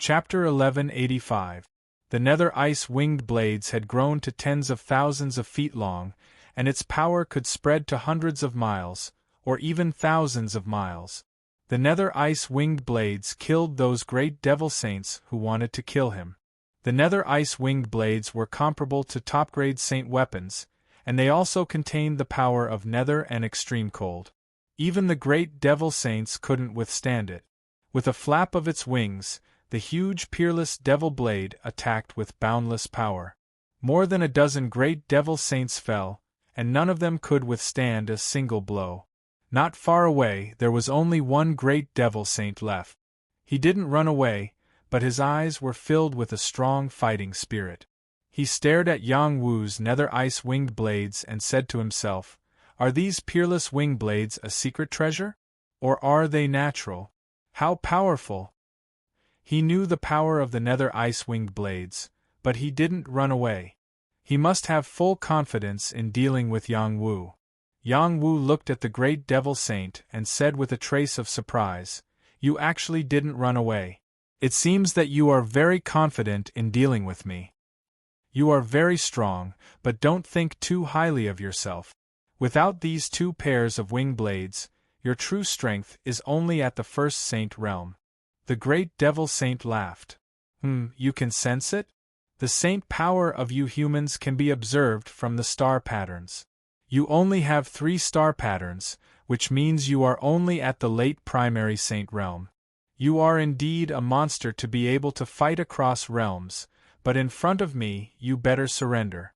Chapter 1185. The nether ice-winged blades had grown to tens of thousands of feet long, and its power could spread to hundreds of miles, or even thousands of miles. The nether ice-winged blades killed those great devil saints who wanted to kill him. The nether ice-winged blades were comparable to top-grade saint weapons, and they also contained the power of nether and extreme cold. Even the great devil saints couldn't withstand it. With a flap of its wings, the huge peerless devil blade attacked with boundless power. More than a dozen great devil saints fell, and none of them could withstand a single blow. Not far away there was only one great devil saint left. He didn't run away, but his eyes were filled with a strong fighting spirit. He stared at Yang Wu's nether ice-winged blades and said to himself, "Are these peerless wing blades a secret treasure? Or are they natural? How powerful!" He knew the power of the nether ice-winged blades, but he didn't run away. He must have full confidence in dealing with Yang Wu. Yang Wu looked at the great devil saint and said with a trace of surprise, "You actually didn't run away. It seems that you are very confident in dealing with me. You are very strong, but don't think too highly of yourself. Without these two pairs of wing blades, your true strength is only at the first saint realm." The great devil saint laughed. You can sense it? The saint power of you humans can be observed from the star patterns. You only have 3 star patterns, which means you are only at the late primary saint realm. You are indeed a monster to be able to fight across realms, but in front of me you better surrender.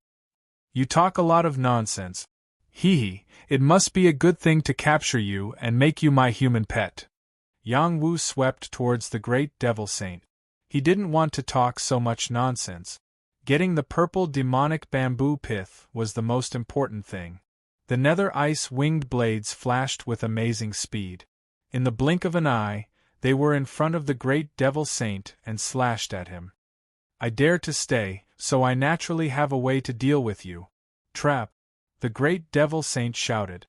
You talk a lot of nonsense. Hee, it must be a good thing to capture you and make you my human pet. Yang Wu swept towards the great devil saint. He didn't want to talk so much nonsense. Getting the purple demonic bamboo pith was the most important thing. The nether ice-winged blades flashed with amazing speed. In the blink of an eye, they were in front of the great devil saint and slashed at him. "I dare to stay, so I naturally have a way to deal with you. Trap!" the great devil saint shouted.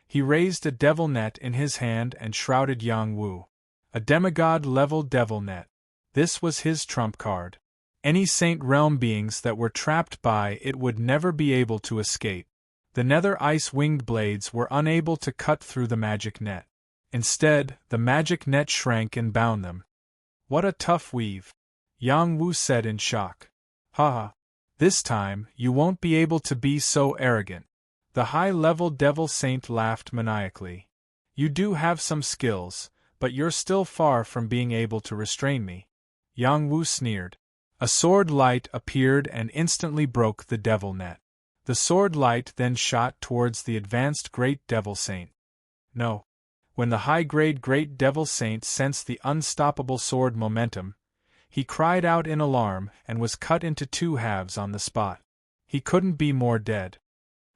He raised a devil net in his hand and shrouded Yang Wu. A demigod-level devil net. This was his trump card. Any saint realm beings that were trapped by it would never be able to escape. The nether ice-winged blades were unable to cut through the magic net. Instead, the magic net shrank and bound them. "What a tough weave," Yang Wu said in shock. "Haha. This time, you won't be able to be so arrogant." The high-level devil saint laughed maniacally. "You do have some skills, but you're still far from being able to restrain me." Yang Wu sneered. A sword light appeared and instantly broke the devil net. The sword light then shot towards the advanced great devil saint. No. When the high-grade great devil saint sensed the unstoppable sword momentum, he cried out in alarm and was cut into 2 halves on the spot. He couldn't be more dead.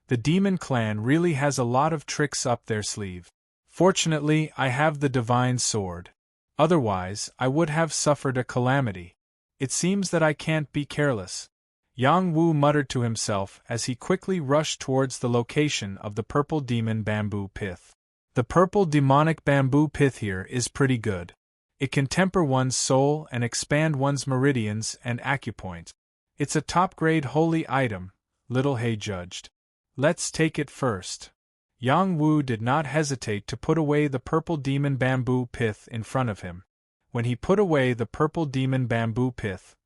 The demon clan really has a lot of tricks up their sleeve. Fortunately, I have the divine sword. Otherwise, I would have suffered a calamity. It seems that I can't be careless. Yang Wu muttered to himself as he quickly rushed towards the location of the purple demon bamboo pith. The purple demonic bamboo pith here is pretty good. It can temper one's soul and expand one's meridians and acupoints. It's a top-grade holy item, Little Hay judged. "Let's take it first." Yang Wu did not hesitate to put away the purple demon bamboo pith in front of him. When he put away the purple demon bamboo pith,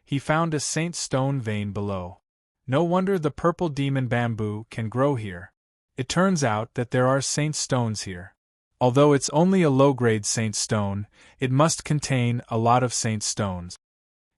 he found a saint stone vein below. No wonder the purple demon bamboo can grow here. It turns out that there are saint stones here. Although it's only a low-grade saint stone, it must contain a lot of saint stones.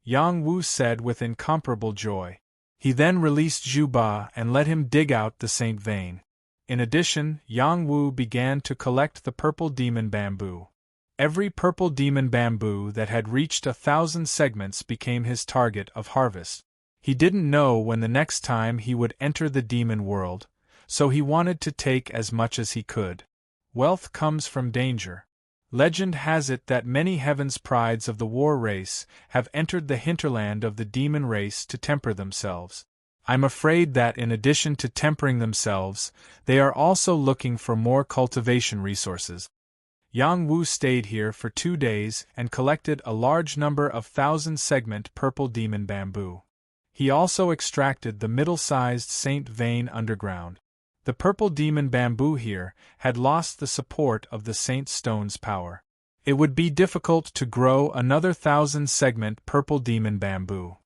Yang Wu said with incomparable joy. He then released Zhu Ba and let him dig out the saint vein. In addition, Yang Wu began to collect the purple demon bamboo. Every purple demon bamboo that had reached 1,000 segments became his target of harvest. He didn't know when the next time he would enter the demon world, so he wanted to take as much as he could. Wealth comes from danger. Legend has it that many heaven's prides of the war race have entered the hinterland of the demon race to temper themselves. I'm afraid that in addition to tempering themselves, they are also looking for more cultivation resources. Yang Wu stayed here for 2 days and collected a large number of 1,000-segment purple demon bamboo. He also extracted the middle-sized Saint vein underground. The purple demon bamboo here had lost the support of the Saint stone's power. It would be difficult to grow another 1,000-segment purple demon bamboo.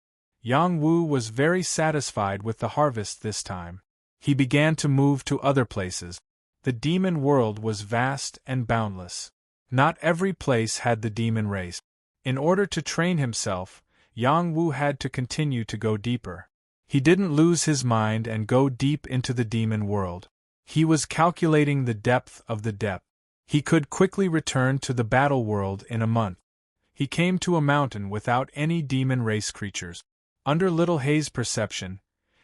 Yang Wu was very satisfied with the harvest this time. He began to move to other places. The demon world was vast and boundless. Not every place had the demon race. In order to train himself, Yang Wu had to continue to go deeper. He didn't lose his mind and go deep into the demon world. He was calculating the depth of the depth. He could quickly return to the battle world in a month. He came to a mountain without any demon race creatures. Under Little Hay's perception,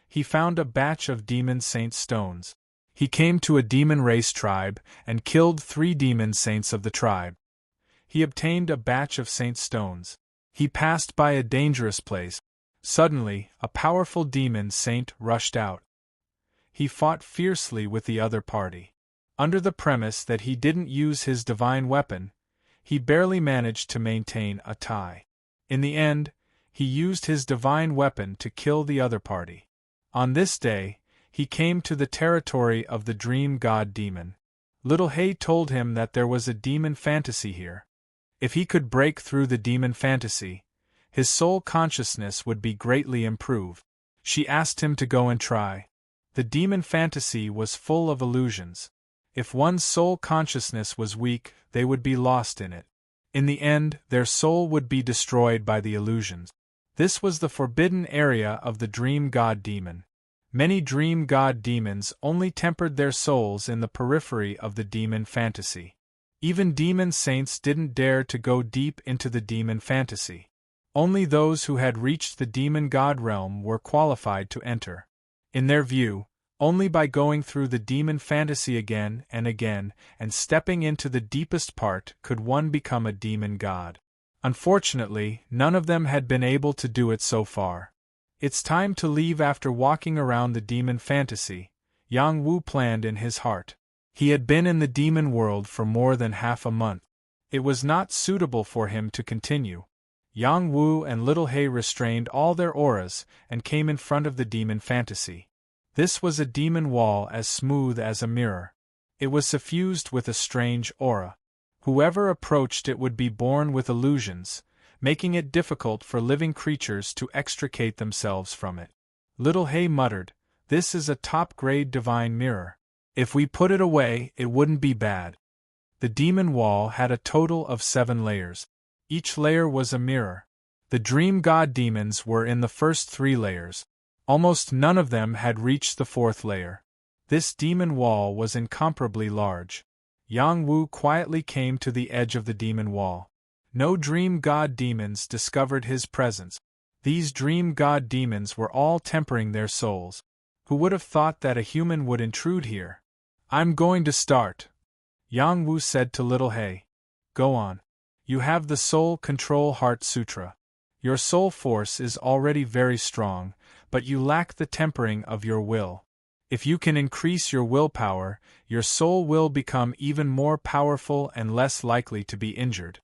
he found a batch of demon saint stones. He came to a demon race tribe and killed 3 demon saints of the tribe. He obtained a batch of saint stones. He passed by a dangerous place. Suddenly, a powerful demon saint rushed out. He fought fiercely with the other party. Under the premise that he didn't use his divine weapon, he barely managed to maintain a tie. In the end, he used his divine weapon to kill the other party. On this day, he came to the territory of the dream god demon. Little Hay told him that there was a demon fantasy here. If he could break through the demon fantasy, his soul consciousness would be greatly improved. She asked him to go and try. The demon fantasy was full of illusions. If one's soul consciousness was weak, they would be lost in it. In the end, their soul would be destroyed by the illusions. This was the forbidden area of the dream god demon. Many dream god demons only tempered their souls in the periphery of the demon fantasy. Even demon saints didn't dare to go deep into the demon fantasy. Only those who had reached the demon god realm were qualified to enter. In their view, only by going through the demon fantasy again and stepping into the deepest part could one become a demon god. Unfortunately, none of them had been able to do it so far. It's time to leave. After walking around the demon fantasy, Yang Wu planned in his heart. He had been in the demon world for more than half a month. It was not suitable for him to continue. Yang Wu and Little Hay restrained all their auras and came in front of the demon fantasy. This was a demon wall as smooth as a mirror. It was suffused with a strange aura. Whoever approached it would be born with illusions, making it difficult for living creatures to extricate themselves from it. Little Hay muttered, "This is a top-grade divine mirror. If we put it away, it wouldn't be bad." The demon wall had a total of 7 layers. Each layer was a mirror. The dream god demons were in the first 3 layers. Almost none of them had reached the 4th layer. This demon wall was incomparably large. Yang Wu quietly came to the edge of the demon wall. No dream god demons discovered his presence. These dream god demons were all tempering their souls. Who would have thought that a human would intrude here? "I'm going to start," Yang Wu said to Little Hay. "Go on. You have the Soul Control Heart Sutra. Your soul force is already very strong, but you lack the tempering of your will. If you can increase your willpower, your soul will become even more powerful and less likely to be injured."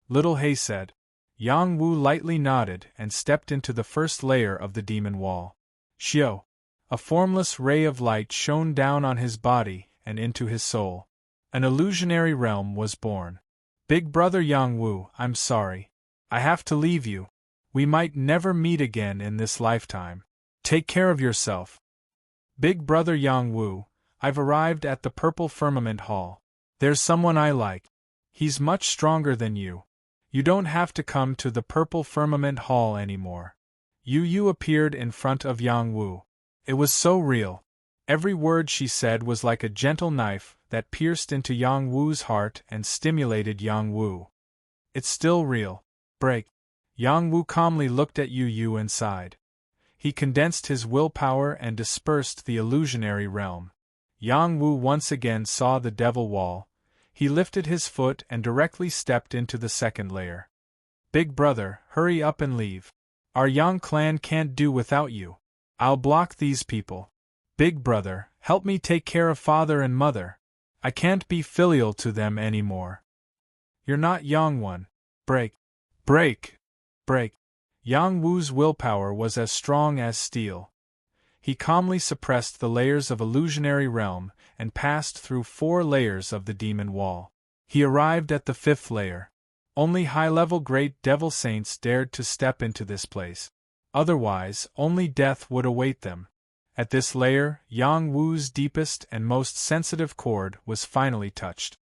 Little Hay said. Yang Wu lightly nodded and stepped into the first layer of the demon wall. Xiao! A formless ray of light shone down on his body and into his soul. An illusionary realm was born. "Big brother Yang Wu, I'm sorry. I have to leave you. We might never meet again in this lifetime. Take care of yourself." "Big brother Yang Wu, I've arrived at the Purple Firmament Hall. There's someone I like. He's much stronger than you. You don't have to come to the Purple Firmament Hall anymore." Yu appeared in front of Yang Wu. It was so real. Every word she said was like a gentle knife that pierced into Yang Wu's heart and stimulated Yang Wu. "It's still real. Break." Yang Wu calmly looked at Yu and sighed. He condensed his willpower and dispersed the illusionary realm. Yang Wu once again saw the devil wall. He lifted his foot and directly stepped into the 2nd layer. "Big brother, hurry up and leave. Our Yang clan can't do without you. I'll block these people. Big brother, help me take care of father and mother. I can't be filial to them anymore." You're not Yang One. Break. Break. Break. Yang Wu's willpower was as strong as steel. He calmly suppressed the layers of illusionary realm and passed through 4 layers of the demon wall. He arrived at the 5th layer. Only high-level great devil saints dared to step into this place. Otherwise, only death would await them. At this layer, Yang Wu's deepest and most sensitive chord was finally touched.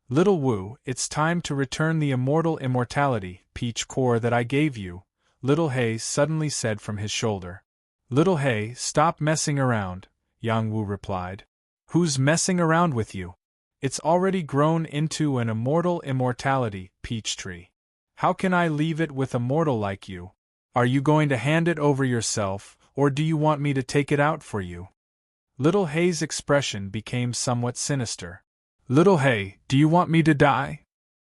Little Wu, it's time to return the immortal immortality, peach core that I gave you, Little Hay suddenly said from his shoulder. Little Hay, stop messing around, Yang Wu replied. Who's messing around with you? It's already grown into an immortal immortality, peach tree. How can I leave it with a mortal like you? Are you going to hand it over yourself, or do you want me to take it out for you? Little Hay's expression became somewhat sinister. Little Hay, do you want me to die?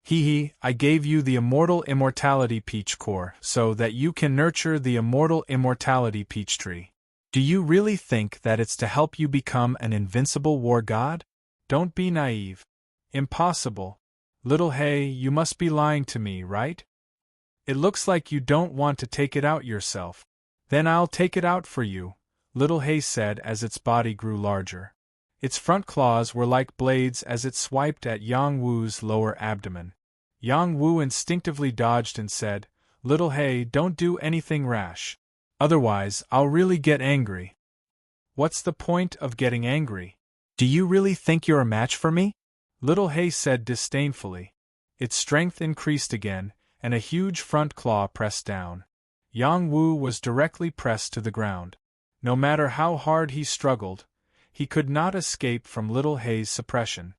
Hee, I gave you the immortal immortality peach core so that you can nurture the immortal immortality peach tree. Do you really think that it's to help you become an invincible war god? Don't be naive. Impossible. Little Hay, you must be lying to me, right? It looks like you don't want to take it out yourself. Then I'll take it out for you, Little Hay said as its body grew larger. Its front claws were like blades as it swiped at Yang Wu's lower abdomen. Yang Wu instinctively dodged and said, Little Hay, don't do anything rash. Otherwise, I'll really get angry. What's the point of getting angry? Do you really think you're a match for me? Little Hay said disdainfully. Its strength increased again, and a huge front claw pressed down. Yang Wu was directly pressed to the ground. No matter how hard he struggled, he could not escape from Little Hay's suppression.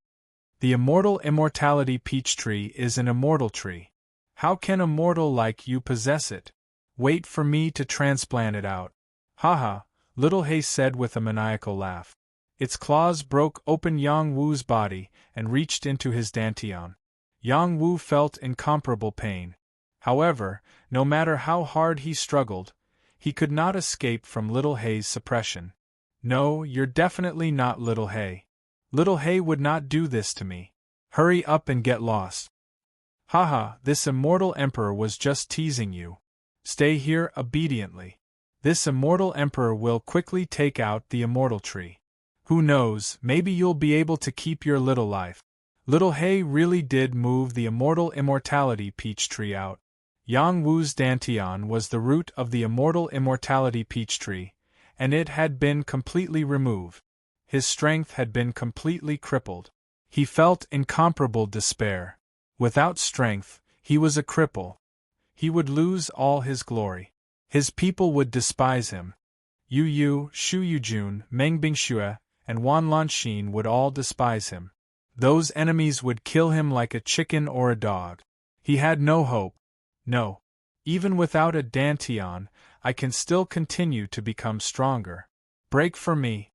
The immortal immortality peach tree is an immortal tree. How can a mortal like you possess it? Wait for me to transplant it out. Haha, Little Hay said with a maniacal laugh. Its claws broke open Yang Wu's body and reached into his dantian. Yang Wu felt incomparable pain. However, no matter how hard he struggled, he could not escape from Little Hay's suppression. No, you're definitely not Little Hay. Little Hay would not do this to me. Hurry up and get lost. Haha, this immortal emperor was just teasing you. Stay here obediently. This immortal emperor will quickly take out the immortal tree. Who knows, maybe you'll be able to keep your little life. Little Hay really did move the immortal immortality peach tree out. Yang Wu's dantian was the root of the immortal immortality peach tree, and it had been completely removed. His strength had been completely crippled. He felt incomparable despair. Without strength, he was a cripple. He would lose all his glory. His people would despise him. Yu Yu, Shu Yujun, Meng Bingxue, and Wan Lanxin would all despise him. Those enemies would kill him like a chicken or a dog. He had no hope. No. Even without a dantian, I can still continue to become stronger. Break for me.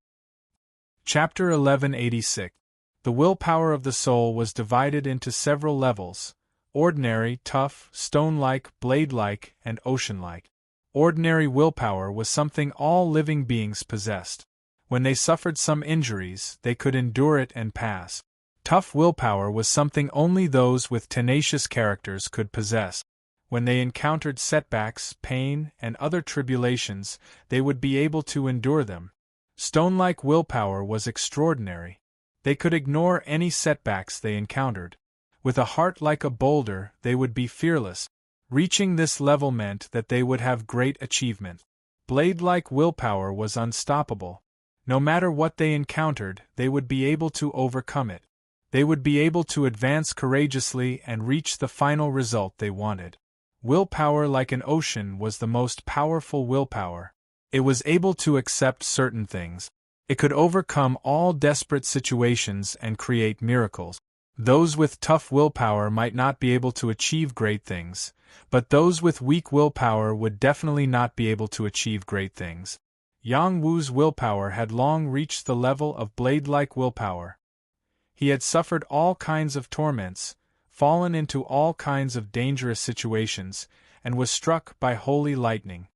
Chapter 1186. The willpower of the soul was divided into several levels: ordinary, tough, stone-like, blade-like, and ocean-like. Ordinary willpower was something all living beings possessed. When they suffered some injuries, they could endure it and pass. Tough willpower was something only those with tenacious characters could possess. When they encountered setbacks, pain, and other tribulations, they would be able to endure them. Stone-like willpower was extraordinary. They could ignore any setbacks they encountered. With a heart like a boulder, they would be fearless. Reaching this level meant that they would have great achievement. Blade-like willpower was unstoppable. No matter what they encountered, they would be able to overcome it. They would be able to advance courageously and reach the final result they wanted. Willpower like an ocean was the most powerful willpower. It was able to accept certain things. It could overcome all desperate situations and create miracles. Those with tough willpower might not be able to achieve great things, but those with weak willpower would definitely not be able to achieve great things. Yang Wu's willpower had long reached the level of blade-like willpower. He had suffered all kinds of torments, fallen into all kinds of dangerous situations, and was struck by holy lightning.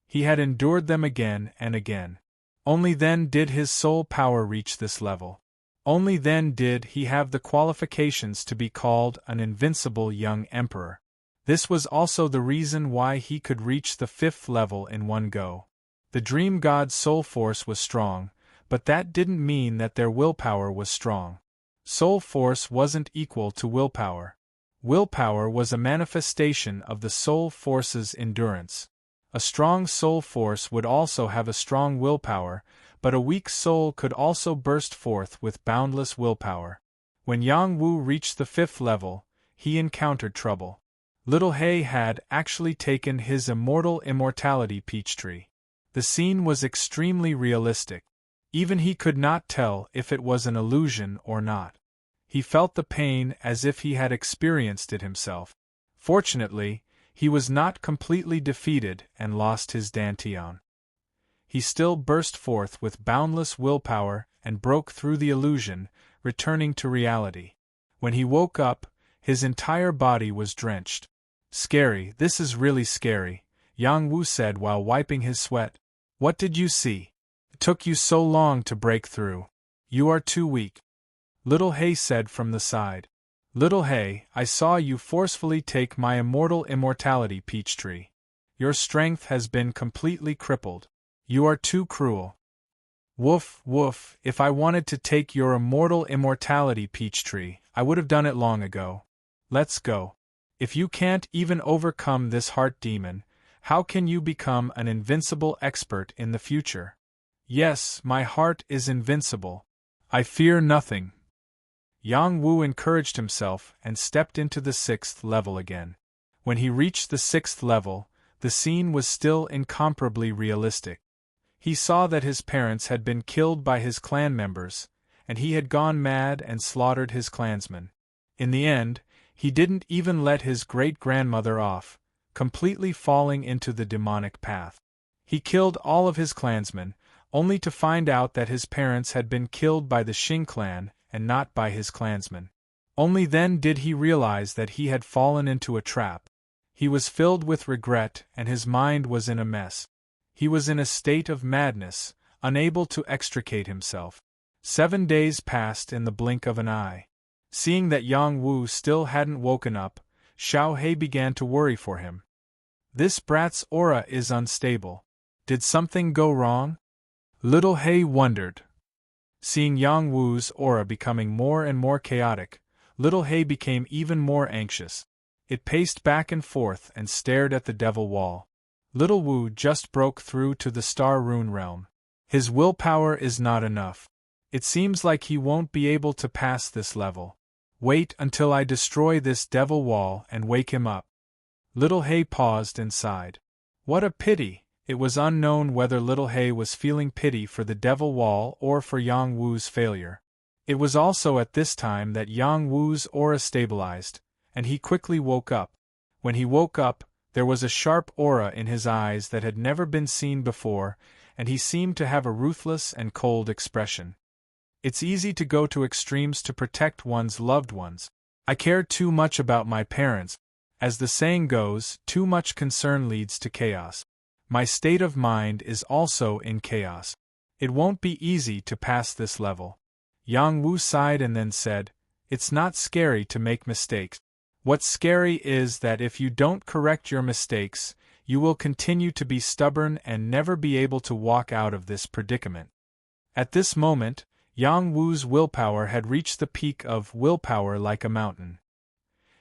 He had endured them again and again. Only then did his soul power reach this level. Only then did he have the qualifications to be called an invincible young emperor. This was also the reason why he could reach the 5th level in one go. The dream god's soul force was strong, but that didn't mean that their willpower was strong. Soul force wasn't equal to willpower. Willpower was a manifestation of the soul force's endurance. A strong soul force would also have a strong willpower, but a weak soul could also burst forth with boundless willpower. When Yang Wu reached the 5th level, he encountered trouble. Little He had actually taken his immortality peach tree. The scene was extremely realistic. Even he could not tell if it was an illusion or not. He felt the pain as if he had experienced it himself. Fortunately, he was not completely defeated and lost his dantian. He still burst forth with boundless willpower and broke through the illusion, returning to reality. When he woke up, his entire body was drenched. "Scary, this is really scary," Yang Wu said while wiping his sweat. "What did you see? It took you so long to break through. You are too weak," Little He said from the side. "Little He, I saw you forcefully take my immortality peach tree. Your strength has been completely crippled. You are too cruel." "Woof, woof, if I wanted to take your immortality peach tree, I would have done it long ago. Let's go. If you can't even overcome this heart demon, how can you become an invincible expert in the future?" "Yes, my heart is invincible. I fear nothing." Yang Wu encouraged himself and stepped into the 6th level again. When he reached the 6th level, the scene was still incomparably realistic. He saw that his parents had been killed by his clan members, and he had gone mad and slaughtered his clansmen. In the end, he didn't even let his great-grandmother off, completely falling into the demonic path. He killed all of his clansmen, only to find out that his parents had been killed by the Xing clan and not by his clansmen. Only then did he realize that he had fallen into a trap. He was filled with regret and his mind was in a mess. He was in a state of madness, unable to extricate himself. 7 days passed in the blink of an eye. Seeing that Yang Wu still hadn't woken up, Xiao He began to worry for him. "This brat's aura is unstable. Did something go wrong?" Little He wondered. Seeing Yang Wu's aura becoming more and more chaotic, Little He became even more anxious. It paced back and forth and stared at the devil wall. Little Wu just broke through to the Star Rune realm. His willpower is not enough. It seems like he won't be able to pass this level. Wait until I destroy this devil wall and wake him up. Little He paused and sighed. What a pity! It was unknown whether Little He was feeling pity for the devil wall or for Yang Wu's failure. It was also at this time that Yang Wu's aura stabilized, and he quickly woke up. When he woke up, there was a sharp aura in his eyes that had never been seen before, and he seemed to have a ruthless and cold expression. It's easy to go to extremes to protect one's loved ones. I care too much about my parents. As the saying goes, too much concern leads to chaos. My state of mind is also in chaos. It won't be easy to pass this level. Yang Wu sighed and then said, "It's not scary to make mistakes. What's scary is that if you don't correct your mistakes, you will continue to be stubborn and never be able to walk out of this predicament." At this moment, Yang Wu's willpower had reached the peak of willpower like a mountain.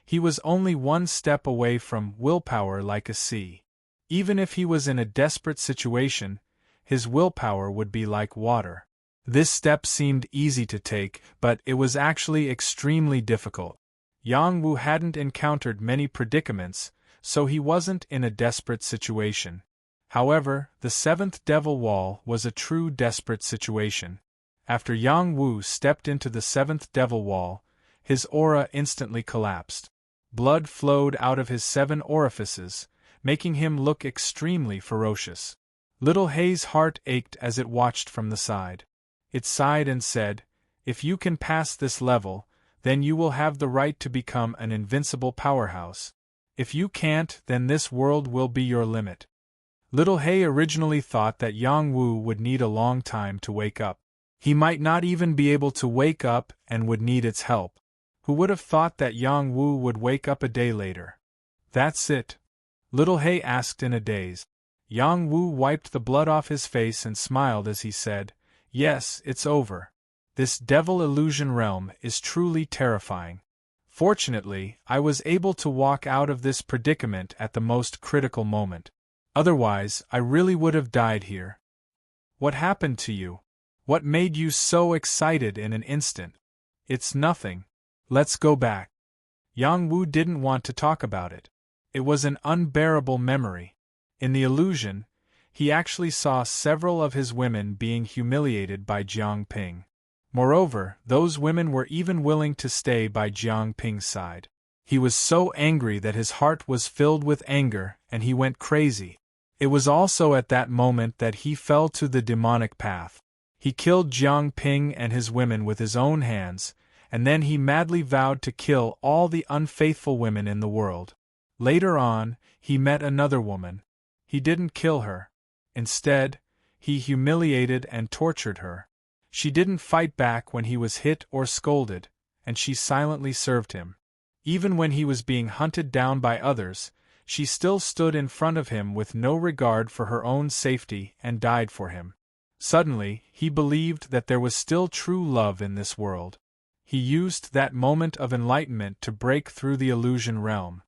He was only one step away from willpower like a sea. Even if he was in a desperate situation, his willpower would be like water. This step seemed easy to take, but it was actually extremely difficult. Yang Wu hadn't encountered many predicaments, so he wasn't in a desperate situation. However, the 7th devil wall was a true desperate situation. After Yang Wu stepped into the 7th devil wall, his aura instantly collapsed. Blood flowed out of his 7 orifices, making him look extremely ferocious. Little He's heart ached as it watched from the side. It sighed and said, "If you can pass this level, then you will have the right to become an invincible powerhouse. If you can't, then this world will be your limit." Little He originally thought that Yang Wu would need a long time to wake up. He might not even be able to wake up and would need its help. Who would have thought that Yang Wu would wake up a day later? That's it? Little Hay asked in a daze. Yang Wu wiped the blood off his face and smiled as he said, "Yes, it's over. This devil illusion realm is truly terrifying. Fortunately, I was able to walk out of this predicament at the most critical moment. Otherwise, I really would have died here." "What happened to you? What made you so excited in an instant?" "It's nothing. Let's go back." Yang Wu didn't want to talk about it. It was an unbearable memory. In the illusion, he actually saw several of his women being humiliated by Jiang Ping. Moreover, those women were even willing to stay by Jiang Ping's side. He was so angry that his heart was filled with anger and he went crazy. It was also at that moment that he fell to the demonic path. He killed Jiang Ping and his women with his own hands, and then he madly vowed to kill all the unfaithful women in the world. Later on, he met another woman. He didn't kill her. Instead, he humiliated and tortured her. She didn't fight back when he was hit or scolded, and she silently served him. Even when he was being hunted down by others, she still stood in front of him with no regard for her own safety and died for him. Suddenly, he believed that there was still true love in this world. He used that moment of enlightenment to break through the illusion realm.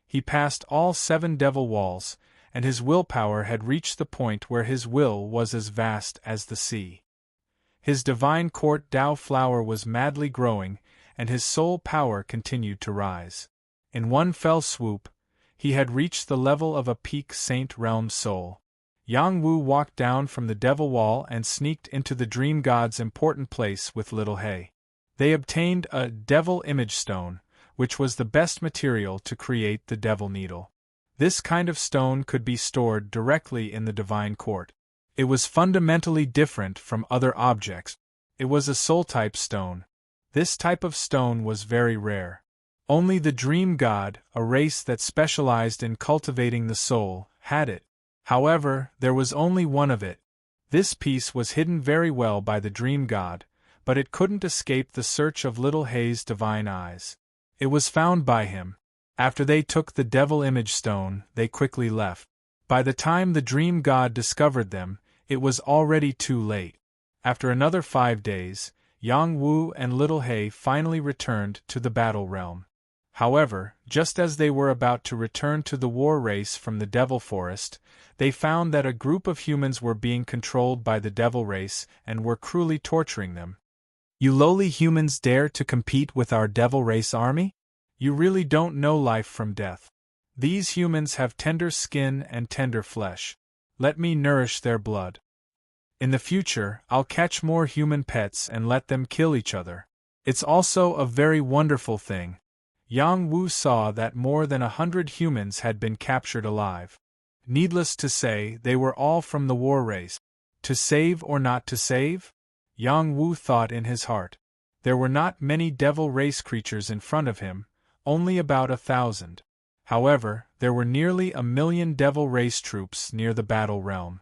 He passed all 7 devil walls, and his willpower had reached the point where his will was as vast as the sea. His divine court Tao flower was madly growing, and his soul power continued to rise. In one fell swoop, he had reached the level of a peak saint realm soul. Yang Wu walked down from the devil wall and sneaked into the dream god's important place with Little Hay. They obtained a devil image stone, which was the best material to create the devil needle. This kind of stone could be stored directly in the divine court. It was fundamentally different from other objects. It was a soul-type stone. This type of stone was very rare. Only the dream god, a race that specialized in cultivating the soul, had it. However, there was only one of it. This piece was hidden very well by the dream god, but it couldn't escape the search of Little Hay's divine eyes. It was found by him. After they took the devil image stone, they quickly left. By the time the dream god discovered them, it was already too late. After another 5 days, Yang Wu and Little Hay finally returned to the battle realm. However, just as they were about to return to the war race from the devil forest, they found that a group of humans were being controlled by the devil race and were cruelly torturing them. "You lowly humans dare to compete with our devil race army? You really don't know life from death. These humans have tender skin and tender flesh. Let me nourish their blood. In the future, I'll catch more human pets and let them kill each other. It's also a very wonderful thing." Yang Wu saw that more than 100 humans had been captured alive. Needless to say, they were all from the war race. To save or not to save? Yang Wu thought in his heart. There were not many devil race creatures in front of him, only about 1,000. However, there were nearly 1,000,000 devil race troops near the battle realm.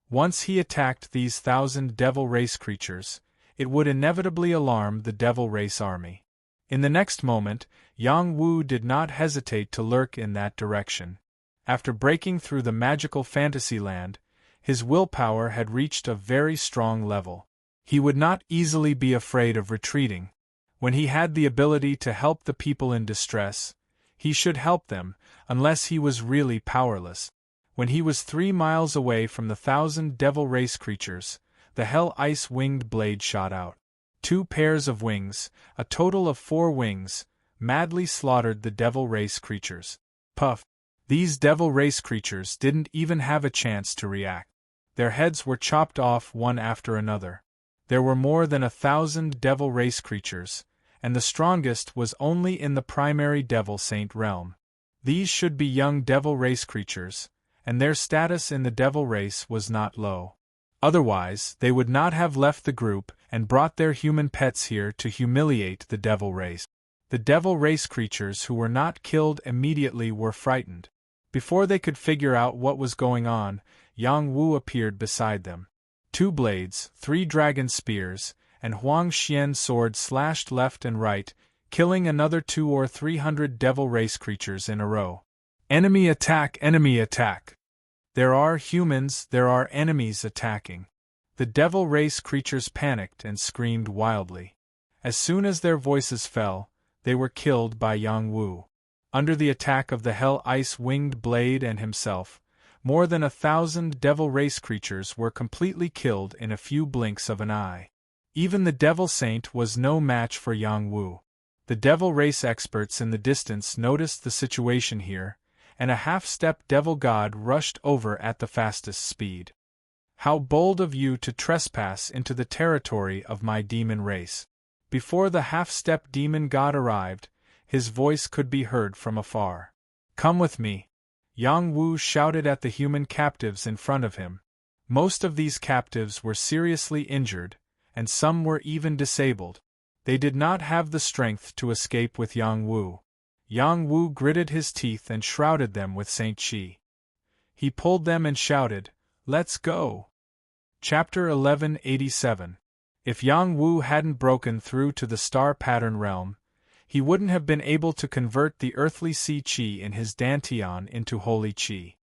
Once he attacked these 1,000 devil race creatures, it would inevitably alarm the devil race army. In the next moment, Yang Wu did not hesitate to lurk in that direction. After breaking through the magical fantasy land, his willpower had reached a very strong level. He would not easily be afraid of retreating. When he had the ability to help the people in distress, he should help them, unless he was really powerless. When he was 3 miles away from the 1,000 devil race creatures, the hell ice winged blade shot out. 2 pairs of wings, a total of 4 wings, madly slaughtered the devil race creatures. Puff! These devil race creatures didn't even have a chance to react. Their heads were chopped off one after another. There were more than 1,000 devil race creatures, and the strongest was only in the primary devil saint realm. These should be young devil race creatures, and their status in the devil race was not low. Otherwise, they would not have left the group and brought their human pets here to humiliate the devil race. The devil race creatures who were not killed immediately were frightened. Before they could figure out what was going on, Yang Wu appeared beside them. 2 blades, 3 dragon spears, and Huang Xian's sword slashed left and right, killing another 200 or 300 devil race creatures in a row. Enemy attack! Enemy attack! There are humans, there are enemies attacking. The devil race creatures panicked and screamed wildly. As soon as their voices fell, they were killed by Yang Wu. Under the attack of the Hell Ice Winged Blade and himself, more than 1,000 devil race creatures were completely killed in a few blinks of an eye. Even the Devil Saint was no match for Yang Wu. The devil race experts in the distance noticed the situation here, and a half-step devil god rushed over at the fastest speed. How bold of you to trespass into the territory of my demon race. Before the half-step demon god arrived, his voice could be heard from afar. Come with me. Yang Wu shouted at the human captives in front of him. Most of these captives were seriously injured, and some were even disabled. They did not have the strength to escape with Yang Wu. Yang Wu gritted his teeth and shrouded them with Saint Qi. He pulled them and shouted, "Let's go!" Chapter 1187. If Yang Wu hadn't broken through to the star pattern realm, he wouldn't have been able to convert the earthly sea qi in his dantian into holy qi.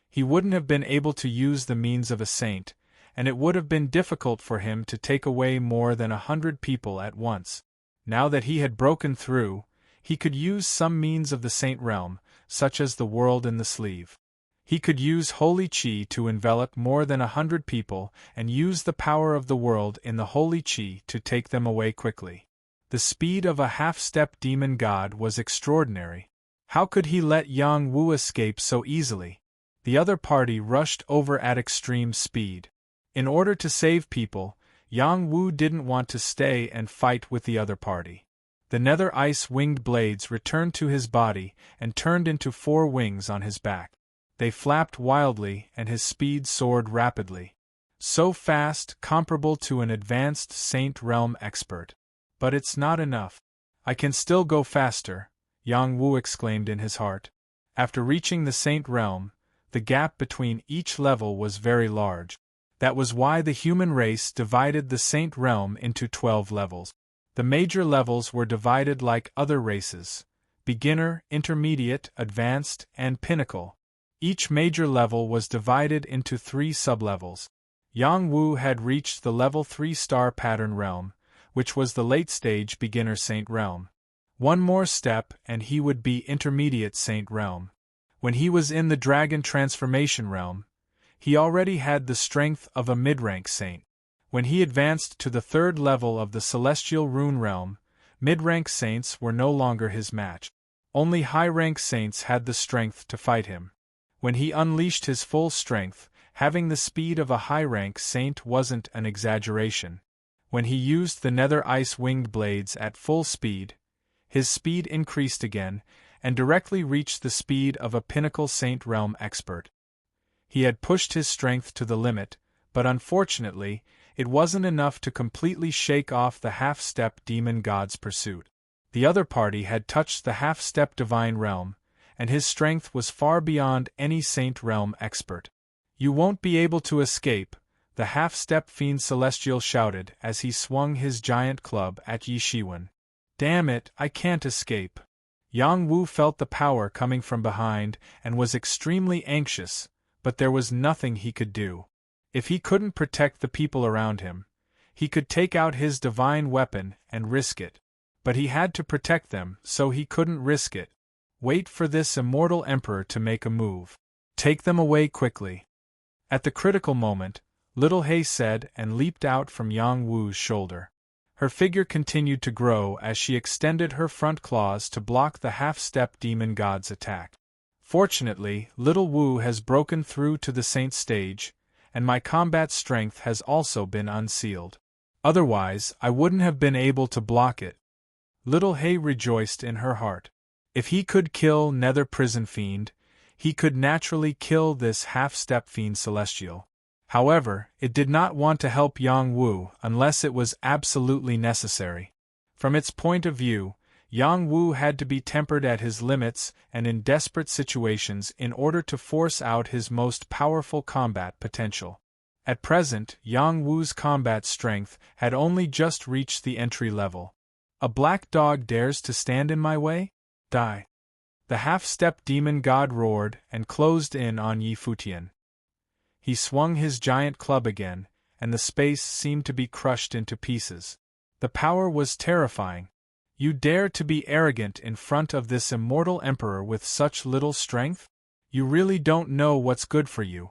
He wouldn't have been able to use the means of a saint, and it would have been difficult for him to take away more than 100 people at once. Now that he had broken through, he could use some means of the saint realm, such as the world in the sleeve. He could use holy qi to envelop more than 100 people and use the power of the world in the holy qi to take them away quickly. The speed of a half-step demon god was extraordinary. How could he let Yang Wu escape so easily? The other party rushed over at extreme speed. In order to save people, Yang Wu didn't want to stay and fight with the other party. The nether ice winged blades returned to his body and turned into 4 wings on his back. They flapped wildly and his speed soared rapidly. So fast, comparable to an advanced Saint Realm expert. But it's not enough. I can still go faster, Yang Wu exclaimed in his heart. After reaching the Saint Realm, the gap between each level was very large. That was why the human race divided the Saint Realm into 12 levels. The major levels were divided like other races: beginner, intermediate, advanced, and pinnacle. Each major level was divided into 3 sublevels. Yang Wu had reached the level 3 star pattern realm, which was the late-stage beginner saint realm. One more step and he would be intermediate saint realm. When he was in the dragon transformation realm, he already had the strength of a mid-rank saint. When he advanced to the 3rd level of the celestial rune realm, mid-rank saints were no longer his match. Only high-rank saints had the strength to fight him. When he unleashed his full strength, having the speed of a high-rank saint wasn't an exaggeration. When he used the nether ice winged blades at full speed, his speed increased again, and directly reached the speed of a pinnacle saint realm expert. He had pushed his strength to the limit, but unfortunately, it wasn't enough to completely shake off the half-step demon god's pursuit. The other party had touched the half-step divine realm, and his strength was far beyond any saint realm expert. "You won't be able to escape," the half-step fiend celestial shouted as he swung his giant club at Yi Shiwen. "Damn it, I can't escape." Yang Wu felt the power coming from behind and was extremely anxious, but there was nothing he could do. If he couldn't protect the people around him, he could take out his divine weapon and risk it. But he had to protect them, so he couldn't risk it. Wait for this immortal emperor to make a move. Take them away quickly. At the critical moment, Little Hay said and leaped out from Yang Wu's shoulder. Her figure continued to grow as she extended her front claws to block the half-step demon god's attack. Fortunately, Little Wu has broken through to the saint stage, and my combat strength has also been unsealed. Otherwise, I wouldn't have been able to block it. Little Hay rejoiced in her heart. If he could kill Nether Prison Fiend, he could naturally kill this half-step fiend celestial. However, it did not want to help Yang Wu unless it was absolutely necessary. From its point of view, Yang Wu had to be tempered at his limits and in desperate situations in order to force out his most powerful combat potential. At present, Yang Wu's combat strength had only just reached the entry level. A black dog dares to stand in my way? Die! The half-step demon god roared and closed in on Yi Futian. He swung his giant club again, and the space seemed to be crushed into pieces. The power was terrifying. You dare to be arrogant in front of this immortal emperor with such little strength? You really don't know what's good for you.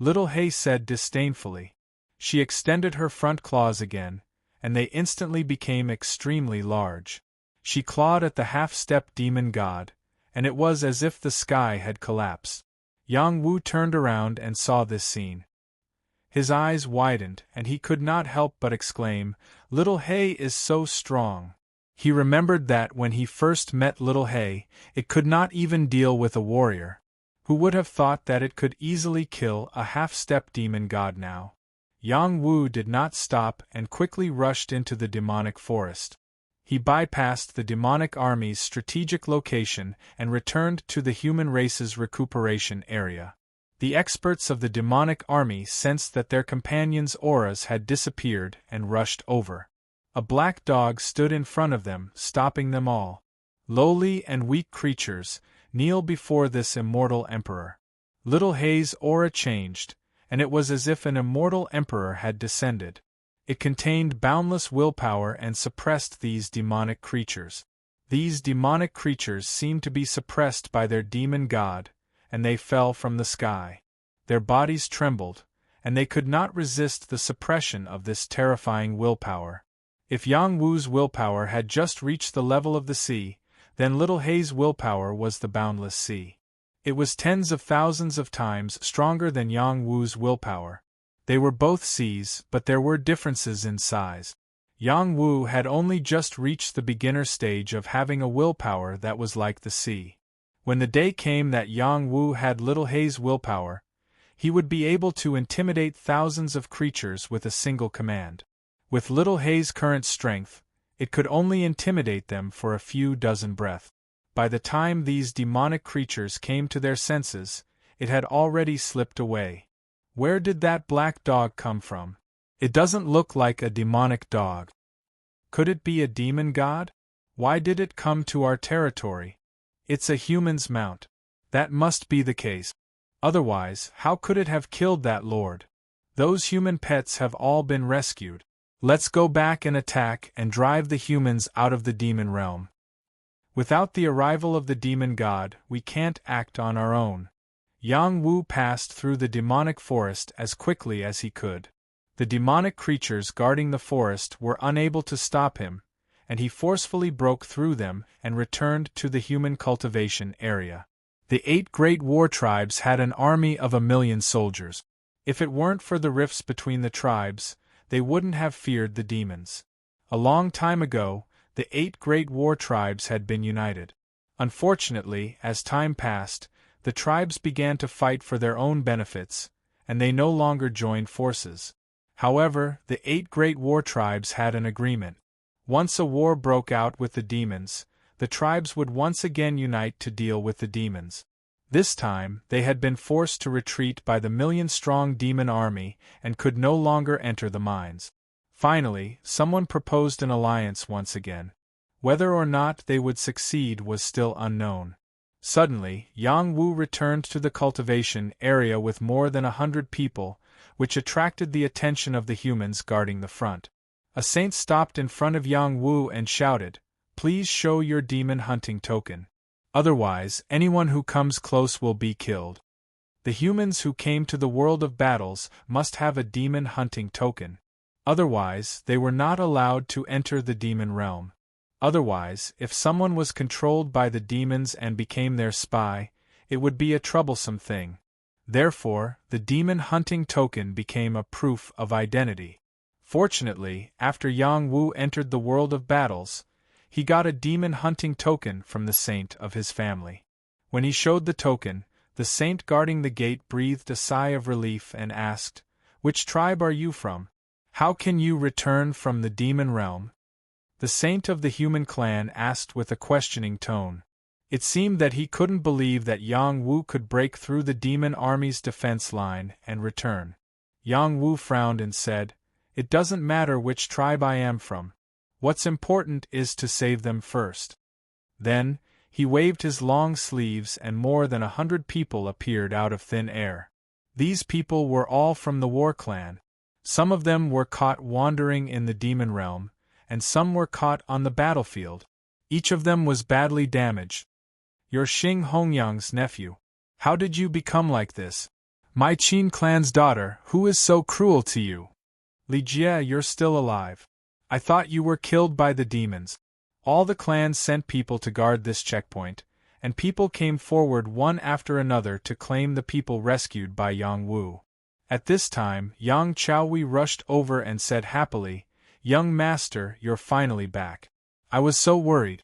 Little Hay said disdainfully. She extended her front claws again, and they instantly became extremely large. She clawed at the half-step demon god, and it was as if the sky had collapsed. Yang Wu turned around and saw this scene. His eyes widened, and he could not help but exclaim, "Little Hay is so strong." He remembered that when he first met Little Hay, it could not even deal with a warrior. Who would have thought that it could easily kill a half-step demon god now? Yang Wu did not stop and quickly rushed into the demonic forest. He bypassed the demonic army's strategic location and returned to the human race's recuperation area. The experts of the demonic army sensed that their companions' auras had disappeared and rushed over. A black dog stood in front of them, stopping them all. Lowly and weak creatures, kneel before this immortal emperor. Little Hay's aura changed, and it was as if an immortal emperor had descended. It contained boundless willpower and suppressed these demonic creatures. These demonic creatures seemed to be suppressed by their demon god, and they fell from the sky. Their bodies trembled, and they could not resist the suppression of this terrifying willpower. If Yang Wu's willpower had just reached the level of the sea, then Little Hay's willpower was the boundless sea. It was tens of thousands of times stronger than Yang Wu's willpower. They were both seas, but there were differences in size. Yang Wu had only just reached the beginner stage of having a willpower that was like the sea. When the day came that Yang Wu had Little Hay's willpower, he would be able to intimidate thousands of creatures with a single command. With Little Hay's current strength, it could only intimidate them for a few dozen breaths. By the time these demonic creatures came to their senses, it had already slipped away. Where did that black dog come from? It doesn't look like a demonic dog. Could it be a demon god? Why did it come to our territory? It's a human's mount. That must be the case. Otherwise, how could it have killed that lord? Those human pets have all been rescued. Let's go back and attack and drive the humans out of the demon realm. Without the arrival of the demon god, we can't act on our own. Yang Wu passed through the demonic forest as quickly as he could. The demonic creatures guarding the forest were unable to stop him, and he forcefully broke through them and returned to the human cultivation area. The 8 great war tribes had an army of 1,000,000 soldiers. If it weren't for the rifts between the tribes, they wouldn't have feared the demons. A long time ago, the 8 great war tribes had been united. Unfortunately, as time passed, the tribes began to fight for their own benefits, and they no longer joined forces. However, the 8 great war tribes had an agreement. Once a war broke out with the demons, the tribes would once again unite to deal with the demons. This time, they had been forced to retreat by the 1,000,000-strong demon army and could no longer enter the mines. Finally, someone proposed an alliance once again. Whether or not they would succeed was still unknown. Suddenly, Yang Wu returned to the cultivation area with more than 100 people, which attracted the attention of the humans guarding the front. A saint stopped in front of Yang Wu and shouted, "Please show your demon hunting token. Otherwise, anyone who comes close will be killed." The humans who came to the world of battles must have a demon hunting token. Otherwise, they were not allowed to enter the demon realm. Otherwise, if someone was controlled by the demons and became their spy, it would be a troublesome thing. Therefore, the demon hunting token became a proof of identity. Fortunately, after Yang Wu entered the world of battles, he got a demon hunting token from the saint of his family. When he showed the token, the saint guarding the gate breathed a sigh of relief and asked, "Which tribe are you from? How can you return from the demon realm?" The saint of the human clan asked with a questioning tone. It seemed that he couldn't believe that Yang Wu could break through the demon army's defense line and return. Yang Wu frowned and said, "It doesn't matter which tribe I am from. What's important is to save them first." Then, he waved his long sleeves and more than 100 people appeared out of thin air. These people were all from the War Clan. Some of them were caught wandering in the demon realm, and some were caught on the battlefield. Each of them was badly damaged. "You're Xing Hongyang's nephew. How did you become like this? My Qin clan's daughter, who is so cruel to you? Li Jie, you're still alive. I thought you were killed by the demons." All the clans sent people to guard this checkpoint, and people came forward one after another to claim the people rescued by Yang Wu. At this time, Yang Chaohui rushed over and said happily, "Young master, you're finally back. I was so worried."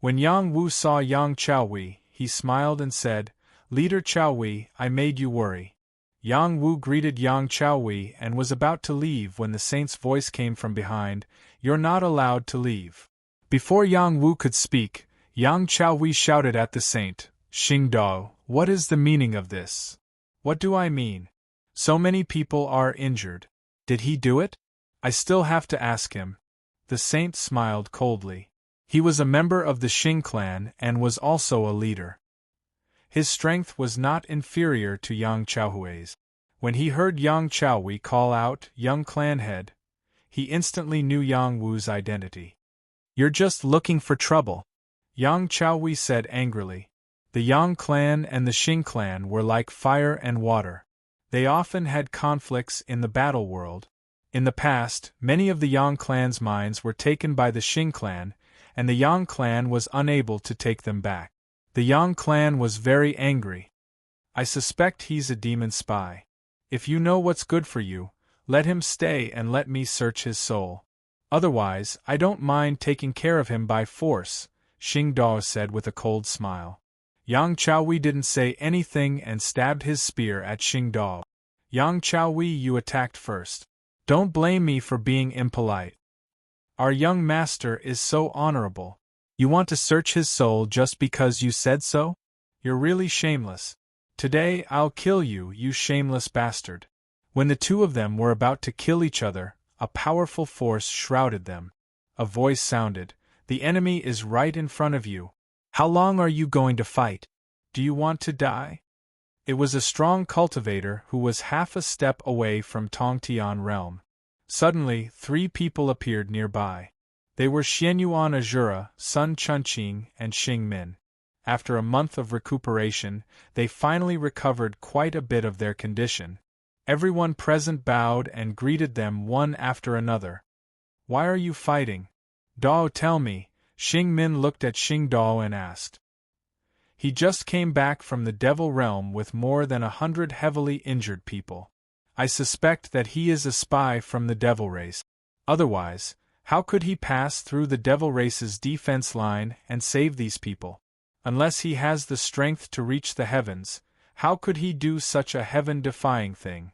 When Yang Wu saw Yang Chaohui, he smiled and said, "Leader Chaohui, I made you worry." Yang Wu greeted Yang Chaohui and was about to leave when the saint's voice came from behind, "You're not allowed to leave." Before Yang Wu could speak, Yang Chaohui shouted at the saint, "Xing Dao, what is the meaning of this? What do I mean? So many people are injured. Did he do it? I still have to ask him." The saint smiled coldly. He was a member of the Xing clan and was also a leader. His strength was not inferior to Yang Chaohui's. When he heard Yang Chaohui call out, "Young clan head," he instantly knew Yang Wu's identity. "You're just looking for trouble," Yang Chaohui said angrily. The Yang clan and the Xing clan were like fire and water. They often had conflicts in the battle world. In the past, many of the Yang clan's mines were taken by the Xing clan, and the Yang clan was unable to take them back. The Yang clan was very angry. "I suspect he's a demon spy. If you know what's good for you, let him stay and let me search his soul. Otherwise, I don't mind taking care of him by force," Xing Dao said with a cold smile. Yang Chaohui didn't say anything and stabbed his spear at Xing Dao. "Yang Chaohui, you attacked first. Don't blame me for being impolite. Our young master is so honorable. You want to search his soul just because you said so? You're really shameless. Today I'll kill you, you shameless bastard." When the two of them were about to kill each other, a powerful force shrouded them. A voice sounded, "The enemy is right in front of you. How long are you going to fight? Do you want to die?" It was a strong cultivator who was half a step away from Tongtian realm. Suddenly, 3 people appeared nearby. They were Xianyuan Azura, Sun Chunqing, and Xing Min. After a month of recuperation, they finally recovered quite a bit of their condition. Everyone present bowed and greeted them one after another. "Why are you fighting? Dao, tell me," Xing Min looked at Xing Dao and asked. "He just came back from the Devil Realm with more than 100 heavily injured people. I suspect that he is a spy from the Devil Race. Otherwise, how could he pass through the Devil Race's defense line and save these people? Unless he has the strength to reach the heavens, how could he do such a heaven-defying thing?"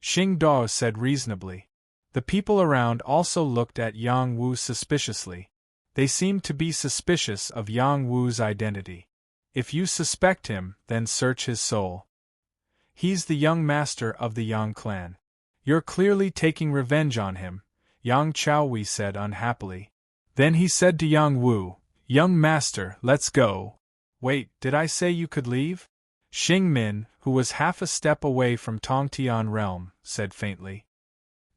Xing Dao said reasonably. The people around also looked at Yang Wu suspiciously. They seemed to be suspicious of Yang Wu's identity. "If you suspect him, then search his soul. He's the young master of the Yang clan. You're clearly taking revenge on him," Yang Chaohui said unhappily. Then he said to Yang Wu, "Young master, let's go." "Wait, did I say you could leave?" Xing Min, who was half a step away from Tongtian realm, said faintly.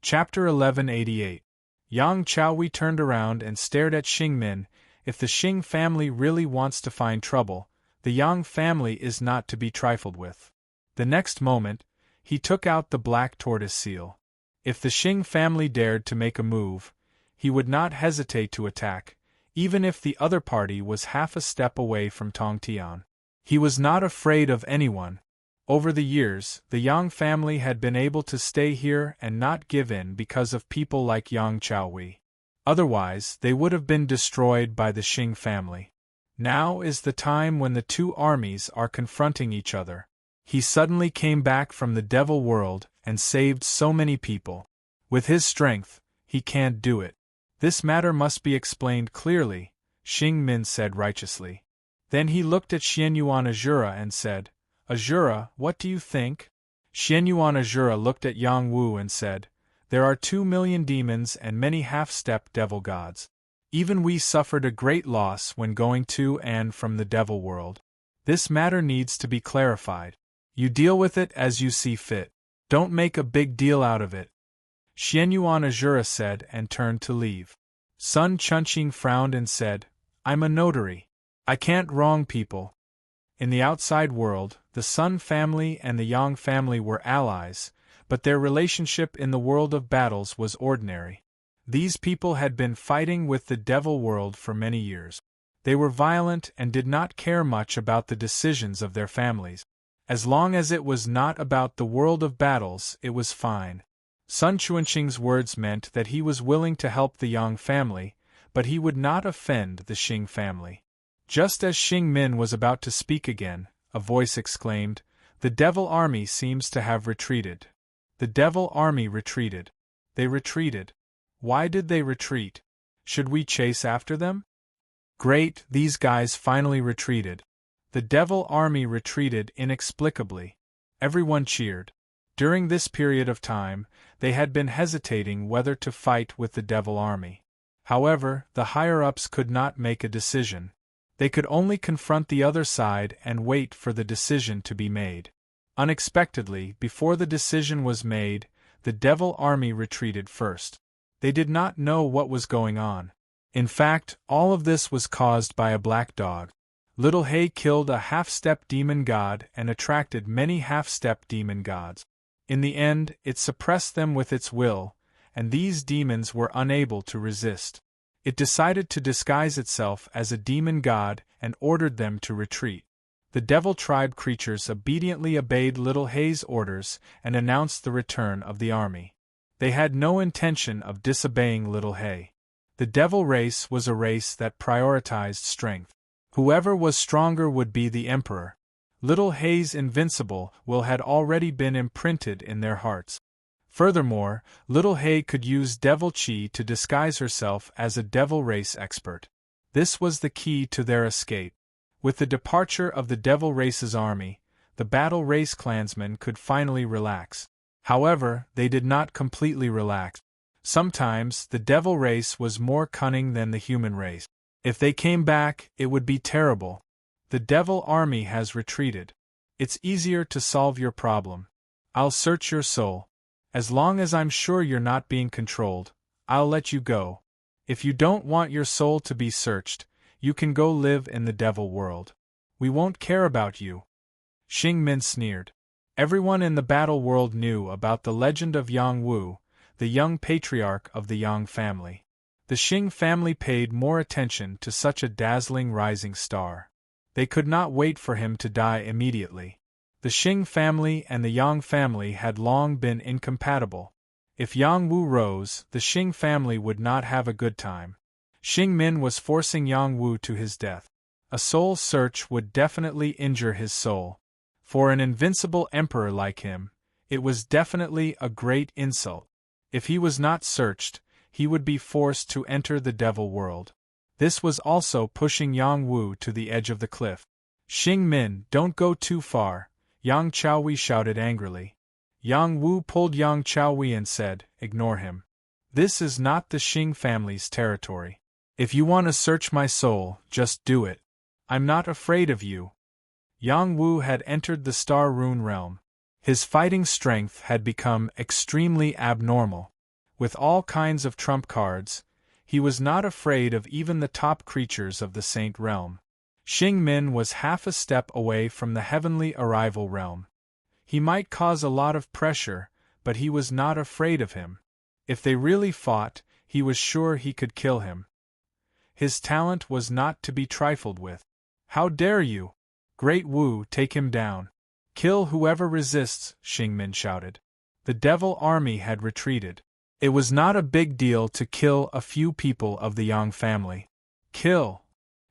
Chapter 1188. Yang Chaohui turned around and stared at Xing Min. If the Xing family really wants to find trouble, the Yang family is not to be trifled with. The next moment, he took out the black tortoise seal. If the Xing family dared to make a move, he would not hesitate to attack, even if the other party was half a step away from Tongtian. He was not afraid of anyone. Over the years, the Yang family had been able to stay here and not give in because of people like Yang Chaohui. Otherwise, they would have been destroyed by the Xing family. Now is the time when the two armies are confronting each other. He suddenly came back from the devil world and saved so many people. With his strength, he can't do it. This matter must be explained clearly, Xing Min said righteously. Then he looked at Xianyuan Azura and said, "Azura, what do you think?" Xianyuan Azura looked at Yang Wu and said, "There are 2 million demons and many half-step devil gods. Even we suffered a great loss when going to and from the devil world. This matter needs to be clarified. You deal with it as you see fit. Don't make a big deal out of it." Xianyuan Azura said and turned to leave. Sun Chunqing frowned and said, "I'm a notary. I can't wrong people." In the outside world, the Sun family and the Yang family were allies, but their relationship in the world of battles was ordinary. These people had been fighting with the devil world for many years. They were violent and did not care much about the decisions of their families. As long as it was not about the world of battles, it was fine. Sun Chunqing's words meant that he was willing to help the Yang family, but he would not offend the Xing family. Just as Xing Min was about to speak again, a voice exclaimed, "The devil army seems to have retreated." The devil army retreated. They retreated. Why did they retreat? Should we chase after them? Great, these guys finally retreated. The devil army retreated inexplicably. Everyone cheered. During this period of time, they had been hesitating whether to fight with the devil army. However, the higher-ups could not make a decision. They could only confront the other side and wait for the decision to be made. Unexpectedly, before the decision was made, the devil army retreated first. They did not know what was going on. In fact, all of this was caused by a black dog. Little Hay killed a half-step demon god and attracted many half-step demon gods. In the end, it suppressed them with its will, and these demons were unable to resist. It decided to disguise itself as a demon god and ordered them to retreat. The devil tribe creatures obediently obeyed Little Hay's orders and announced the return of the army. They had no intention of disobeying Little Hay. The devil race was a race that prioritized strength. Whoever was stronger would be the emperor. Little Hay's invincible will had already been imprinted in their hearts. Furthermore, Little Hay could use devil chi to disguise herself as a devil race expert. This was the key to their escape. With the departure of the devil race's army, the battle race clansmen could finally relax. However, they did not completely relax. Sometimes, the devil race was more cunning than the human race. If they came back, it would be terrible. The devil army has retreated. It's easier to solve your problem. I'll search your soul. As long as I'm sure you're not being controlled, I'll let you go. If you don't want your soul to be searched, you can go live in the devil world. We won't care about you. Xing Min sneered. Everyone in the battle world knew about the legend of Yang Wu, the young patriarch of the Yang family. The Xing family paid more attention to such a dazzling rising star. They could not wait for him to die immediately. The Xing family and the Yang family had long been incompatible. If Yang Wu rose, the Xing family would not have a good time. Xing Min was forcing Yang Wu to his death. A soul search would definitely injure his soul. For an invincible emperor like him, it was definitely a great insult. If he was not searched, he would be forced to enter the devil world. This was also pushing Yang Wu to the edge of the cliff. Xing Min, don't go too far, Yang Chaohui shouted angrily. Yang Wu pulled Yang Chaohui and said, "Ignore him. This is not the Xing family's territory. If you want to search my soul, just do it. I'm not afraid of you." Yang Wu had entered the Star Rune realm. His fighting strength had become extremely abnormal. With all kinds of trump cards, he was not afraid of even the top creatures of the Saint realm. Xing Min was half a step away from the heavenly arrival realm. He might cause a lot of pressure, but he was not afraid of him. If they really fought, he was sure he could kill him. His talent was not to be trifled with. "How dare you! Great Wu, take him down. Kill whoever resists," Xing Min shouted. The devil army had retreated. It was not a big deal to kill a few people of the Yang family. Kill!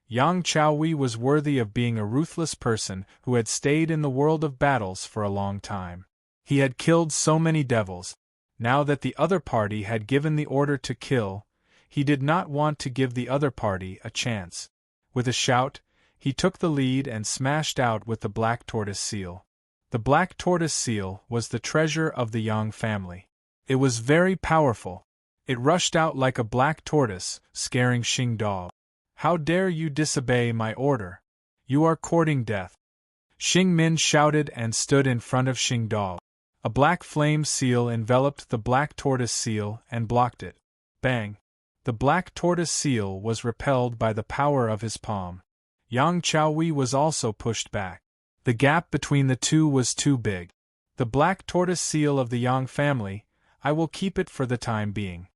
Yang Chaohui was worthy of being a ruthless person who had stayed in the world of battles for a long time. He had killed so many devils. Now that the other party had given the order to kill, he did not want to give the other party a chance. With a shout, he took the lead and smashed out with the black tortoise seal. The black tortoise seal was the treasure of the Yang family. It was very powerful. It rushed out like a black tortoise, scaring Xing Dao. "How dare you disobey my order? You are courting death." Xing Min shouted and stood in front of Xing Dao. A black flame seal enveloped the black tortoise seal and blocked it. Bang! The black tortoise seal was repelled by the power of his palm. Yang Chaohui was also pushed back. The gap between the two was too big. "The black tortoise seal of the Yang family, I will keep it for the time being."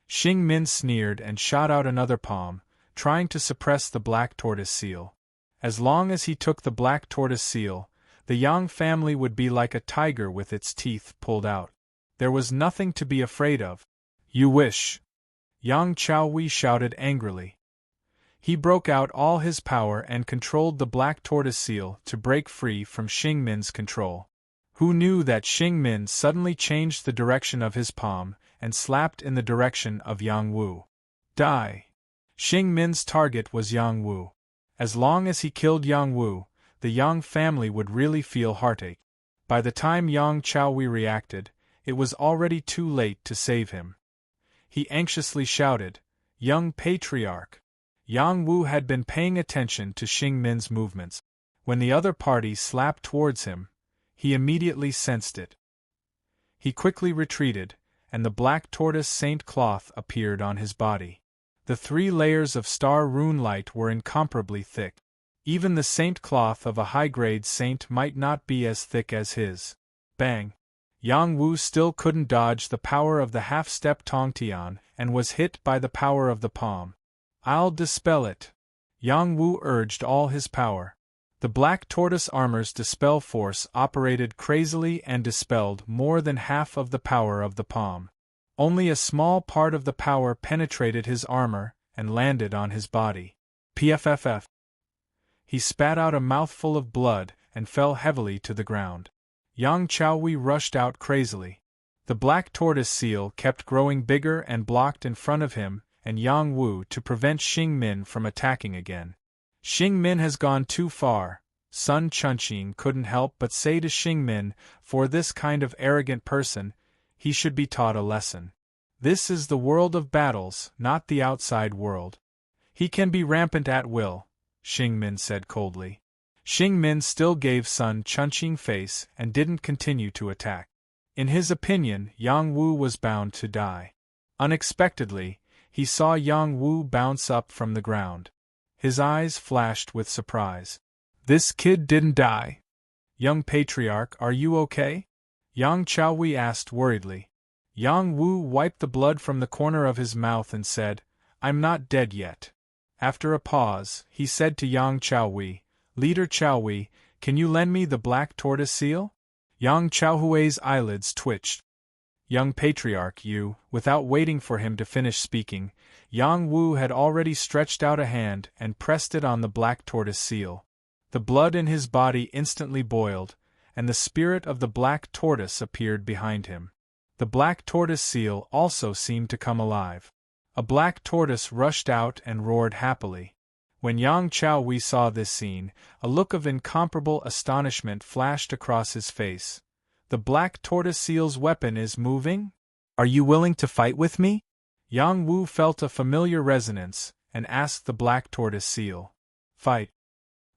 Xing Min sneered and shot out another palm, trying to suppress the black tortoise seal. As long as he took the black tortoise seal, the Yang family would be like a tiger with its teeth pulled out. There was nothing to be afraid of. "You wish!" Yang Chaohui shouted angrily. He broke out all his power and controlled the black tortoise seal to break free from Xing Min's control. Who knew that Xing Min suddenly changed the direction of his palm and slapped in the direction of Yang Wu. Die! Xing Min's target was Yang Wu. As long as he killed Yang Wu, the Yang family would really feel heartache. By the time Yang Chaohui reacted, it was already too late to save him. He anxiously shouted, "Young patriarch!" Yang Wu had been paying attention to Xing Min's movements. When the other party slapped towards him, he immediately sensed it. He quickly retreated, and the black tortoise saint cloth appeared on his body. The 3 layers of star rune light were incomparably thick. Even the saint cloth of a high-grade saint might not be as thick as his. Bang! Yang Wu still couldn't dodge the power of the half-step Tongtian and was hit by the power of the palm. "I'll dispel it." Yang Wu urged all his power. The black tortoise armor's dispel force operated crazily and dispelled more than half of the power of the palm. Only a small part of the power penetrated his armor and landed on his body. Pfff. He spat out a mouthful of blood and fell heavily to the ground. Yang Chaohui rushed out crazily. The black tortoise seal kept growing bigger and blocked in front of him and Yang Wu to prevent Xing Min from attacking again. "Xing Min has gone too far," Sun Chunqing couldn't help but say to Xing Min. "For this kind of arrogant person, he should be taught a lesson. This is the world of battles, not the outside world." "He can be rampant at will," Xing Min said coldly. Xing Min still gave Sun Chunqing face and didn't continue to attack. In his opinion, Yang Wu was bound to die. Unexpectedly, he saw Yang Wu bounce up from the ground. His eyes flashed with surprise. "This kid didn't die. Young patriarch, are you okay?" Yang Chaohui asked worriedly. Yang Wu wiped the blood from the corner of his mouth and said, "I'm not dead yet." After a pause, he said to Yang Chaohui, "Leader Chaohui, can you lend me the black tortoise seal?" Yang Chaohui's eyelids twitched. "Young patriarch, you," without waiting for him to finish speaking, Yang Wu had already stretched out a hand and pressed it on the black tortoise seal. The blood in his body instantly boiled, and the spirit of the black tortoise appeared behind him. The black tortoise seal also seemed to come alive. A black tortoise rushed out and roared happily. When Yang Chaohui saw this scene, a look of incomparable astonishment flashed across his face. "The black tortoise seal's weapon is moving? Are you willing to fight with me?" Yang Wu felt a familiar resonance, and asked the black tortoise seal. "Fight."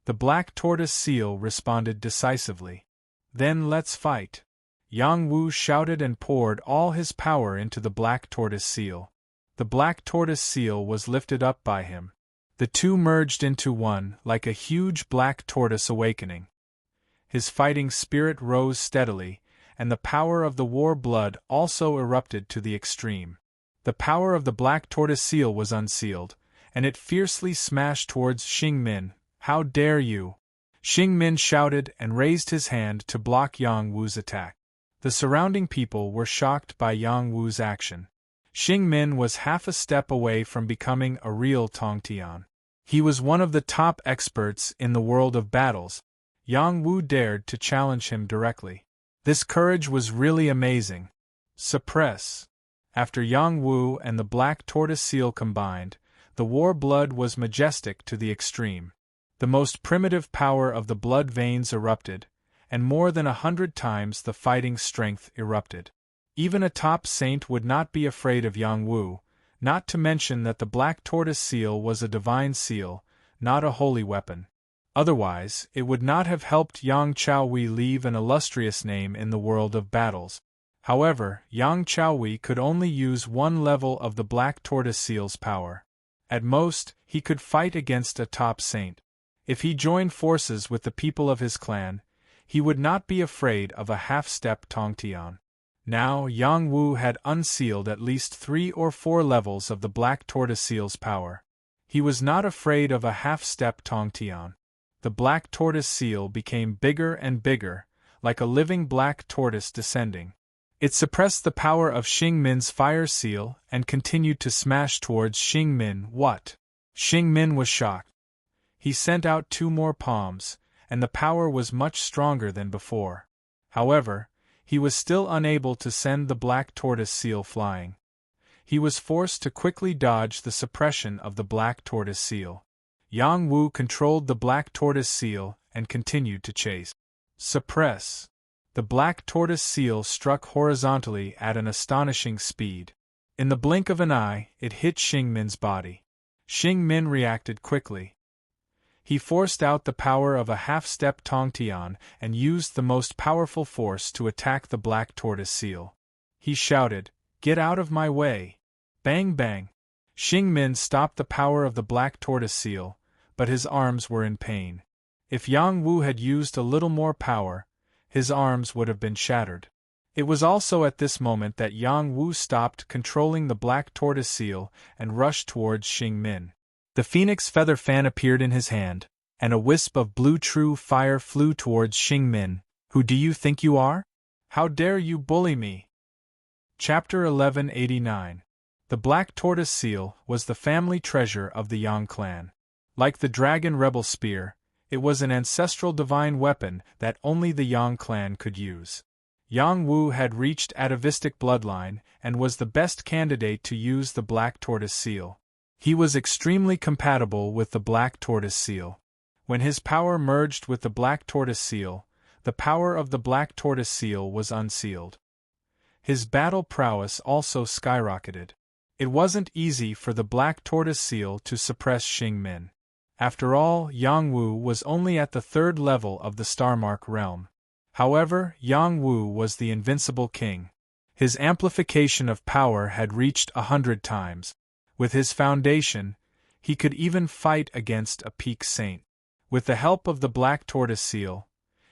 The black tortoise seal responded decisively. "Then let's fight." Yang Wu shouted and poured all his power into the black tortoise seal. The black tortoise seal was lifted up by him. The two merged into one, like a huge black tortoise awakening. His fighting spirit rose steadily, and the power of the war blood also erupted to the extreme. The power of the black tortoise seal was unsealed, and it fiercely smashed towards Xing Min. "How dare you!" Xing Min shouted and raised his hand to block Yang Wu's attack. The surrounding people were shocked by Yang Wu's action. Xing Min was half a step away from becoming a real Tongtian. He was one of the top experts in the world of battles. Yang Wu dared to challenge him directly. This courage was really amazing. Suppress. After Yang Wu and the black tortoise seal combined, the war blood was majestic to the extreme. The most primitive power of the blood veins erupted, and more than 100 times the fighting strength erupted. Even a top saint would not be afraid of Yang Wu, not to mention that the black tortoise seal was a divine seal, not a holy weapon. Otherwise, it would not have helped Yang Chaowei leave an illustrious name in the world of battles. However, Yang Chaowei could only use one level of the black tortoise seal's power. At most, he could fight against a top saint. If he joined forces with the people of his clan, he would not be afraid of a half-step Tongtian. Now, Yang Wu had unsealed at least 3 or 4 levels of the black tortoise seal's power. He was not afraid of a half-step Tongtian. The black tortoise seal became bigger and bigger, like a living black tortoise descending. It suppressed the power of Xing Min's fire seal and continued to smash towards Xing Min. What? Xing Min was shocked. He sent out 2 more palms, and the power was much stronger than before. However, he was still unable to send the black tortoise seal flying. He was forced to quickly dodge the suppression of the black tortoise seal. Yang Wu controlled the black tortoise seal and continued to chase. Suppress. The black tortoise seal struck horizontally at an astonishing speed. In the blink of an eye, it hit Xing Min's body. Xing Min reacted quickly. He forced out the power of a half-step Tongtian and used the most powerful force to attack the black tortoise seal. He shouted, "Get out of my way!" Bang bang! Xing Min stopped the power of the black tortoise seal, but his arms were in pain. If Yang Wu had used a little more power, his arms would have been shattered. It was also at this moment that Yang Wu stopped controlling the black tortoise seal and rushed towards Xing Min. The phoenix feather fan appeared in his hand, and a wisp of blue true fire flew towards Xing Min. Who do you think you are? How dare you bully me? Chapter 1189. The black tortoise seal was the family treasure of the Yang clan. Like the dragon rebel spear, it was an ancestral divine weapon that only the Yang clan could use. Yang Wu had reached atavistic bloodline and was the best candidate to use the black tortoise seal. He was extremely compatible with the black tortoise seal. When his power merged with the black tortoise seal, the power of the black tortoise seal was unsealed. His battle prowess also skyrocketed. It wasn't easy for the black tortoise seal to suppress Xing Min. After all, Yang Wu was only at the 3rd level of the Starmark realm. However, Yang Wu was the invincible king. His amplification of power had reached 100 times. With his foundation, he could even fight against a peak saint. With the help of the black tortoise seal,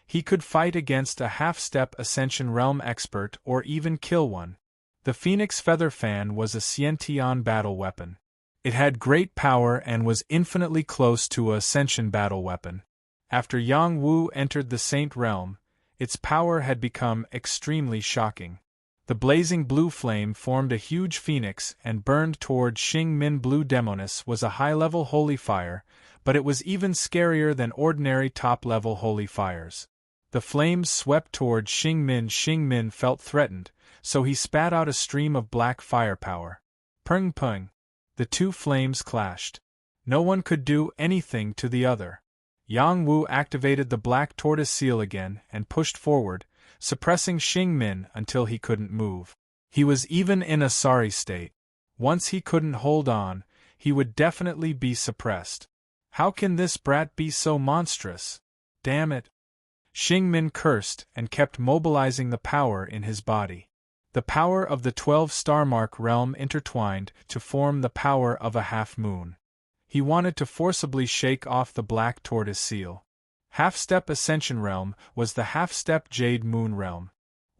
he could fight against a half-step Ascension realm expert or even kill one. The Phoenix Feather Fan was a Xiantian battle weapon. It had great power and was infinitely close to a Ascension battle weapon. After Yang Wu entered the Saint realm, its power had become extremely shocking. The blazing blue flame formed a huge phoenix and burned toward Xing Min. Blue Demonis was a high-level holy fire, but it was even scarier than ordinary top-level holy fires. The flames swept toward Xing Min. Xing Min felt threatened, so he spat out a stream of black firepower. Pung pung! The 2 flames clashed. No one could do anything to the other. Yang Wu activated the black tortoise seal again and pushed forward, suppressing Xing Min until he couldn't move. He was even in a sorry state. Once he couldn't hold on, he would definitely be suppressed. How can this brat be so monstrous? Damn it! Xing Min cursed and kept mobilizing the power in his body. The power of the 12 Starmark realm intertwined to form the power of a half-moon. He wanted to forcibly shake off the black tortoise seal. Half-step Ascension realm was the half-step Jade Moon realm.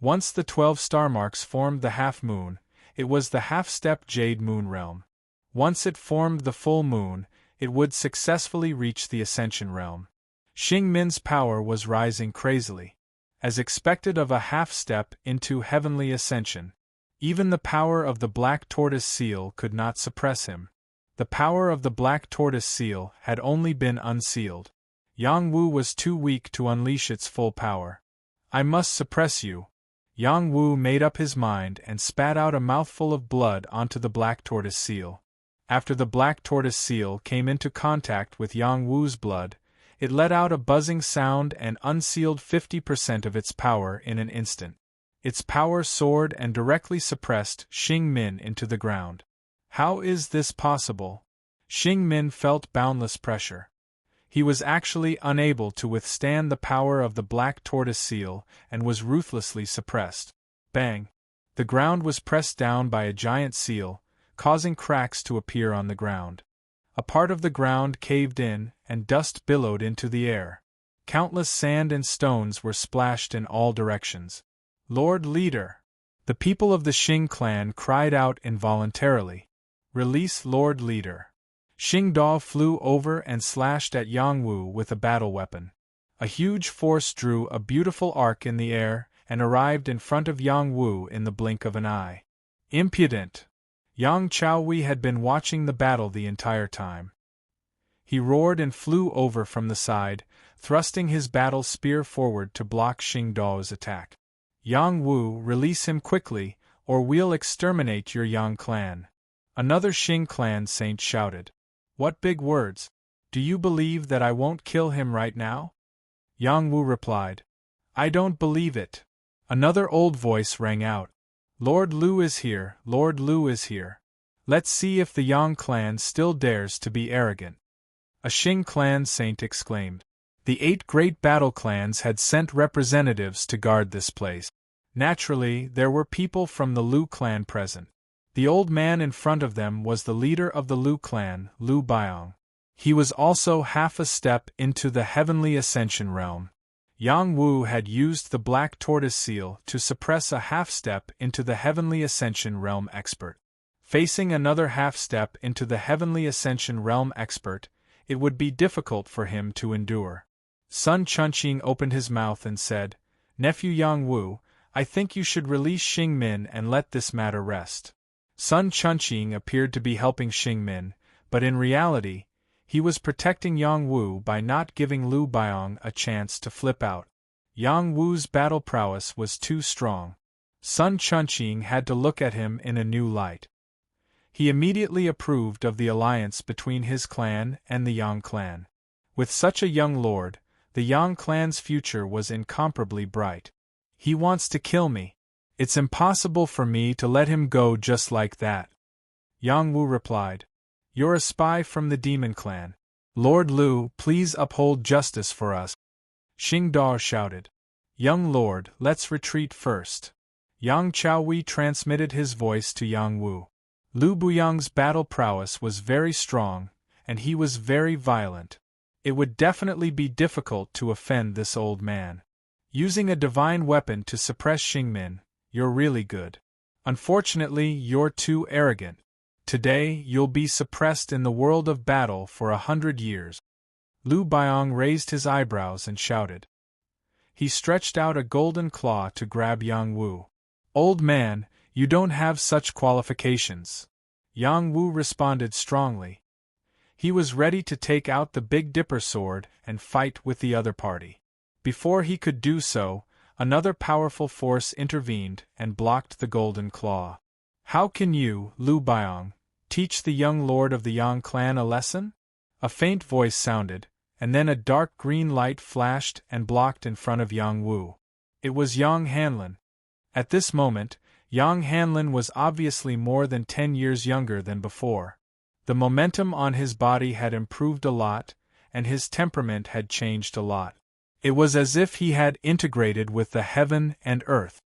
Once the 12 Starmarks formed the half-moon, it was the half-step Jade Moon realm. Once it formed the full moon, it would successfully reach the Ascension realm. Xing Min's power was rising crazily. As expected of a half-step into heavenly ascension, even the power of the black tortoise seal could not suppress him. The power of the black tortoise seal had only been unsealed. Yang Wu was too weak to unleash its full power. I must suppress you. Yang Wu made up his mind and spat out a mouthful of blood onto the black tortoise seal. After the black tortoise seal came into contact with Yang Wu's blood, It let out a buzzing sound and unsealed 50% of its power in an instant. Its power soared and directly suppressed Xing Min into the ground. How is this possible? Xing Min felt boundless pressure. He was actually unable to withstand the power of the black tortoise seal and was ruthlessly suppressed. Bang! The ground was pressed down by a giant seal, causing cracks to appear on the ground. A part of the ground caved in, and dust billowed into the air. Countless sand and stones were splashed in all directions. Lord Leader! The people of the Xing clan cried out involuntarily. Release Lord Leader! Xing Dao flew over and slashed at Yang Wu with a battle weapon. A huge force drew a beautiful arc in the air and arrived in front of Yang Wu in the blink of an eye. Impudent! Yang Chaohui had been watching the battle the entire time. He roared and flew over from the side, thrusting his battle spear forward to block Xing Dao's attack. Yang Wu, release him quickly, or we'll exterminate your Yang clan. Another Xing clan saint shouted. What big words! Do you believe that I won't kill him right now? Yang Wu replied. I don't believe it. Another old voice rang out. Lord Lu is here, Lord Lu is here. Let's see if the Yang clan still dares to be arrogant. A Xing clan saint exclaimed. The 8 great battle clans had sent representatives to guard this place. Naturally, there were people from the Lu clan present. The old man in front of them was the leader of the Lu clan, Lu Biong. He was also half a step into the heavenly ascension realm. Yang Wu had used the black tortoise seal to suppress a half-step into the heavenly ascension realm expert. Facing another half-step into the heavenly ascension realm expert, it would be difficult for him to endure. Sun Chunqing opened his mouth and said, Nephew Yang Wu, I think you should release Xing Min and let this matter rest. Sun Chunqing appeared to be helping Xing Min, but in reality, he was protecting Yang Wu by not giving Lu Biong a chance to flip out. Yang Wu's battle prowess was too strong. Sun Chunqing had to look at him in a new light. He immediately approved of the alliance between his clan and the Yang clan. With such a young lord, the Yang clan's future was incomparably bright. He wants to kill me. It's impossible for me to let him go just like that. Yang Wu replied. You're a spy from the Demon Clan. Lord Lu, please uphold justice for us. Xing Dao shouted. Young Lord, let's retreat first. Yang Chaohui transmitted his voice to Yang Wu. Lu Buyang's battle prowess was very strong, and he was very violent. It would definitely be difficult to offend this old man. Using a divine weapon to suppress Xing Min, you're really good. Unfortunately, you're too arrogant. Today, you'll be suppressed in the world of battle for 100 years. Lu Biong raised his eyebrows and shouted. He stretched out a golden claw to grab Yang Wu. Old man, you don't have such qualifications. Yang Wu responded strongly. He was ready to take out the Big Dipper sword and fight with the other party. Before he could do so, another powerful force intervened and blocked the golden claw. How can you, Lu Biong, teach the young lord of the Yang clan a lesson? A faint voice sounded, and then a dark green light flashed and blocked in front of Yang Wu. It was Yang Hanlin. At this moment, Yang Hanlin was obviously more than 10 years younger than before. The momentum on his body had improved a lot, and his temperament had changed a lot. It was as if he had integrated with the heaven and earth.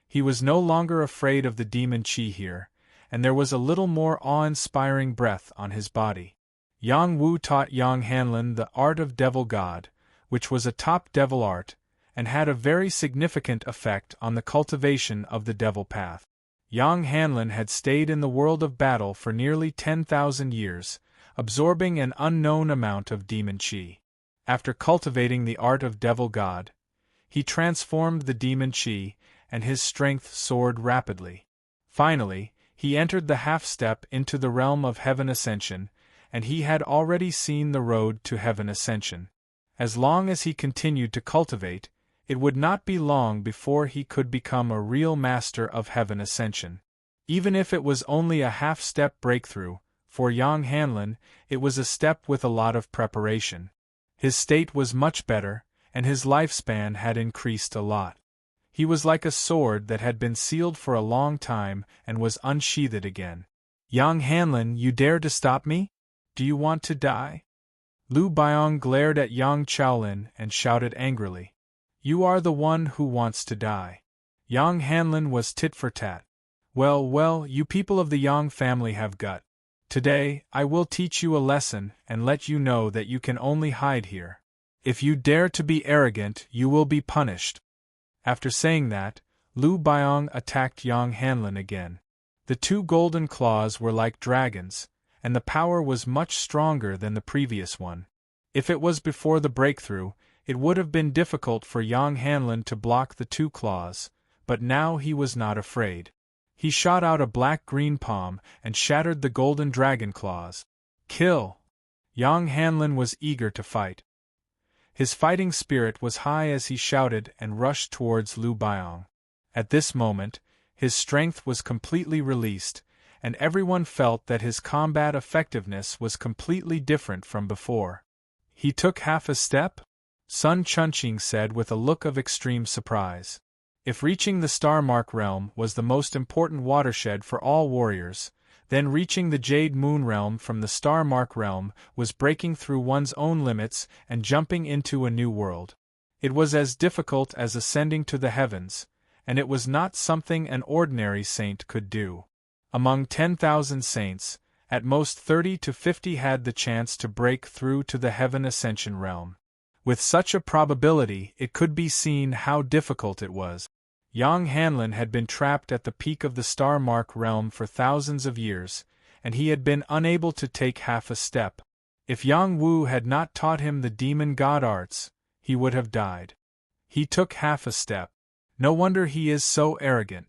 He was no longer afraid of the demon Qi here, and there was a little more awe-inspiring breath on his body. Yang Wu taught Yang Hanlin the art of Devil God, which was a top devil art, and had a very significant effect on the cultivation of the devil path. Yang Hanlin had stayed in the world of battle for nearly 10,000 years, absorbing an unknown amount of demon Qi. After cultivating the art of Devil God, he transformed the demon Qi, and his strength soared rapidly. Finally, he entered the half-step into the realm of heaven ascension, and he had already seen the road to heaven ascension. As long as he continued to cultivate, it would not be long before he could become a real master of heaven ascension. Even if it was only a half-step breakthrough, for Yang Hanlin, it was a step with a lot of preparation. His state was much better, and his lifespan had increased a lot. He was like a sword that had been sealed for a long time and was unsheathed again. Yang Hanlin, you dare to stop me? Do you want to die? Lu Biong glared at Yang Chaolin and shouted angrily. You are the one who wants to die. Yang Hanlin was tit for tat. Well, well, you people of the Yang family have gut. Today, I will teach you a lesson and let you know that you can only hide here. If you dare to be arrogant, you will be punished. After saying that, Lu Biong attacked Yang Hanlin again. The two golden claws were like dragons, and the power was much stronger than the previous one. If it was before the breakthrough, it would have been difficult for Yang Hanlin to block the two claws, but now he was not afraid. He shot out a black-green palm and shattered the golden dragon claws. Kill! Yang Hanlin was eager to fight. His fighting spirit was high as he shouted and rushed towards Lu Biong. At this moment, his strength was completely released, and everyone felt that his combat effectiveness was completely different from before. He took half a step? Sun Chunqing said with a look of extreme surprise. If reaching the Star Mark realm was the most important watershed for all warriors, then reaching the Jade Moon realm from the Star Mark realm was breaking through one's own limits and jumping into a new world. It was as difficult as ascending to the heavens, and it was not something an ordinary saint could do. Among 10,000 saints, at most 30 to 50 had the chance to break through to the Heaven Ascension realm. With such a probability, it could be seen how difficult it was. Yang Hanlin had been trapped at the peak of the Star Mark realm for thousands of years, and he had been unable to take half a step. If Yang Wu had not taught him the demon god arts, he would have died. He took half a step. No wonder he is so arrogant.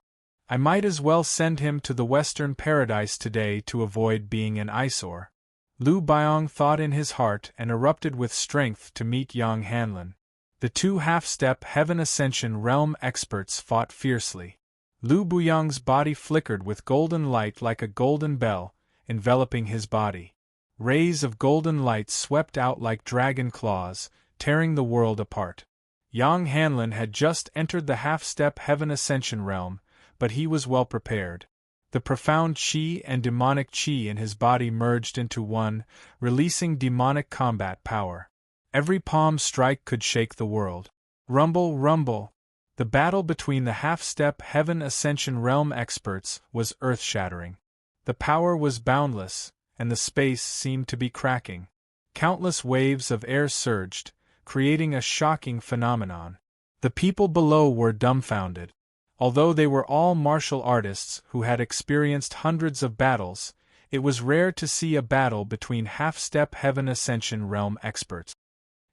I might as well send him to the Western Paradise today to avoid being an eyesore. Lu Biong thought in his heart and erupted with strength to meet Yang Hanlin. The two half-step Heaven Ascension realm experts fought fiercely. Lu Buyong's body flickered with golden light like a golden bell, enveloping his body. Rays of golden light swept out like dragon claws, tearing the world apart. Yang Hanlin had just entered the half-step Heaven Ascension realm, but he was well prepared. The profound chi and demonic chi in his body merged into one, releasing demonic combat power. Every palm strike could shake the world. Rumble, rumble! The battle between the half-step Heaven Ascension realm experts was earth-shattering. The power was boundless, and the space seemed to be cracking. Countless waves of air surged, creating a shocking phenomenon. The people below were dumbfounded. Although they were all martial artists who had experienced hundreds of battles, it was rare to see a battle between half-step Heaven Ascension realm experts.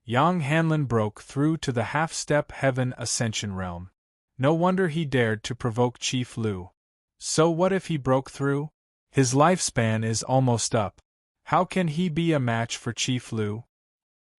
Yang Hanlin broke through to the half-step Heaven Ascension realm. No wonder he dared to provoke Chief Lu. So what if he broke through? His lifespan is almost up. How can he be a match for Chief Lu?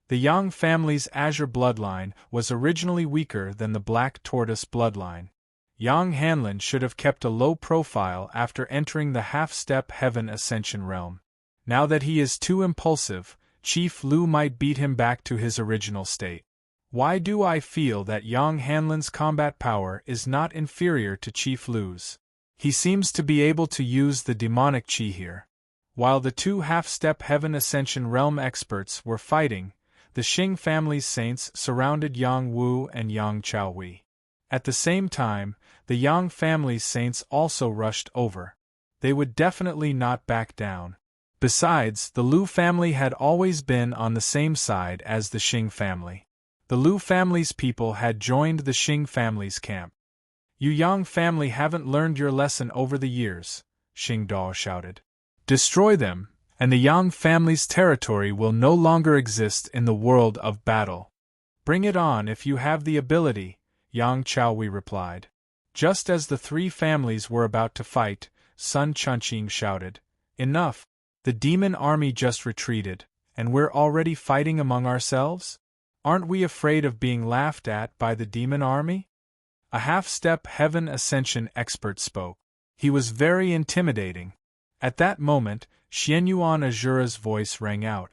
The Yang family's azure bloodline was originally weaker than the Black Tortoise bloodline. Yang Hanlin should have kept a low profile after entering the half-step Heaven Ascension realm. Now that he is too impulsive, Chief Lu might beat him back to his original state. Why do I feel that Yang Hanlin's combat power is not inferior to Chief Lu's? He seems to be able to use the demonic chi here. While the two half-step Heaven Ascension realm experts were fighting, the Xing family's saints surrounded Yang Wu and Yang Chaohui. At the same time, the Yang family's saints also rushed over. They would definitely not back down. Besides, the Lu family had always been on the same side as the Xing family. The Lu family's people had joined the Xing family's camp. You Yang family haven't learned your lesson over the years, Xing Dao shouted. Destroy them, and the Yang family's territory will no longer exist in the world of battle. Bring it on if you have the ability, Yang Chaohui replied. Just as the three families were about to fight, Sun Chunqing shouted, Enough! The demon army just retreated, and we're already fighting among ourselves? Aren't we afraid of being laughed at by the demon army? A half-step Heaven Ascension expert spoke. He was very intimidating. At that moment, Xianyuan Azura's voice rang out.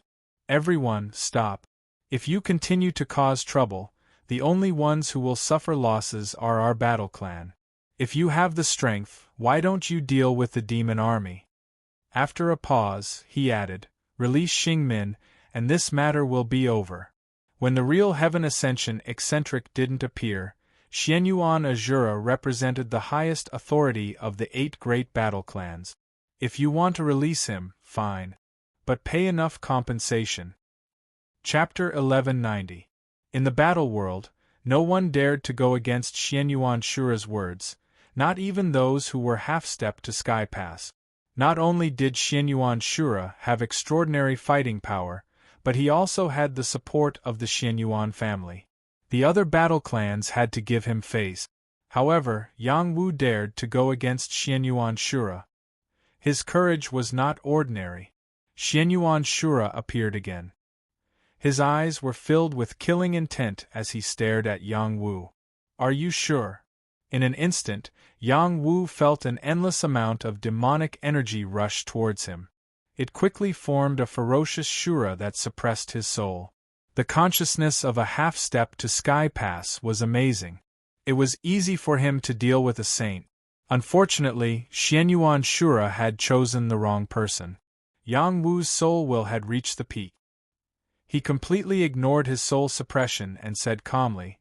Everyone, stop. If you continue to cause trouble, the only ones who will suffer losses are our battle clan. If you have the strength, why don't you deal with the demon army?" After a pause, he added, "Release Xingmin, and this matter will be over." When the real Heaven Ascension eccentric didn't appear, Xianyuan Azura represented the highest authority of the 8 great battle clans. "If you want to release him, fine. But pay enough compensation." Chapter 1190. In the battle world, no one dared to go against Xianyuan Shura's words, not even those who were half-stepped to Sky Pass. Not only did Xianyuan Shura have extraordinary fighting power, but he also had the support of the Xianyuan family. The other battle clans had to give him face. However, Yang Wu dared to go against Xianyuan Shura. His courage was not ordinary. Xianyuan Shura appeared again. His eyes were filled with killing intent as he stared at Yang Wu. "Are you sure?" In an instant, Yang Wu felt an endless amount of demonic energy rush towards him. It quickly formed a ferocious Shura that suppressed his soul. The consciousness of a half-step to Sky Pass was amazing. It was easy for him to deal with a saint. Unfortunately, Xianyuan Shura had chosen the wrong person. Yang Wu's soul will had reached the peak. He completely ignored his soul suppression and said calmly,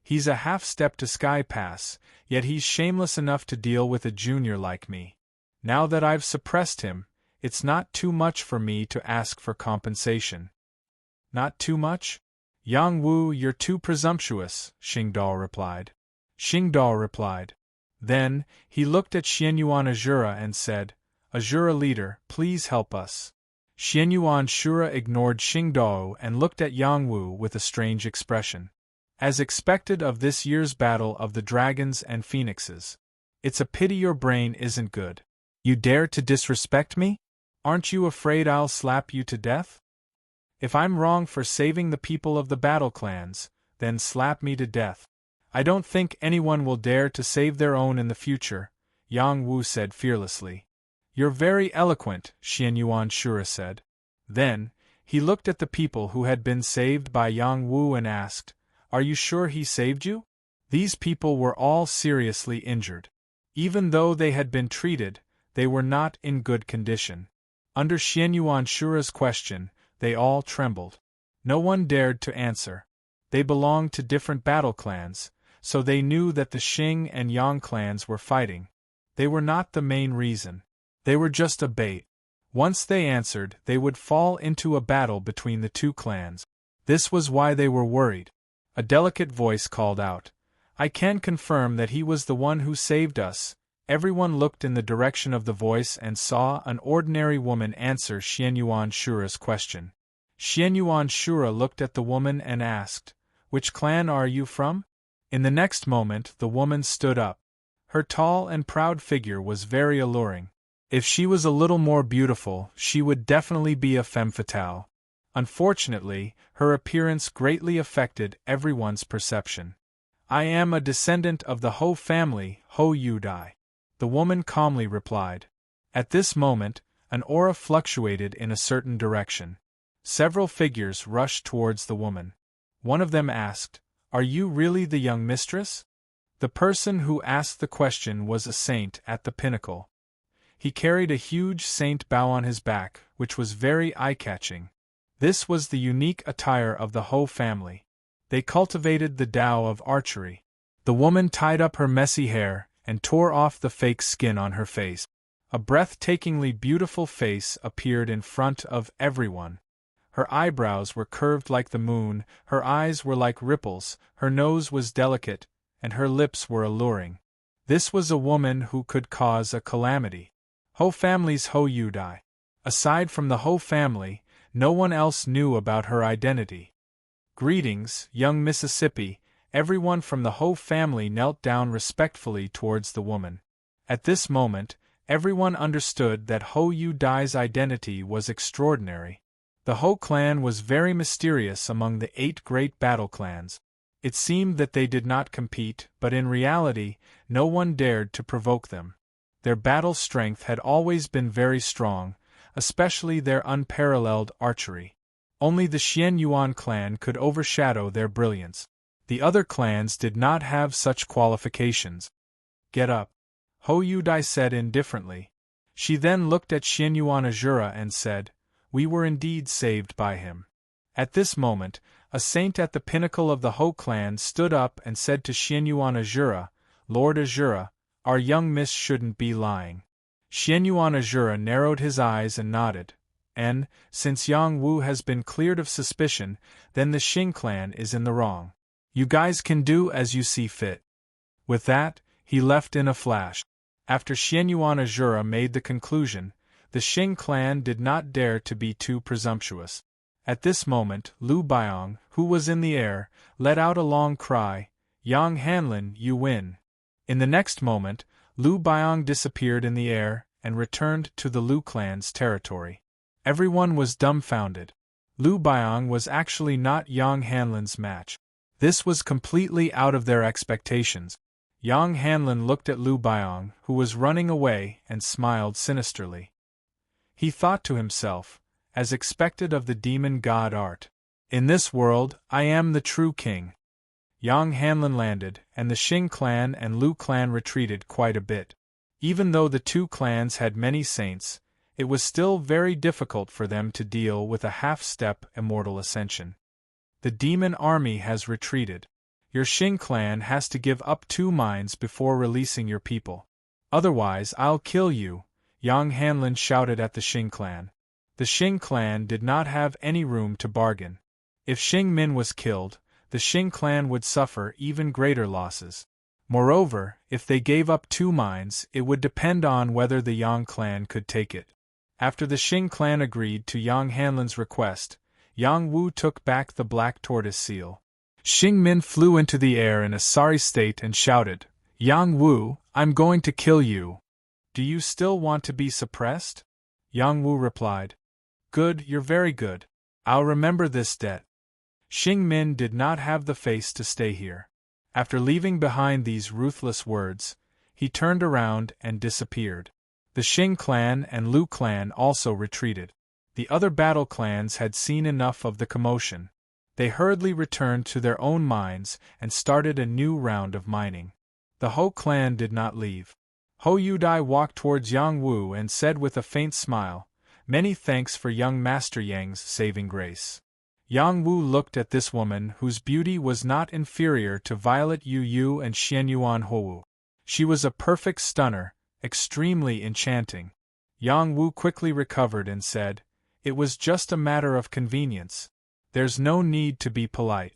"He's a half-step to Sky Pass, yet he's shameless enough to deal with a junior like me. Now that I've suppressed him, it's not too much for me to ask for compensation." "Not too much? Yang Wu, you're too presumptuous," Xingdao replied. Then, he looked at Xianyuan Azura and said, "Azura leader, please help us." Xianyuan Shura ignored Xingdao and looked at Yang Wu with a strange expression. As expected of this year's battle of the dragons and phoenixes. "It's a pity your brain isn't good. You dare to disrespect me? Aren't you afraid I'll slap you to death? If I'm wrong for saving the people of the battle clans, then slap me to death. I don't think anyone will dare to save their own in the future," Yang Wu said fearlessly. "You're very eloquent," Xianyuan Shura said. Then, he looked at the people who had been saved by Yang Wu and asked, "Are you sure he saved you?" These people were all seriously injured. Even though they had been treated, they were not in good condition. Under Xianyuan Shura's question, they all trembled. No one dared to answer. They belonged to different battle clans, so they knew that the Xing and Yang clans were fighting. They were not the main reason. They were just a bait. Once they answered, they would fall into a battle between the two clans. This was why they were worried. A delicate voice called out, "I can confirm that he was the one who saved us." Everyone looked in the direction of the voice and saw an ordinary woman answer Xianyuan Shura's question. Xianyuan Shura looked at the woman and asked, "Which clan are you from?" In the next moment the woman stood up. Her tall and proud figure was very alluring. If she was a little more beautiful, she would definitely be a femme fatale. Unfortunately, her appearance greatly affected everyone's perception. "I am a descendant of the Ho family, Ho Yudai," the woman calmly replied. At this moment, an aura fluctuated in a certain direction. Several figures rushed towards the woman. One of them asked, "Are you really the young mistress?" The person who asked the question was a saint at the pinnacle. He carried a huge saint bow on his back, which was very eye-catching. This was the unique attire of the Ho family. They cultivated the Tao of archery. The woman tied up her messy hair and tore off the fake skin on her face. A breathtakingly beautiful face appeared in front of everyone. Her eyebrows were curved like the moon, her eyes were like ripples, her nose was delicate, and her lips were alluring. This was a woman who could cause a calamity. Ho family's Ho Yudai. Aside from the Ho family, no one else knew about her identity. "Greetings, young Mississippi." Everyone from the Ho family knelt down respectfully towards the woman. At this moment, everyone understood that Ho Yudai's identity was extraordinary. The Ho clan was very mysterious among the 8 great battle clans. It seemed that they did not compete, but in reality, no one dared to provoke them. Their battle strength had always been very strong, especially their unparalleled archery. Only the Xian Yuan clan could overshadow their brilliance. The other clans did not have such qualifications. Get up, Hou Yudai said indifferently. She then looked at Xianyuan Azura and said, "We were indeed saved by him." At this moment, a saint at the pinnacle of the Hou clan stood up and said to Xianyuan Azura, "Lord Azura, our young miss shouldn't be lying." Xianyuan Azura narrowed his eyes and nodded. "And, since Yang Wu has been cleared of suspicion, then the Xing clan is in the wrong. You guys can do as you see fit." With that, he left in a flash. After Xianyuan Azura made the conclusion, the Xing clan did not dare to be too presumptuous. At this moment, Lu Biong, who was in the air, let out a long cry, "Yang Hanlin, you win." In the next moment, Lu Biong disappeared in the air and returned to the Lu clan's territory. Everyone was dumbfounded. Lu Biong was actually not Yang Hanlin's match. This was completely out of their expectations. Yang Hanlin looked at Lu Biong, who was running away, and smiled sinisterly. He thought to himself, as expected of the demon god art, "In this world, I am the true king." Yang Hanlin landed, and the Xing clan and Lu clan retreated quite a bit. Even though the two clans had many saints, it was still very difficult for them to deal with a half-step immortal ascension. The demon army has retreated. Your Xing clan has to give up 2 mines before releasing your people. Otherwise I'll kill you, Yang Hanlin shouted at the Xing clan. The Xing clan did not have any room to bargain. If Xing Min was killed, the Xing clan would suffer even greater losses. Moreover, if they gave up 2 mines, it would depend on whether the Yang clan could take it. After the Xing clan agreed to Yang Hanlin's request, Yang Wu took back the black tortoise seal. Xing Min flew into the air in a sorry state and shouted, "Yang Wu, I'm going to kill you. Do you still want to be suppressed?" Yang Wu replied, "Good, you're very good. I'll remember this debt." Xing Min did not have the face to stay here. After leaving behind these ruthless words, he turned around and disappeared. The Xing clan and Lu clan also retreated. The other battle clans had seen enough of the commotion. They hurriedly returned to their own mines and started a new round of mining. The Hou clan did not leave. Hou Yudai walked towards Yang Wu and said with a faint smile, "Many thanks for young Master Yang's saving grace." Yang Wu looked at this woman whose beauty was not inferior to Violet Yu Yu and Xianyuan Hou. She was a perfect stunner, extremely enchanting. Yang Wu quickly recovered and said, "It was just a matter of convenience. There's no need to be polite.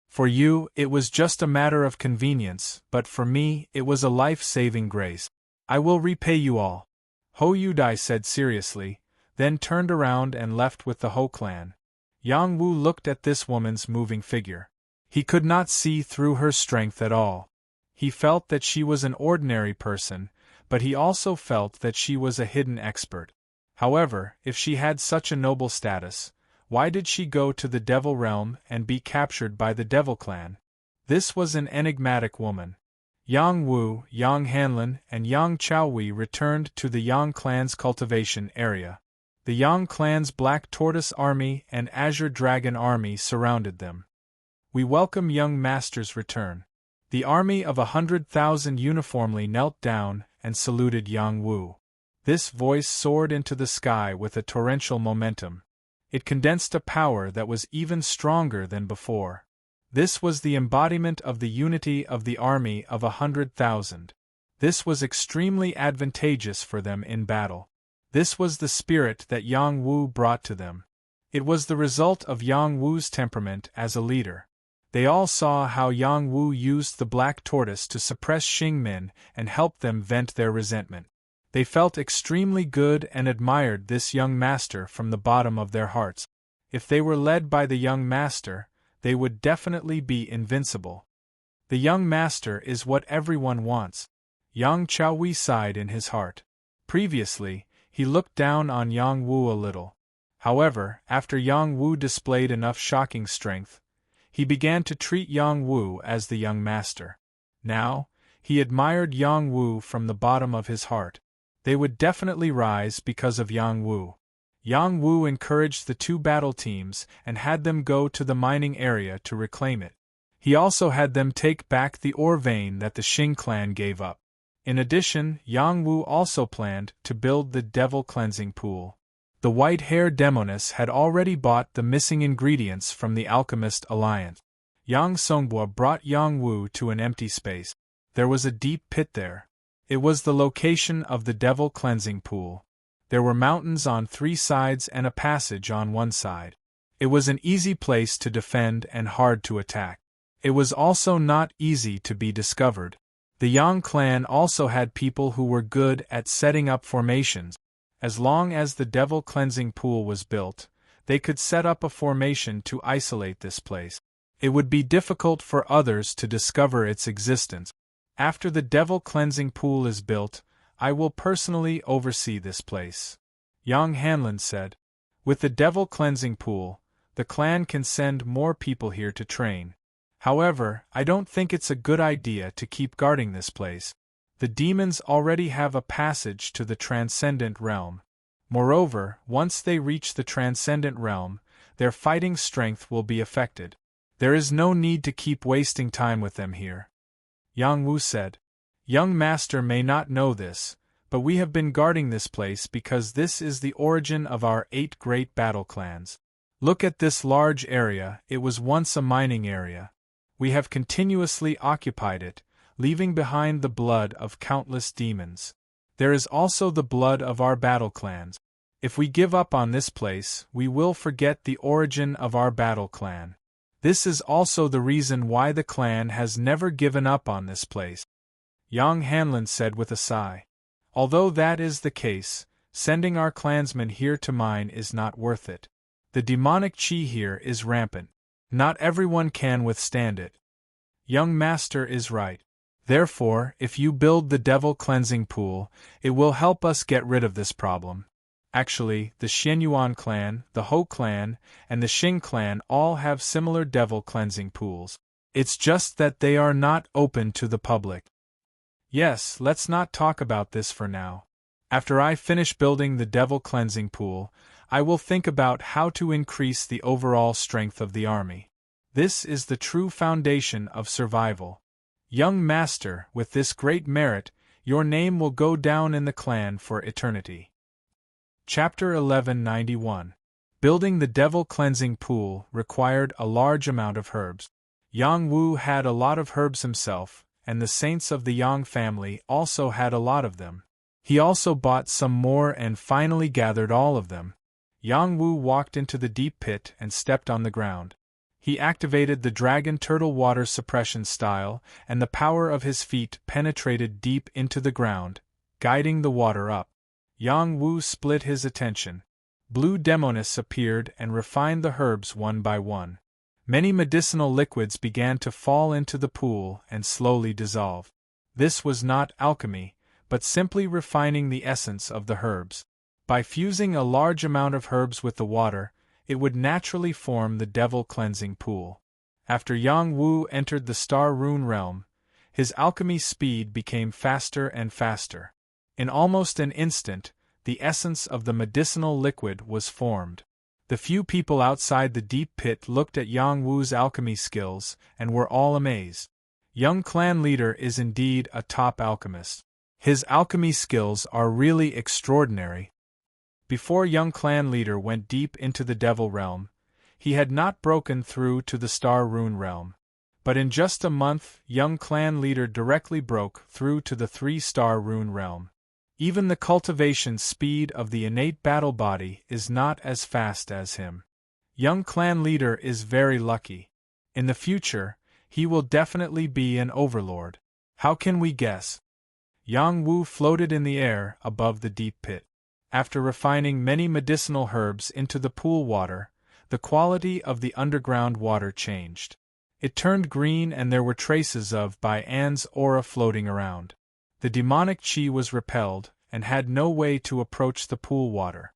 For you, it was just a matter of convenience, but for me, it was a life-saving grace. I will repay you all," Hou Yudai said seriously, then turned around and left with the Hou clan. Yang Wu looked at this woman's moving figure. He could not see through her strength at all. He felt that she was an ordinary person, but he also felt that she was a hidden expert. However, if she had such a noble status, why did she go to the Devil Realm and be captured by the Devil Clan? This was an enigmatic woman. Yang Wu, Yang Hanlin, and Yang Chaohui returned to the Yang clan's cultivation area. The Yang clan's Black Tortoise Army and Azure Dragon Army surrounded them. "We welcome young master's return." The army of 100,000 uniformly knelt down and saluted Yang Wu. This voice soared into the sky with a torrential momentum. It condensed a power that was even stronger than before. This was the embodiment of the unity of the army of 100,000. This was extremely advantageous for them in battle. This was the spirit that Yang Wu brought to them. It was the result of Yang Wu's temperament as a leader. They all saw how Yang Wu used the black tortoise to suppress Xing Min and help them vent their resentment. They felt extremely good and admired this young master from the bottom of their hearts. If they were led by the young master, they would definitely be invincible. The young master is what everyone wants. Yang Chaohui sighed in his heart. Previously, he looked down on Yang Wu a little. However, after Yang Wu displayed enough shocking strength, he began to treat Yang Wu as the young master. Now, he admired Yang Wu from the bottom of his heart. They would definitely rise because of Yang Wu. Yang Wu encouraged the two battle teams and had them go to the mining area to reclaim it. He also had them take back the ore vein that the Xing clan gave up. In addition, Yang Wu also planned to build the devil cleansing pool. The white-haired demoness had already bought the missing ingredients from the Alchemist Alliance. Yang Songbo brought Yang Wu to an empty space. There was a deep pit there. It was the location of the devil cleansing pool. There were mountains on 3 sides and a passage on 1 side. It was an easy place to defend and hard to attack. It was also not easy to be discovered. The Yang clan also had people who were good at setting up formations. As long as the devil cleansing pool was built, they could set up a formation to isolate this place. It would be difficult for others to discover its existence. After the devil cleansing pool is built, I will personally oversee this place. Yang Hanlin said. With the devil cleansing pool, the clan can send more people here to train. However, I don't think it's a good idea to keep guarding this place. The demons already have a passage to the transcendent realm. Moreover, once they reach the transcendent realm, their fighting strength will be affected. There is no need to keep wasting time with them here. Yang Wu said. Young Master may not know this, but we have been guarding this place because this is the origin of our 8 great battle clans. Look at this large area, it was once a mining area. We have continuously occupied it, leaving behind the blood of countless demons. There is also the blood of our battle clans. If we give up on this place, we will forget the origin of our battle clan. This is also the reason why the clan has never given up on this place. Yang Hanlin said with a sigh. Although that is the case, sending our clansmen here to mine is not worth it. The demonic chi here is rampant. Not everyone can withstand it. Young Master is right. Therefore, if you build the devil cleansing pool, it will help us get rid of this problem. Actually, the Xianyuan clan, the Ho clan, and the Xing clan all have similar devil cleansing pools. It's just that they are not open to the public. Yes, let's not talk about this for now. After I finish building the devil cleansing pool, I will think about how to increase the overall strength of the army. This is the true foundation of survival. Young Master, with this great merit, your name will go down in the clan for eternity. Chapter 1191. Building the devil cleansing pool required a large amount of herbs. Yang Wu had a lot of herbs himself, and the saints of the Yang family also had a lot of them. He also bought some more and finally gathered all of them. Yang Wu walked into the deep pit and stepped on the ground. He activated the dragon turtle water suppression style, and the power of his feet penetrated deep into the ground, guiding the water up. Yang Wu split his attention. Blue demoness appeared and refined the herbs one by one. Many medicinal liquids began to fall into the pool and slowly dissolve. This was not alchemy, but simply refining the essence of the herbs. By fusing a large amount of herbs with the water, it would naturally form the devil cleansing pool. After Yang Wu entered the Star Rune realm, his alchemy speed became faster and faster. In almost an instant, the essence of the medicinal liquid was formed. The few people outside the deep pit looked at Yang Wu's alchemy skills and were all amazed. Young clan leader is indeed a top alchemist. His alchemy skills are really extraordinary. Before young clan leader went deep into the devil realm, he had not broken through to the Star Rune realm. But in just a month, young clan leader directly broke through to the 3-star rune realm. Even the cultivation speed of the innate battle body is not as fast as him. Young clan leader is very lucky. In the future, he will definitely be an overlord. How can we guess? Yang Wu floated in the air above the deep pit. After refining many medicinal herbs into the pool water, the quality of the underground water changed. It turned green and there were traces of Bai An's aura floating around. The demonic chi was repelled, and had no way to approach the pool water.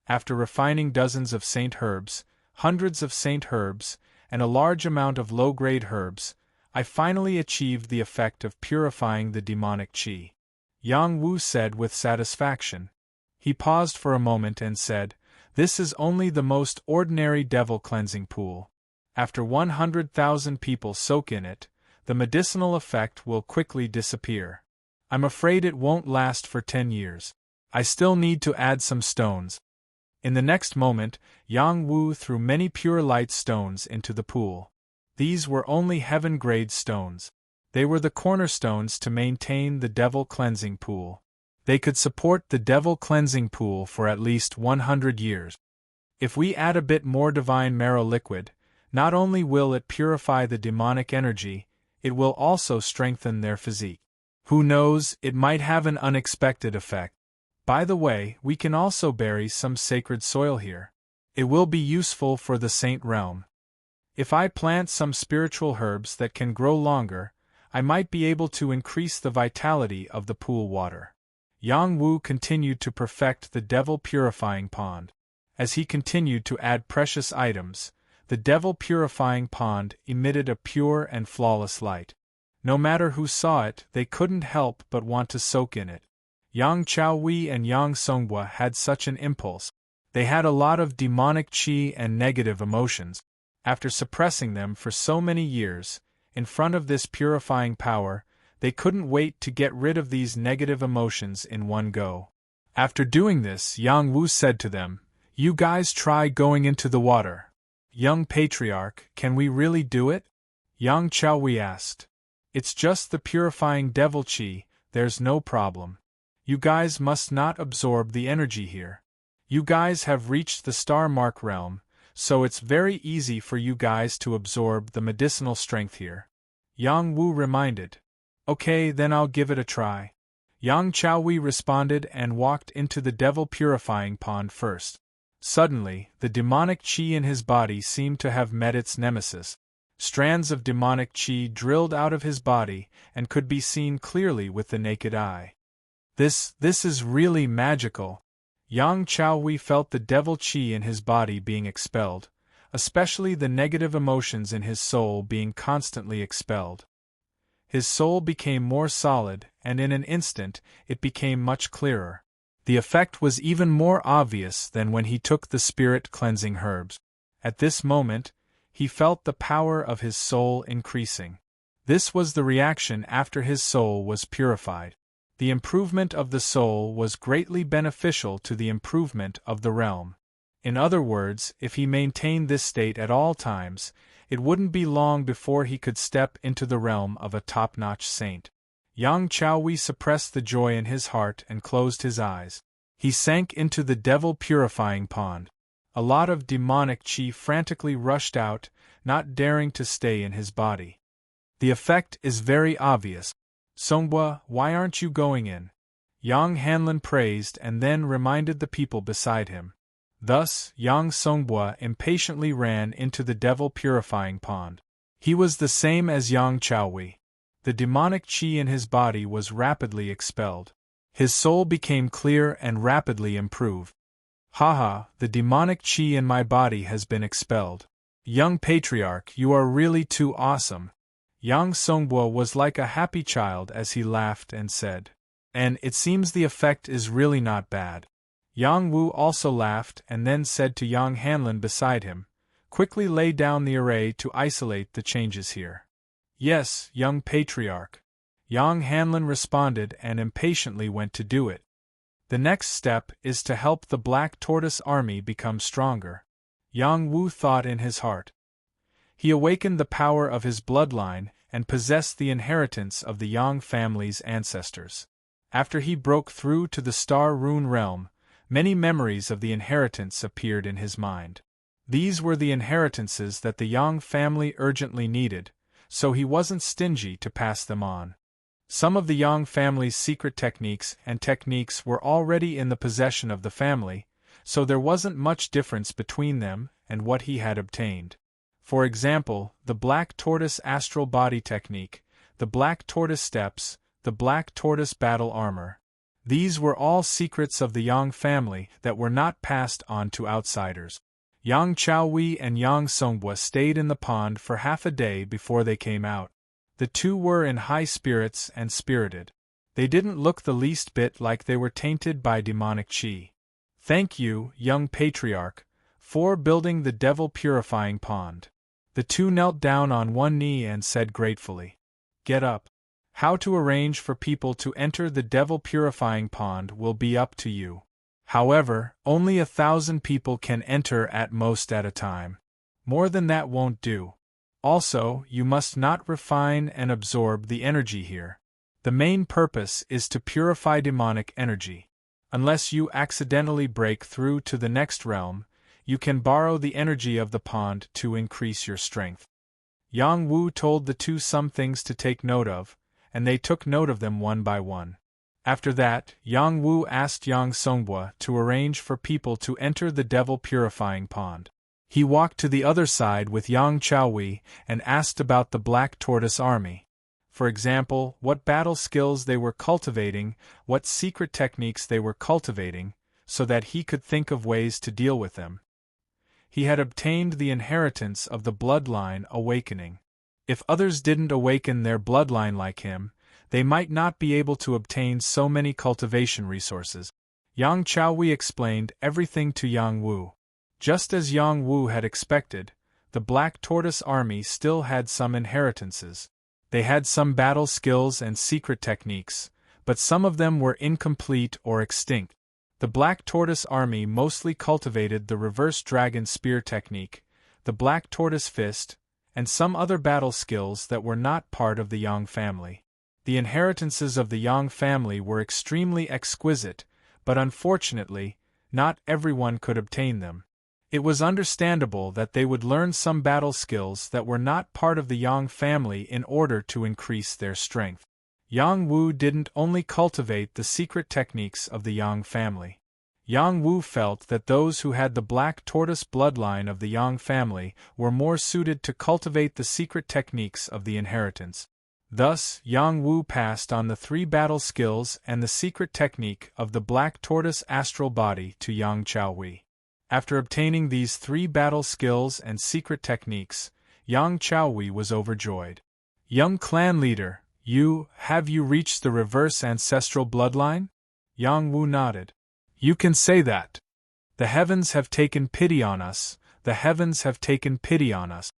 After refining dozens of saint herbs, hundreds of saint herbs, and a large amount of low-grade herbs, I finally achieved the effect of purifying the demonic chi. Yang Wu said with satisfaction. He paused for a moment and said, This is only the most ordinary devil cleansing pool. After 100,000 people soak in it, the medicinal effect will quickly disappear. I'm afraid it won't last for 10 years. I still need to add some stones. In the next moment, Yang Wu threw many pure light stones into the pool. These were only heaven-grade stones. They were the cornerstones to maintain the devil cleansing pool. They could support the devil cleansing pool for at least 100 years. If we add a bit more divine marrow liquid, not only will it purify the demonic energy, it will also strengthen their physique. Who knows, it might have an unexpected effect. By the way, we can also bury some sacred soil here. It will be useful for the saint realm. If I plant some spiritual herbs that can grow longer, I might be able to increase the vitality of the pool water. Yang Wu continued to perfect the devil purifying pond. As he continued to add precious items, the devil purifying pond emitted a pure and flawless light. No matter who saw it, they couldn't help but want to soak in it. Yang Chaowei and Yang Songhua had such an impulse. They had a lot of demonic qi and negative emotions. After suppressing them for so many years, in front of this purifying power, they couldn't wait to get rid of these negative emotions in one go. After doing this, Yang Wu said to them, "You guys try going into the water." "Young Patriarch, can we really do it?" Yang Chaowei asked. "It's just the purifying devil qi, there's no problem. You guys must not absorb the energy here. You guys have reached the Star Mark realm, so it's very easy for you guys to absorb the medicinal strength here." Yang Wu reminded. "Okay, then I'll give it a try." Yang Chaowei responded and walked into the devil purifying pond first. Suddenly, the demonic qi in his body seemed to have met its nemesis. Strands of demonic qi drilled out of his body and could be seen clearly with the naked eye. This is really magical. Yang Chaowei felt the devil qi in his body being expelled, especially the negative emotions in his soul being constantly expelled. His soul became more solid, and in an instant, it became much clearer. The effect was even more obvious than when he took the spirit-cleansing herbs. At this moment, he felt the power of his soul increasing. This was the reaction after his soul was purified. The improvement of the soul was greatly beneficial to the improvement of the realm. In other words, if he maintained this state at all times, it wouldn't be long before he could step into the realm of a top-notch saint. Yang Chaowei suppressed the joy in his heart and closed his eyes. He sank into the devil purifying pond. A lot of demonic qi frantically rushed out, not daring to stay in his body. The effect is very obvious. "Songhua, why aren't you going in?" Yang Hanlin praised and then reminded the people beside him. Thus, Yang Songhua impatiently ran into the devil purifying pond. He was the same as Yang Chaowei. The demonic qi in his body was rapidly expelled. His soul became clear and rapidly improved. "Haha, the demonic qi in my body has been expelled. Young Patriarch, you are really too awesome." Yang Songhua was like a happy child as he laughed and said. "And it seems the effect is really not bad." Yang Wu also laughed and then said to Yang Hanlin beside him, "Quickly lay down the array to isolate the changes here." "Yes, young Patriarch." Yang Hanlin responded and impatiently went to do it. The next step is to help the Black Tortoise army become stronger. Yang Wu thought in his heart. He awakened the power of his bloodline and possessed the inheritance of the Yang family's ancestors. After he broke through to the Star Rune realm, many memories of the inheritance appeared in his mind. These were the inheritances that the Yang family urgently needed, so he wasn't stingy to pass them on. Some of the Yang family's secret techniques and techniques were already in the possession of the family, so there wasn't much difference between them and what he had obtained. For example, the Black Tortoise Astral Body Technique, the Black Tortoise Steps, the Black Tortoise Battle Armor. These were all secrets of the Yang family that were not passed on to outsiders. Yang Chaowei and Yang Songhua stayed in the pond for half a day before they came out. The two were in high spirits and spirited. They didn't look the least bit like they were tainted by demonic qi. Thank you, young patriarch, for building the devil purifying pond. The two knelt down on one knee and said gratefully, Get up. How to arrange for people to enter the devil purifying pond will be up to you. However, only 1,000 people can enter at most at a time. More than that won't do. Also, you must not refine and absorb the energy here. The main purpose is to purify demonic energy. Unless you accidentally break through to the next realm, you can borrow the energy of the pond to increase your strength. Yang Wu told the two some things to take note of, and they took note of them one by one. After that, Yang Wu asked Yang Songbua to arrange for people to enter the devil purifying pond. He walked to the other side with Yang Chaohui and asked about the Black Tortoise Army. For example, what battle skills they were cultivating, what secret techniques they were cultivating, so that he could think of ways to deal with them. He had obtained the inheritance of the bloodline awakening. If others didn't awaken their bloodline like him, they might not be able to obtain so many cultivation resources. Yang Chaohui explained everything to Yang Wu. Just as Yang Wu had expected, the Black Tortoise Army still had some inheritances. They had some battle skills and secret techniques, but some of them were incomplete or extinct. The Black Tortoise Army mostly cultivated the Reverse Dragon Spear technique, the Black Tortoise Fist, and some other battle skills that were not part of the Yang family. The inheritances of the Yang family were extremely exquisite, but unfortunately, not everyone could obtain them. It was understandable that they would learn some battle skills that were not part of the Yang family in order to increase their strength. Yang Wu didn't only cultivate the secret techniques of the Yang family. Yang Wu felt that those who had the Black Tortoise bloodline of the Yang family were more suited to cultivate the secret techniques of the inheritance. Thus, Yang Wu passed on the 3 battle skills and the secret technique of the Black Tortoise astral body to Yang Chaohui. After obtaining these 3 battle skills and secret techniques, Yang Chaohui was overjoyed. Young clan leader, have you reached the reverse ancestral bloodline? Yang Wu nodded. You can say that. The heavens have taken pity on us, the heavens have taken pity on us.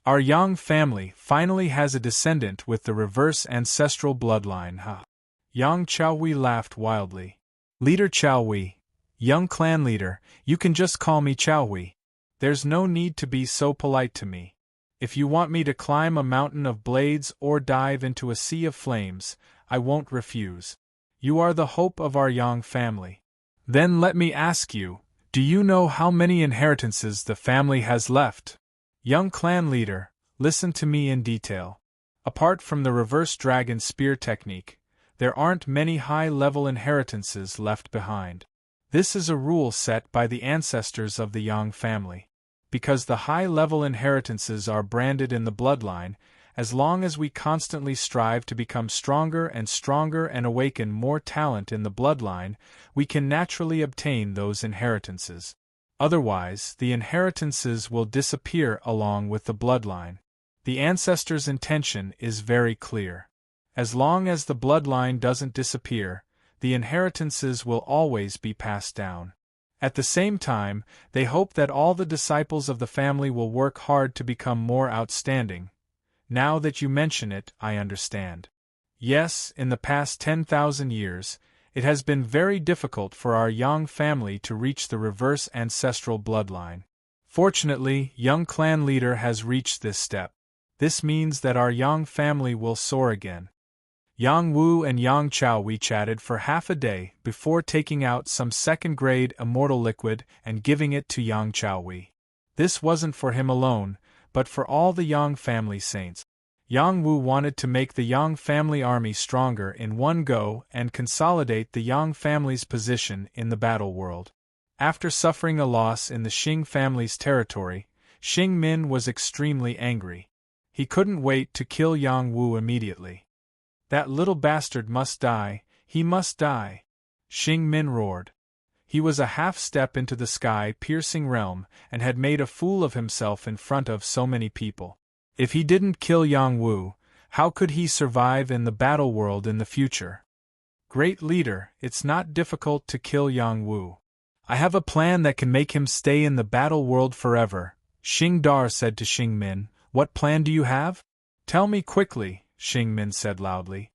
Our Yang family finally has a descendant with the reverse ancestral bloodline, huh? Yang Chaohui laughed wildly. Leader Chaohui, young clan leader, you can just call me Chaohui. There's no need to be so polite to me. If you want me to climb a mountain of blades or dive into a sea of flames, I won't refuse. You are the hope of our Yang family. Then let me ask you, do you know how many inheritances the family has left? Young clan leader, listen to me in detail. Apart from the reverse dragon spear technique, there aren't many high-level inheritances left behind. This is a rule set by the ancestors of the Yang family. Because the high-level inheritances are branded in the bloodline, as long as we constantly strive to become stronger and awaken more talent in the bloodline, we can naturally obtain those inheritances. Otherwise, the inheritances will disappear along with the bloodline. The ancestor's intention is very clear. As long as the bloodline doesn't disappear, the inheritances will always be passed down. At the same time, they hope that all the disciples of the family will work hard to become more outstanding. Now that you mention it, I understand. Yes, in the past 10,000 years, it has been very difficult for our Yang family to reach the reverse ancestral bloodline. Fortunately, young clan leader has reached this step. This means that our Yang family will soar again. Yang Wu and Yang Chaohui chatted for half a day before taking out some second-grade immortal liquid and giving it to Yang Chaohui. This wasn't for him alone, but for all the Yang family saints. Yang Wu wanted to make the Yang family army stronger in one go and consolidate the Yang family's position in the battle world. After suffering a loss in the Xing family's territory, Xing Min was extremely angry. He couldn't wait to kill Yang Wu immediately. That little bastard must die, he must die. Xing Min roared. He was a half-step into the sky-piercing realm and had made a fool of himself in front of so many people. If he didn't kill Yang Wu, how could he survive in the battle world in the future? Great leader, it's not difficult to kill Yang Wu. I have a plan that can make him stay in the battle world forever, Xing Dar said to Xing Min. What plan do you have? Tell me quickly, Xing Min said loudly.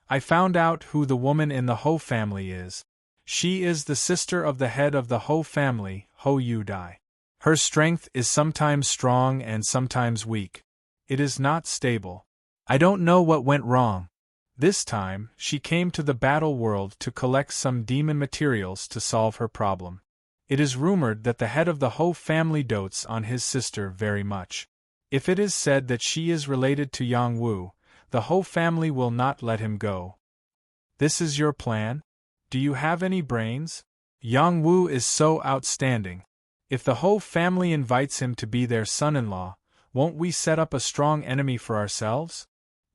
I found out who the woman in the Ho family is. She is the sister of the head of the Ho family, Ho Yudai. Her strength is sometimes strong and sometimes weak. It is not stable. I don't know what went wrong. This time, she came to the battle world to collect some demon materials to solve her problem. It is rumored that the head of the Ho family dotes on his sister very much. If it is said that she is related to Yang Wu, the Ho family will not let him go. This is your plan? Do you have any brains? Yang Wu is so outstanding. If the Ho family invites him to be their son-in-law, won't we set up a strong enemy for ourselves?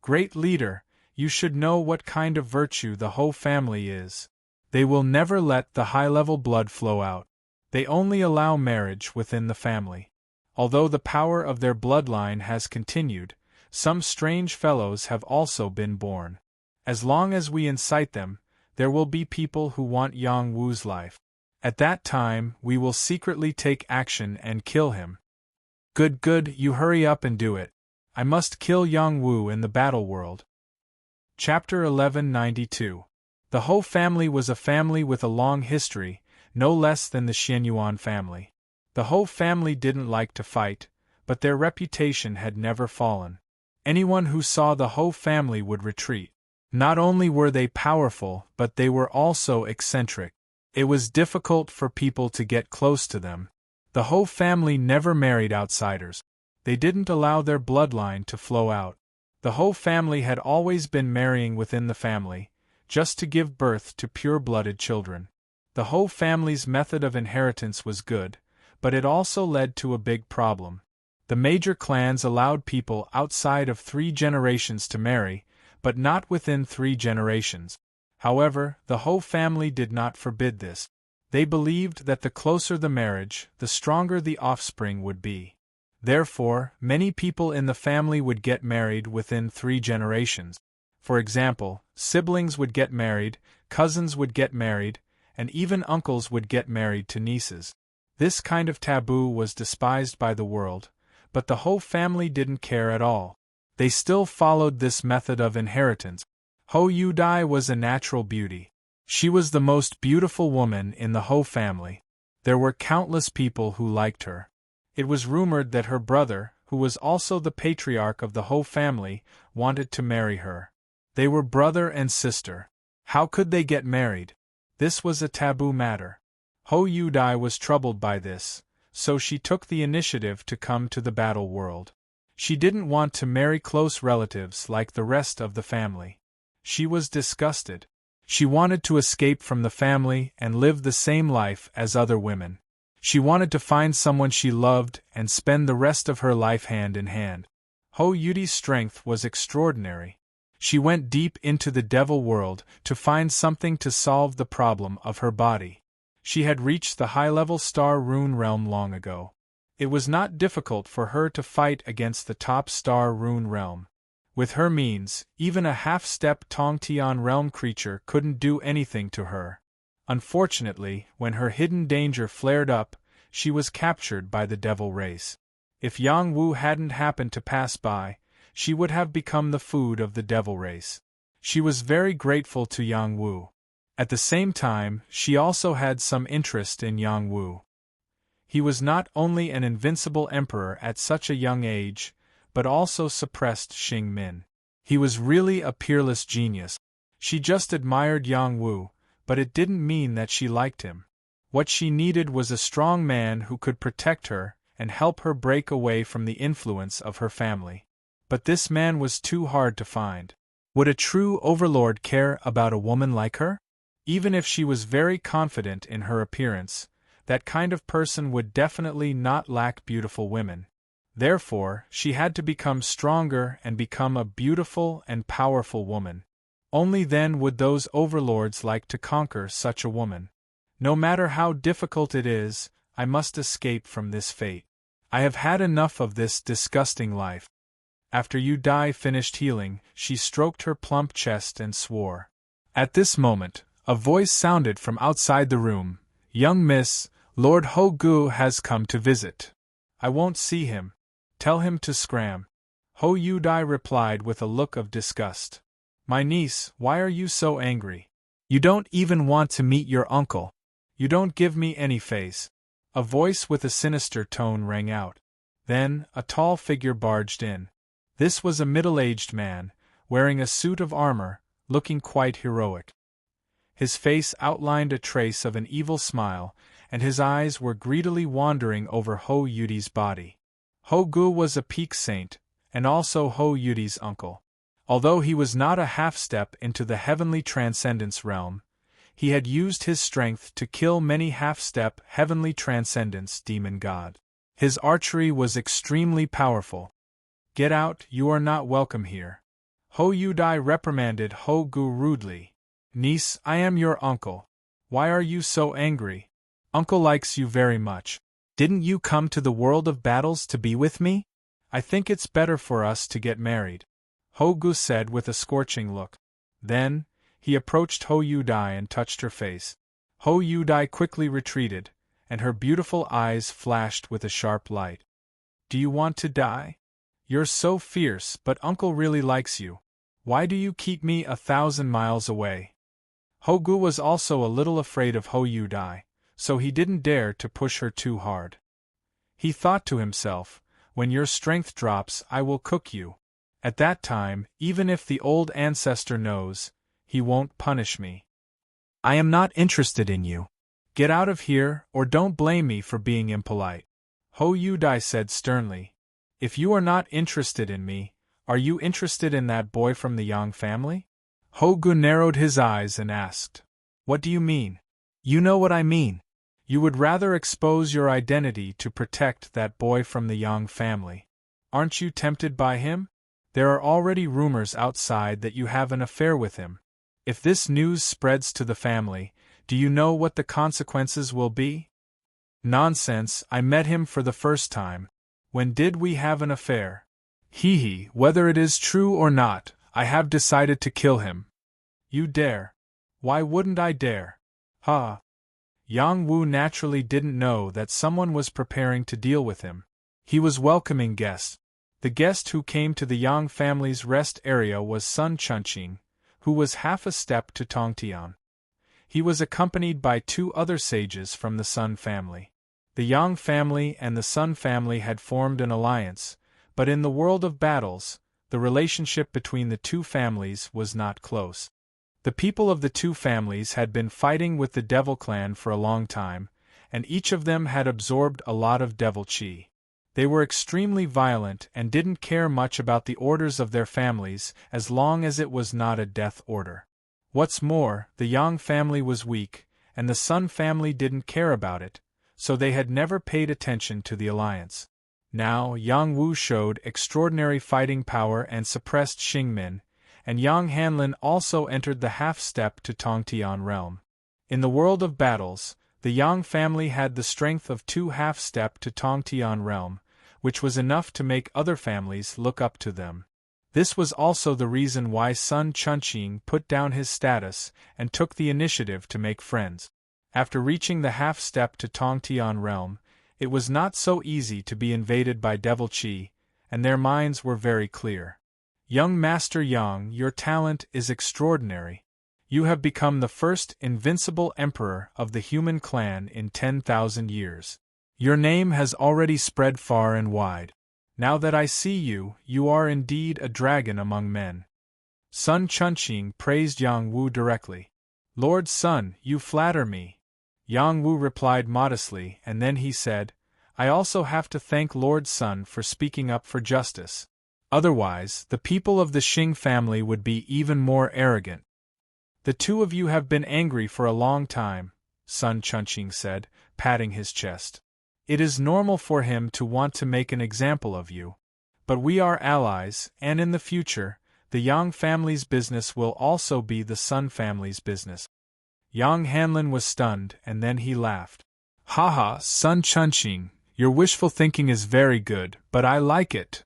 Great leader, you should know what kind of virtue the Ho family is. They will never let the high-level blood flow out. They only allow marriage within the family. Although the power of their bloodline has continued, some strange fellows have also been born. As long as we incite them, there will be people who want Yang Wu's life. At that time, we will secretly take action and kill him. Good, you hurry up and do it. I must kill Yang Wu in the battle world. Chapter 1192. The Ho family was a family with a long history, no less than the Xianyuan family. The Ho family didn't like to fight, but their reputation had never fallen. Anyone who saw the Ho family would retreat. Not only were they powerful, but they were also eccentric. It was difficult for people to get close to them. The Ho family never married outsiders. They didn't allow their bloodline to flow out. The Ho family had always been marrying within the family, just to give birth to pure-blooded children. The Ho family's method of inheritance was good, but it also led to a big problem. The major clans allowed people outside of 3 generations to marry, but not within 3 generations. However, the Ho family did not forbid this. They believed that the closer the marriage, the stronger the offspring would be. Therefore, many people in the family would get married within 3 generations. For example, siblings would get married, cousins would get married, and even uncles would get married to nieces. This kind of taboo was despised by the world, but the Ho family didn't care at all. They still followed this method of inheritance. Ho Yudai was a natural beauty. She was the most beautiful woman in the Ho family. There were countless people who liked her. It was rumored that her brother, who was also the patriarch of the Ho family, wanted to marry her. They were brother and sister. How could they get married? This was a taboo matter. Ho Yudai was troubled by this, so she took the initiative to come to the battle world. She didn't want to marry close relatives like the rest of the family. She was disgusted. She wanted to escape from the family and live the same life as other women. She wanted to find someone she loved and spend the rest of her life hand in hand. Ho Yudi's strength was extraordinary. She went deep into the devil world to find something to solve the problem of her body. She had reached the high-level star rune realm long ago. It was not difficult for her to fight against the top star rune realm. With her means, even a half-step Tongtian realm creature couldn't do anything to her. Unfortunately, when her hidden danger flared up, she was captured by the devil race. If Yang Wu hadn't happened to pass by, she would have become the food of the devil race. She was very grateful to Yang Wu. At the same time, she also had some interest in Yang Wu. He was not only an invincible emperor at such a young age, but also suppressed Xing Min. He was really a peerless genius. She just admired Yang Wu, but it didn't mean that she liked him. What she needed was a strong man who could protect her and help her break away from the influence of her family. But this man was too hard to find. Would a true overlord care about a woman like her? Even if she was very confident in her appearance, that kind of person would definitely not lack beautiful women. Therefore, she had to become stronger and become a beautiful and powerful woman. Only then would those overlords like to conquer such a woman. No matter how difficult it is, I must escape from this fate. I have had enough of this disgusting life. After Yudai finished healing, she stroked her plump chest and swore. At this moment, a voice sounded from outside the room. Young miss, Lord Ho-gu has come to visit. I won't see him. Tell him to scram. Ho-yu-dai replied with a look of disgust. My niece, why are you so angry? You don't even want to meet your uncle. You don't give me any face. A voice with a sinister tone rang out. Then, a tall figure barged in. This was a middle-aged man, wearing a suit of armor, looking quite heroic. His face outlined a trace of an evil smile, and his eyes were greedily wandering over Ho-Yudi's body. Ho-gu was a peak saint, and also Ho-Yudi's uncle. Although he was not a half-step into the heavenly transcendence realm, he had used his strength to kill many half-step heavenly transcendence demon god. His archery was extremely powerful. Get out, you are not welcome here. Ho-yu-dai reprimanded Ho-gu rudely. Niece, I am your uncle. Why are you so angry? Uncle likes you very much. Didn't you come to the world of battles to be with me? I think it's better for us to get married. Ho-gu said with a scorching look. Then, he approached Ho-yu-dai and touched her face. Ho-yu-dai quickly retreated, and her beautiful eyes flashed with a sharp light. Do you want to die? You're so fierce, but uncle really likes you. Why do you keep me 1,000 miles away? Ho-gu was also a little afraid of Ho-yu-dai, so he didn't dare to push her too hard. He thought to himself, when your strength drops I will cook you. At that time, even if the old ancestor knows, he won't punish me. I am not interested in you. Get out of here, or don't blame me for being impolite. Ho-yu-dai said sternly. If you are not interested in me, are you interested in that boy from the Yang family? Ho-gu narrowed his eyes and asked. What do you mean? You know what I mean. You would rather expose your identity to protect that boy from the Yang family. Aren't you tempted by him? There are already rumors outside that you have an affair with him. If this news spreads to the family, do you know what the consequences will be? Nonsense, I met him for the first time. When did we have an affair? Hee, whether it is true or not, I have decided to kill him. You dare. Why wouldn't I dare? Ha! Yang Wu naturally didn't know that someone was preparing to deal with him. He was welcoming guests. The guest who came to the Yang family's rest area was Sun Chunqing, who was half a step to Tongtian. He was accompanied by 2 other sages from the Sun family. The Yang family and the Sun family had formed an alliance, but in the world of battles, the relationship between the 2 families was not close. The people of the 2 families had been fighting with the Devil Clan for a long time, and each of them had absorbed a lot of devil chi. They were extremely violent and didn't care much about the orders of their families as long as it was not a death order. What's more, the Yang family was weak, and the Sun family didn't care about it, so they had never paid attention to the alliance. Now, Yang Wu showed extraordinary fighting power and suppressed Xingmin, and Yang Hanlin also entered the half-step to Tongtian realm. In the world of battles, the Yang family had the strength of 2 half-step to Tongtian realm, which was enough to make other families look up to them. This was also the reason why Sun Chunqing put down his status and took the initiative to make friends. After reaching the half-step to Tongtian realm, it was not so easy to be invaded by Devil Chi, and their minds were very clear. Young Master Yang, your talent is extraordinary. You have become the first invincible emperor of the human clan in 10,000 years. Your name has already spread far and wide. Now that I see you, you are indeed a dragon among men. Sun Chunqing praised Yang Wu directly. Lord Sun, you flatter me. Yang Wu replied modestly, and then he said, I also have to thank Lord Sun for speaking up for justice. Otherwise, the people of the Xing family would be even more arrogant. The 2 of you have been angry for a long time, Sun Chunqing said, patting his chest. It is normal for him to want to make an example of you. But we are allies, and in the future, the Yang family's business will also be the Sun family's business. Yang Hanlin was stunned, and then he laughed. Haha, Sun Chunqing, your wishful thinking is very good, but I like it.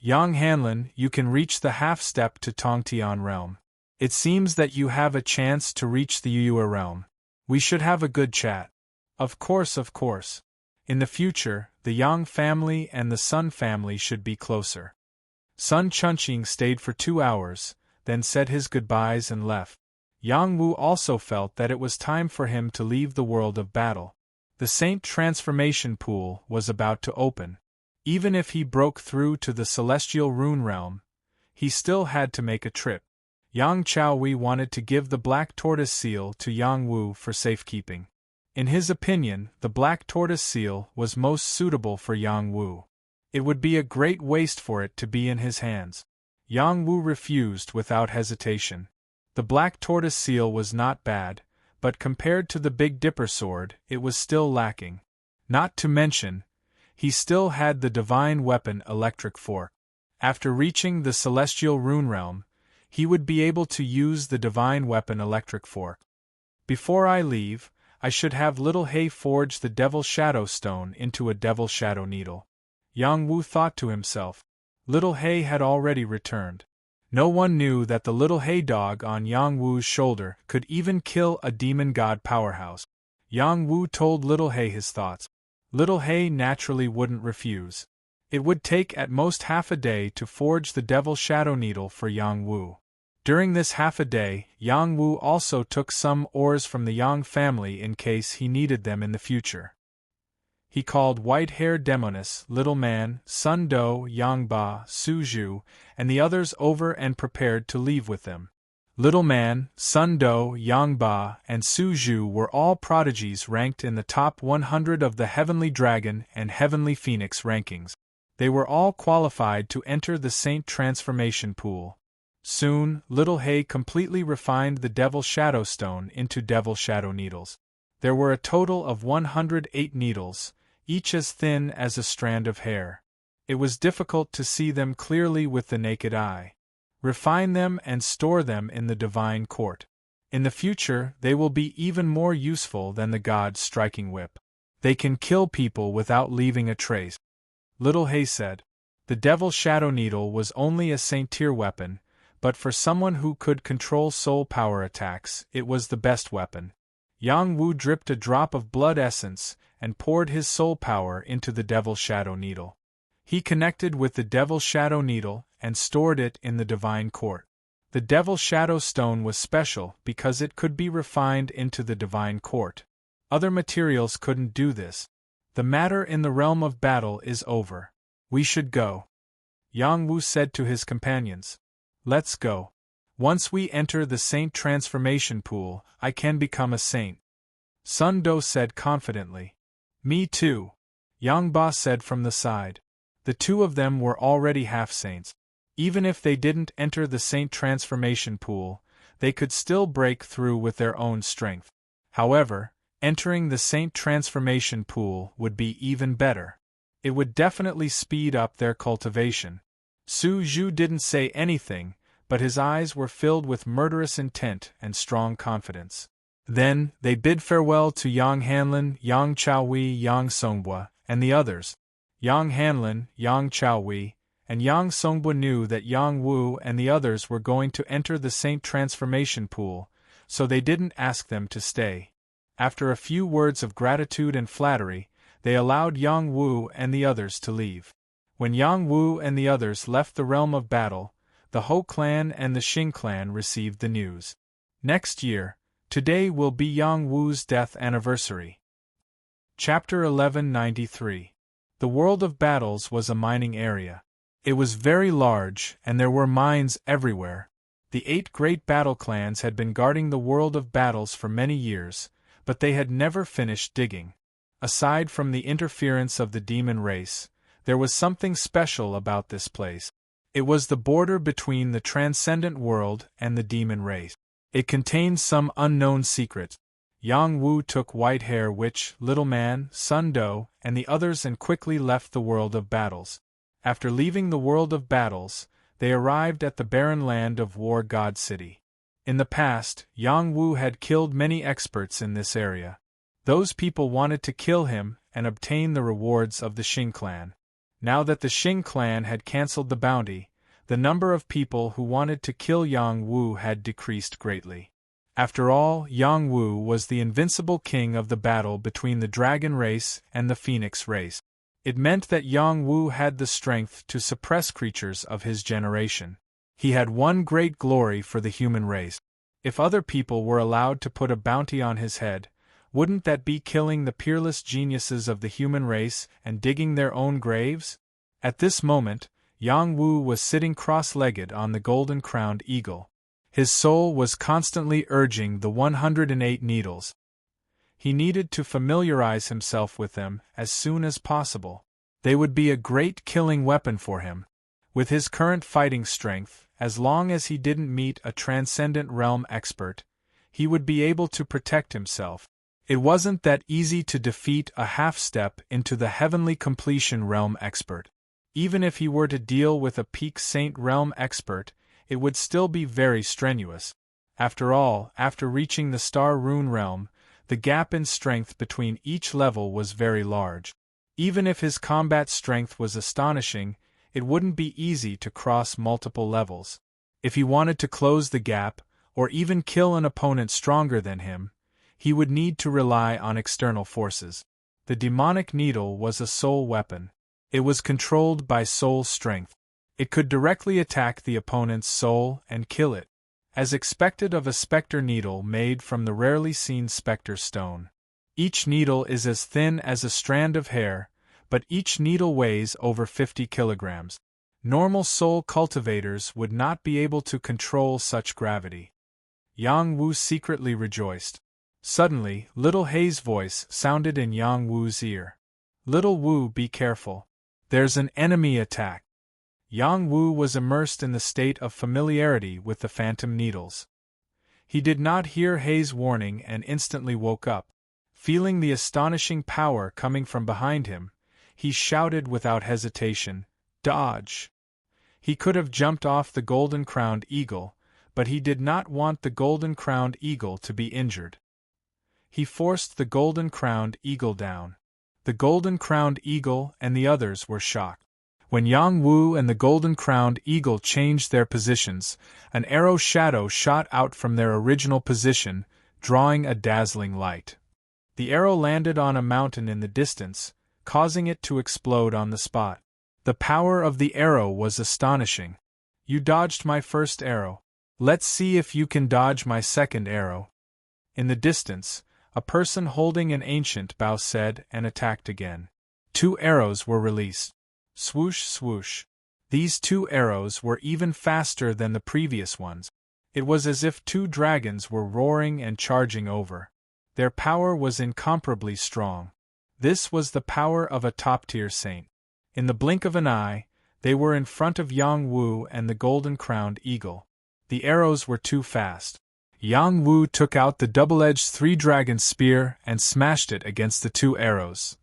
Yang Hanlin, you can reach the half-step to Tongtian realm. It seems that you have a chance to reach the Yuyue realm. We should have a good chat. Of course, of course. In the future, the Yang family and the Sun family should be closer. Sun Chunqing stayed for 2 hours, then said his goodbyes and left. Yang Wu also felt that it was time for him to leave the world of battle. The Saint Transformation Pool was about to open. Even if he broke through to the Celestial Rune Realm, he still had to make a trip. Yang Chaohui wanted to give the Black Tortoise Seal to Yang Wu for safekeeping. In his opinion, the Black Tortoise Seal was most suitable for Yang Wu. It would be a great waste for it to be in his hands. Yang Wu refused without hesitation. The Black Tortoise Seal was not bad, but compared to the Big Dipper sword, it was still lacking. Not to mention, he still had the divine weapon Electric Fork. After reaching the Celestial Rune Realm, he would be able to use the divine weapon Electric Fork. Before I leave, I should have Little Hay forge the Devil Shadow Stone into a Devil Shadow Needle. Yang Wu thought to himself. Little Hay had already returned. No one knew that the little hay dog on Yang Wu's shoulder could even kill a demon god powerhouse. Yang Wu told Little Hay his thoughts. Little Hay naturally wouldn't refuse. It would take at most half a day to forge the Devil Shadow Needle for Yang Wu. During this half a day, Yang Wu also took some ores from the Yang family in case he needed them in the future. He called White-Haired Demoness, Little Man, Sun Do, Yang Ba, Su Zhu, and the others over and prepared to leave with them. Little Man, Sun Do, Yang Ba, and Su Zhu were all prodigies ranked in the top 100 of the Heavenly Dragon and Heavenly Phoenix rankings. They were all qualified to enter the Saint Transformation Pool. Soon, Little Hay completely refined the Devil Shadow Stone into Devil Shadow Needles. There were a total of 108 needles, each as thin as a strand of hair. It was difficult to see them clearly with the naked eye. Refine them and store them in the divine court. In the future, they will be even more useful than the god's striking whip. They can kill people without leaving a trace. Little Hay said. The Devil Shadow Needle was only a saint-tier weapon, but for someone who could control soul power attacks, it was the best weapon. Yang Wu dripped a drop of blood essence and poured his soul power into the Devil Shadow Needle. He connected with the Devil Shadow Needle and stored it in the divine court. The Devil Shadow Stone was special because it could be refined into the divine court. Other materials couldn't do this. The matter in the realm of battle is over. We should go. Yang Wu said to his companions. Let's go. Once we enter the Saint Transformation Pool, I can become a saint. Sun Do said confidently. Me too. Yang Ba said from the side. The two of them were already half-saints. Even if they didn't enter the Saint Transformation Pool, they could still break through with their own strength. However, entering the Saint Transformation Pool would be even better. It would definitely speed up their cultivation. Su Zhu didn't say anything, but his eyes were filled with murderous intent and strong confidence. Then, they bid farewell to Yang Hanlin, Yang Chaohui, Yang Songbua, and the others. Yang Hanlin, Yang Chaohui, and Yang Songbua knew that Yang Wu and the others were going to enter the Saint Transformation Pool, so they didn't ask them to stay. After a few words of gratitude and flattery, they allowed Yang Wu and the others to leave. When Yang Wu and the others left the realm of battle, the Ho clan and the Xing clan received the news. Next year, today will be Yang Wu's death anniversary. Chapter 1193. The world of battles was a mining area. It was very large, and there were mines everywhere. The 8 great battle clans had been guarding the world of battles for many years, but they had never finished digging. Aside from the interference of the demon race, there was something special about this place. It was the border between the transcendent world and the demon race. It contained some unknown secret. Yang Wu took White-Hair Witch, Little Man, Sun Do, and the others and quickly left the world of battles. After leaving the world of battles, they arrived at the barren land of War God City. In the past, Yang Wu had killed many experts in this area. Those people wanted to kill him and obtain the rewards of the Xing clan. Now that the Xing clan had cancelled the bounty, the number of people who wanted to kill Yang Wu had decreased greatly. After all, Yang Wu was the invincible king of the battle between the dragon race and the phoenix race. It meant that Yang Wu had the strength to suppress creatures of his generation. He had one great glory for the human race. If other people were allowed to put a bounty on his head, wouldn't that be killing the peerless geniuses of the human race and digging their own graves? At this moment, Yang Wu was sitting cross-legged on the golden-crowned eagle. His soul was constantly urging the 108 needles. He needed to familiarize himself with them as soon as possible. They would be a great killing weapon for him. With his current fighting strength, as long as he didn't meet a transcendent realm expert, he would be able to protect himself. It wasn't that easy to defeat a half-step into the heavenly completion realm expert. Even if he were to deal with a peak saint realm expert, it would still be very strenuous. After all, after reaching the star rune realm, the gap in strength between each level was very large. Even if his combat strength was astonishing, it wouldn't be easy to cross multiple levels. If he wanted to close the gap, or even kill an opponent stronger than him, he would need to rely on external forces. The demonic needle was a soul weapon. It was controlled by soul strength. It could directly attack the opponent's soul and kill it, as expected of a specter needle made from the rarely seen specter stone. Each needle is as thin as a strand of hair, but each needle weighs over 50 kilograms. Normal soul cultivators would not be able to control such gravity. Yang Wu secretly rejoiced. Suddenly, Little Hei's voice sounded in Yang Wu's ear. "Little Wu, be careful. There's an enemy attack." Yang Wu was immersed in the state of familiarity with the phantom needles. He did not hear Hei's warning and instantly woke up. Feeling the astonishing power coming from behind him, he shouted without hesitation, "Dodge!" He could have jumped off the golden-crowned eagle, but he did not want the golden-crowned eagle to be injured. He forced the golden-crowned eagle down. The golden-crowned eagle and the others were shocked. When Yang Wu and the golden-crowned eagle changed their positions, an arrow shadow shot out from their original position, drawing a dazzling light. The arrow landed on a mountain in the distance, causing it to explode on the spot. The power of the arrow was astonishing. "You dodged my first arrow. Let's see if you can dodge my second arrow." In the distance, a person holding an ancient bow said and attacked again. 2 arrows were released. Swoosh, swoosh. These 2 arrows were even faster than the previous ones. It was as if 2 dragons were roaring and charging over. Their power was incomparably strong. This was the power of a top-tier saint. In the blink of an eye, they were in front of Yang Wu and the golden-crowned eagle. The arrows were too fast. Yang Wu took out the double-edged 3-dragon spear and smashed it against the 2 arrows.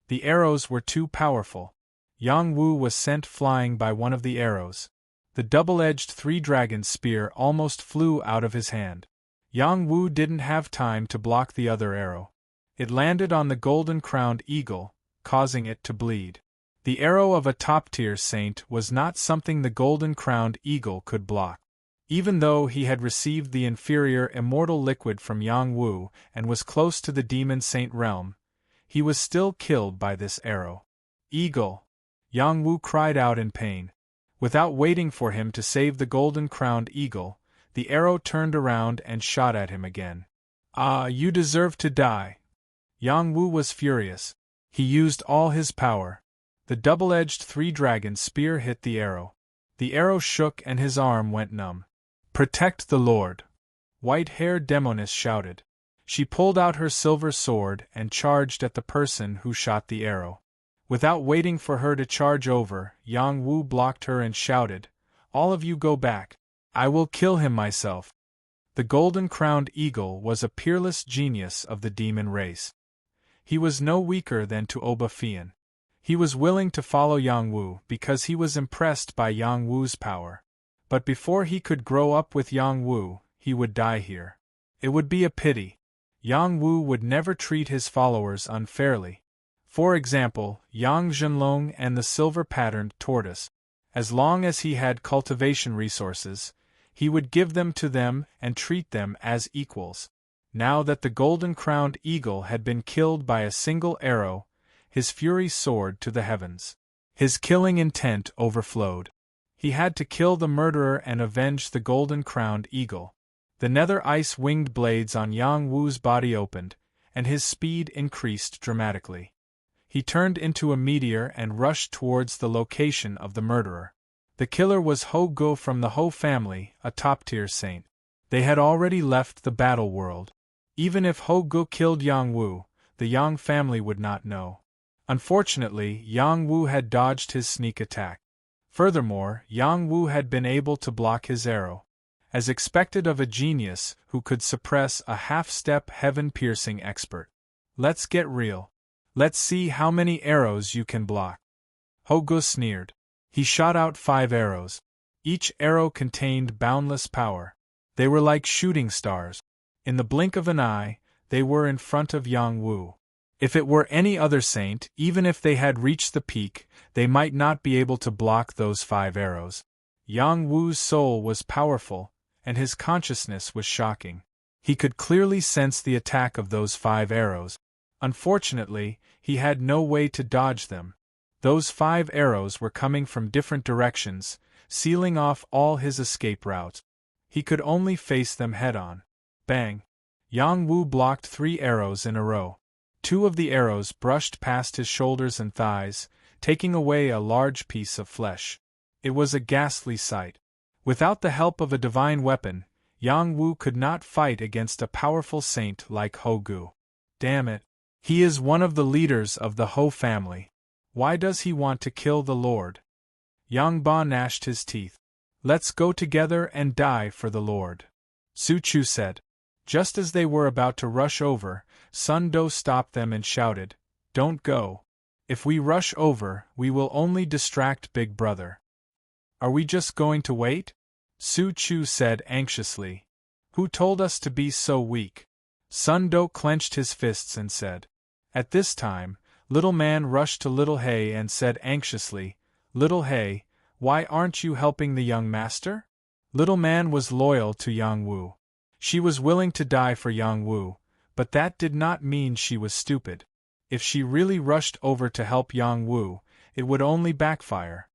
The arrows were too powerful. Yang Wu was sent flying by one of the arrows. The double-edged 3-dragon spear almost flew out of his hand. Yang Wu didn't have time to block the other arrow. It landed on the golden-crowned eagle, causing it to bleed. The arrow of a top-tier saint was not something the golden-crowned eagle could block. Even though he had received the inferior immortal liquid from Yang Wu and was close to the demon saint realm, he was still killed by this arrow. "Eagle!" Yang Wu cried out in pain. Without waiting for him to save the golden-crowned eagle, the arrow turned around and shot at him again. "Ah, you deserve to die!" Yang Wu was furious. He used all his power. The double-edged 3-dragon spear hit the arrow. The arrow shook and his arm went numb. "Protect the Lord!" White-haired demoness shouted. She pulled out her silver sword and charged at the person who shot the arrow. Without waiting for her to charge over, Yang Wu blocked her and shouted, "All of you go back. I will kill him myself." The golden-crowned eagle was a peerless genius of the demon race. He was no weaker than Tuoba Fian. He was willing to follow Yang Wu because he was impressed by Yang Wu's power. But before he could grow up with Yang Wu, he would die here. It would be a pity. Yang Wu would never treat his followers unfairly. For example, Yang Zhenlong and the silver-patterned tortoise. As long as he had cultivation resources, He would give them to them and treat them as equals. Now that the golden-crowned eagle had been killed by a single arrow, his fury soared to the heavens. His killing intent overflowed. He had to kill the murderer and avenge the golden-crowned eagle. The nether ice-winged blades on Yang Wu's body opened, and his speed increased dramatically. He turned into a meteor and rushed towards the location of the murderer. The killer was Ho Go from the Ho family, a top-tier saint. They had already left the battle world. Even if Ho Go killed Yang Wu, the Yang family would not know. Unfortunately, Yang Wu had dodged his sneak attack. Furthermore, Yang Wu had been able to block his arrow. As expected of a genius who could suppress a half-step heaven-piercing expert. Let's get real. Let's see how many arrows you can block. Ho Go sneered. He shot out 5 arrows. Each arrow contained boundless power. They were like shooting stars. In the blink of an eye, they were in front of Yang Wu. If it were any other saint, even if they had reached the peak, they might not be able to block those 5 arrows. Yang Wu's soul was powerful, and his consciousness was shocking. He could clearly sense the attack of those 5 arrows. Unfortunately, he had no way to dodge them. Those 5 arrows were coming from different directions, sealing off all his escape routes. He could only face them head-on. Bang! Yang Wu blocked 3 arrows in a row. 2 of the arrows brushed past his shoulders and thighs, taking away a large piece of flesh. It was a ghastly sight. Without the help of a divine weapon, Yang Wu could not fight against a powerful saint like Ho Gu. Damn it! He is one of the leaders of the Ho family. Why does he want to kill the Lord? Yang Ba gnashed his teeth. Let's go together and die for the Lord. Su Chu said. Just as they were about to rush over, Sun Do stopped them and shouted, Don't go. If we rush over, we will only distract Big Brother. Are we just going to wait? Su Chu said anxiously. Who told us to be so weak? Sun Do clenched his fists and said. At this time, Little Man rushed to Little Hay and said anxiously, Little Hay, why aren't you helping the young master? Little Man was loyal to Yang Wu. She was willing to die for Yang Wu, but that did not mean she was stupid. If she really rushed over to help Yang Wu, it would only backfire.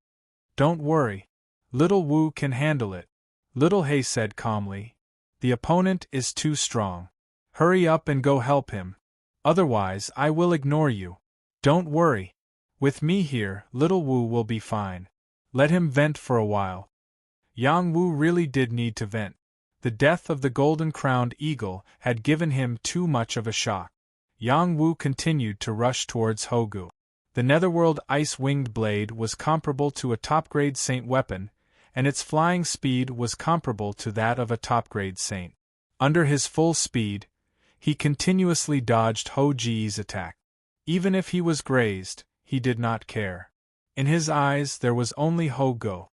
Don't worry. Little Wu can handle it, Little Hay said calmly. The opponent is too strong. Hurry up and go help him. Otherwise, I will ignore you. Don't worry. With me here, Little Wu will be fine. Let him vent for a while. Yang Wu really did need to vent. The death of the golden-crowned eagle had given him too much of a shock. Yang Wu continued to rush towards Ho Gu. The netherworld ice-winged blade was comparable to a top-grade saint weapon, and its flying speed was comparable to that of a top-grade saint. Under his full speed, he continuously dodged Ho Ji's attack. Even if he was grazed, he did not care. In his eyes there was only Ho Gu.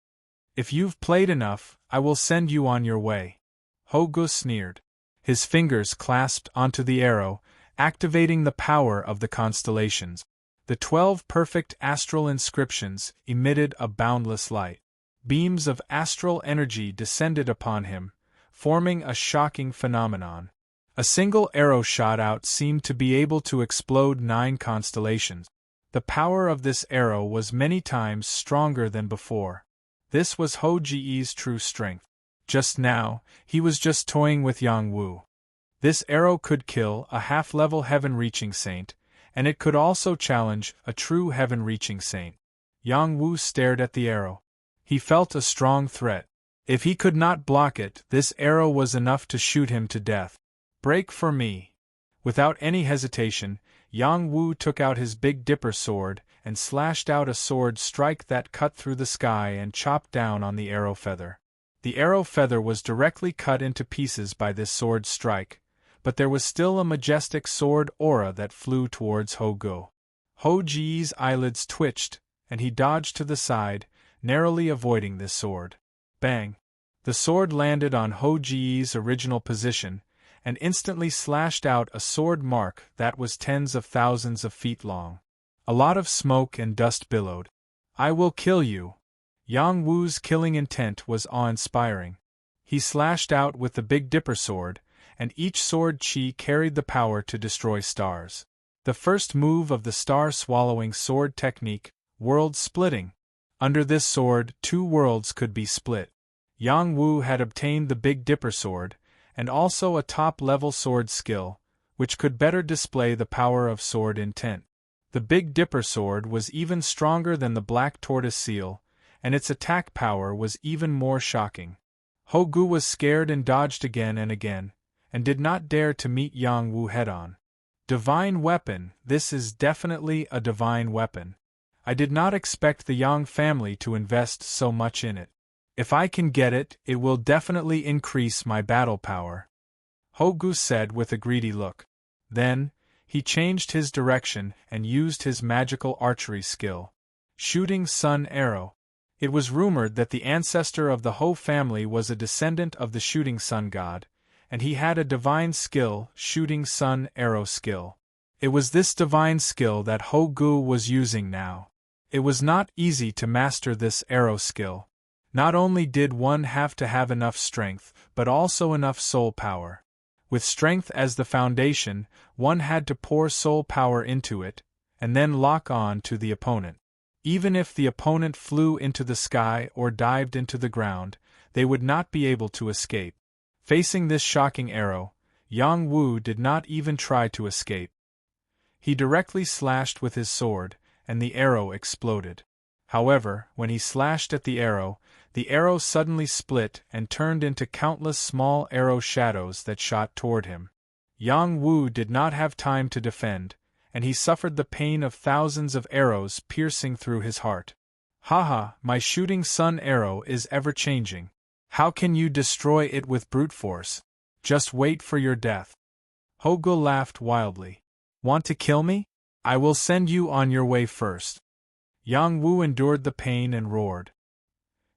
If you've played enough, I will send you on your way. Ho Gu sneered. His fingers clasped onto the arrow, activating the power of the constellations. The 12 perfect astral inscriptions emitted a boundless light. Beams of astral energy descended upon him, forming a shocking phenomenon. A single arrow shot out seemed to be able to explode 9 constellations. The power of this arrow was many times stronger than before. This was Ho Ji's true strength. Just now, he was just toying with Yang Wu. This arrow could kill a half-level heaven-reaching saint, and it could also challenge a true heaven-reaching saint. Yang Wu stared at the arrow. He felt a strong threat. If he could not block it, this arrow was enough to shoot him to death. Break for me. Without any hesitation, Yang Wu took out his Big Dipper sword and slashed out a sword strike that cut through the sky and chopped down on the arrow feather. The arrow feather was directly cut into pieces by this sword strike, but there was still a majestic sword aura that flew towards Ho Gu. Ho Ji's eyelids twitched, and he dodged to the side, narrowly avoiding this sword. Bang! The sword landed on Ho Ji's original position, and instantly slashed out a sword mark that was tens of thousands of feet long. A lot of smoke and dust billowed. I will kill you. Yang Wu's killing intent was awe-inspiring. He slashed out with the Big Dipper sword, and each sword chi carried the power to destroy stars. The first move of the star-swallowing sword technique, world splitting. Under this sword, 2 worlds could be split. Yang Wu had obtained the Big Dipper sword, and also a top-level sword skill, which could better display the power of sword intent. The Big Dipper sword was even stronger than the Black Tortoise seal, and its attack power was even more shocking. Hogu was scared and dodged again and again, and did not dare to meet Yang Wu head-on. Divine weapon, this is definitely a divine weapon. I did not expect the Yang family to invest so much in it. If I can get it, it will definitely increase my battle power, Hogu said with a greedy look. Then, he changed his direction and used his magical archery skill. Shooting Sun Arrow. It was rumored that the ancestor of the Ho family was a descendant of the shooting sun god, and he had a divine skill, shooting sun arrow skill. It was this divine skill that Hogu was using now. It was not easy to master this arrow skill. Not only did one have to have enough strength, but also enough soul power. With strength as the foundation, one had to pour soul power into it, and then lock on to the opponent. Even if the opponent flew into the sky or dived into the ground, they would not be able to escape. Facing this shocking arrow, Yang Wu did not even try to escape. He directly slashed with his sword, and the arrow exploded. However, when he slashed at the arrow suddenly split and turned into countless small arrow shadows that shot toward him. Yang Wu did not have time to defend, and he suffered the pain of thousands of arrows piercing through his heart. Haha, my shooting sun arrow is ever-changing. How can you destroy it with brute force? Just wait for your death. Hogu laughed wildly. Want to kill me? I will send you on your way first. Yang Wu endured the pain and roared.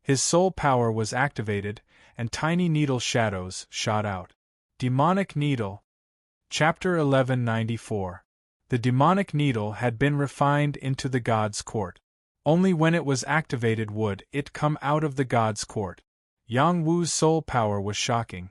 His soul power was activated, and tiny needle shadows shot out. Demonic Needle. Chapter 1194. The demonic needle had been refined into the god's court. Only when it was activated would it come out of the god's court. Yang Wu's soul power was shocking.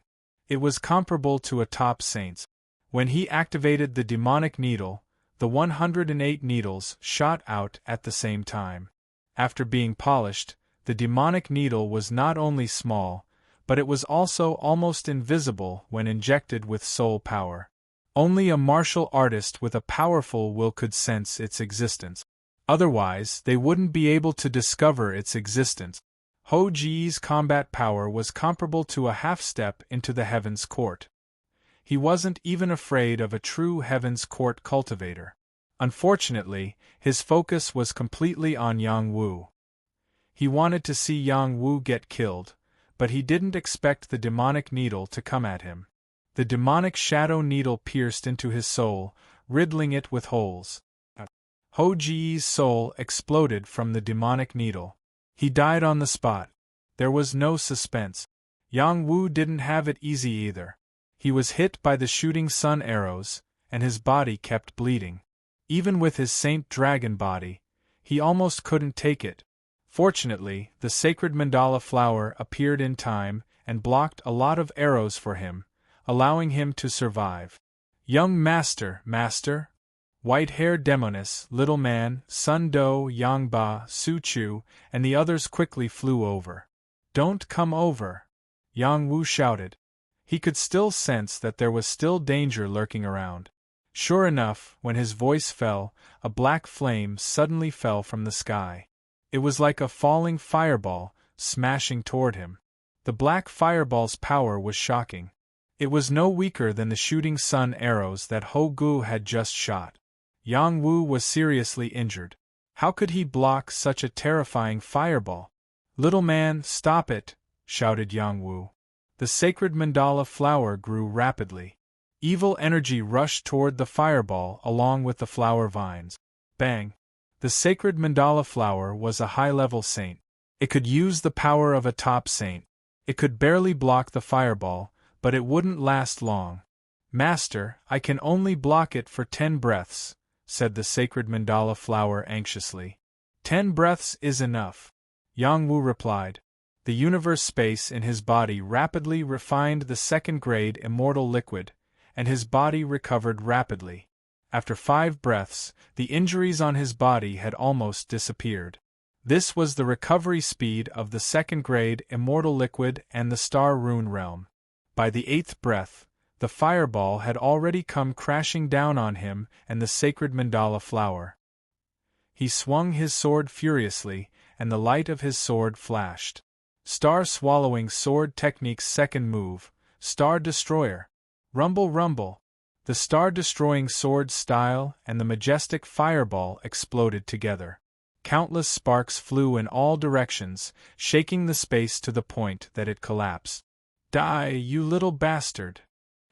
It was comparable to a top saint's. When he activated the demonic needle, the 108 needles shot out at the same time. After being polished, the demonic needle was not only small, but it was also almost invisible when injected with soul power. Only a martial artist with a powerful will could sense its existence. Otherwise, they wouldn't be able to discover its existence. Ho Ji's combat power was comparable to a half-step into the Heaven's Court. He wasn't even afraid of a true Heaven's Court cultivator. Unfortunately, his focus was completely on Yang Wu. He wanted to see Yang Wu get killed, but he didn't expect the demonic needle to come at him. The demonic shadow needle pierced into his soul, riddling it with holes. Ho Ji's soul exploded from the demonic needle. He died on the spot. There was no suspense. Yang Wu didn't have it easy either. He was hit by the shooting sun arrows, and his body kept bleeding. Even with his Saint Dragon body, he almost couldn't take it. Fortunately, the sacred mandala flower appeared in time and blocked a lot of arrows for him, allowing him to survive. Young Master, Master! White-haired Demoness, Little Man, Sun Do, Yang Ba, Su Chu, and the others quickly flew over. Don't come over! Yang Wu shouted. He could still sense that there was still danger lurking around. Sure enough, when his voice fell, a black flame suddenly fell from the sky. It was like a falling fireball, smashing toward him. The black fireball's power was shocking. It was no weaker than the shooting sun arrows that Hogu had just shot. Yang Wu was seriously injured. How could he block such a terrifying fireball? Little man, stop it! Shouted Yang Wu. The sacred mandala flower grew rapidly. Evil energy rushed toward the fireball along with the flower vines. Bang! The sacred mandala flower was a high-level saint. It could use the power of a top saint. It could barely block the fireball, but it wouldn't last long. Master, I can only block it for 10 breaths, said the sacred mandala flower anxiously. 10 breaths is enough, Yang Wu replied. The universe space in his body rapidly refined the second-grade immortal liquid, and his body recovered rapidly. After 5 breaths, the injuries on his body had almost disappeared. This was the recovery speed of the second-grade immortal liquid and the star rune realm. By the 8th breath, the fireball had already come crashing down on him and the sacred mandala flower. He swung his sword furiously, and the light of his sword flashed. Star-swallowing sword technique's second move, Star Destroyer. Rumble rumble. The star-destroying sword style and the majestic fireball exploded together. Countless sparks flew in all directions, shaking the space to the point that it collapsed. Die, you little bastard!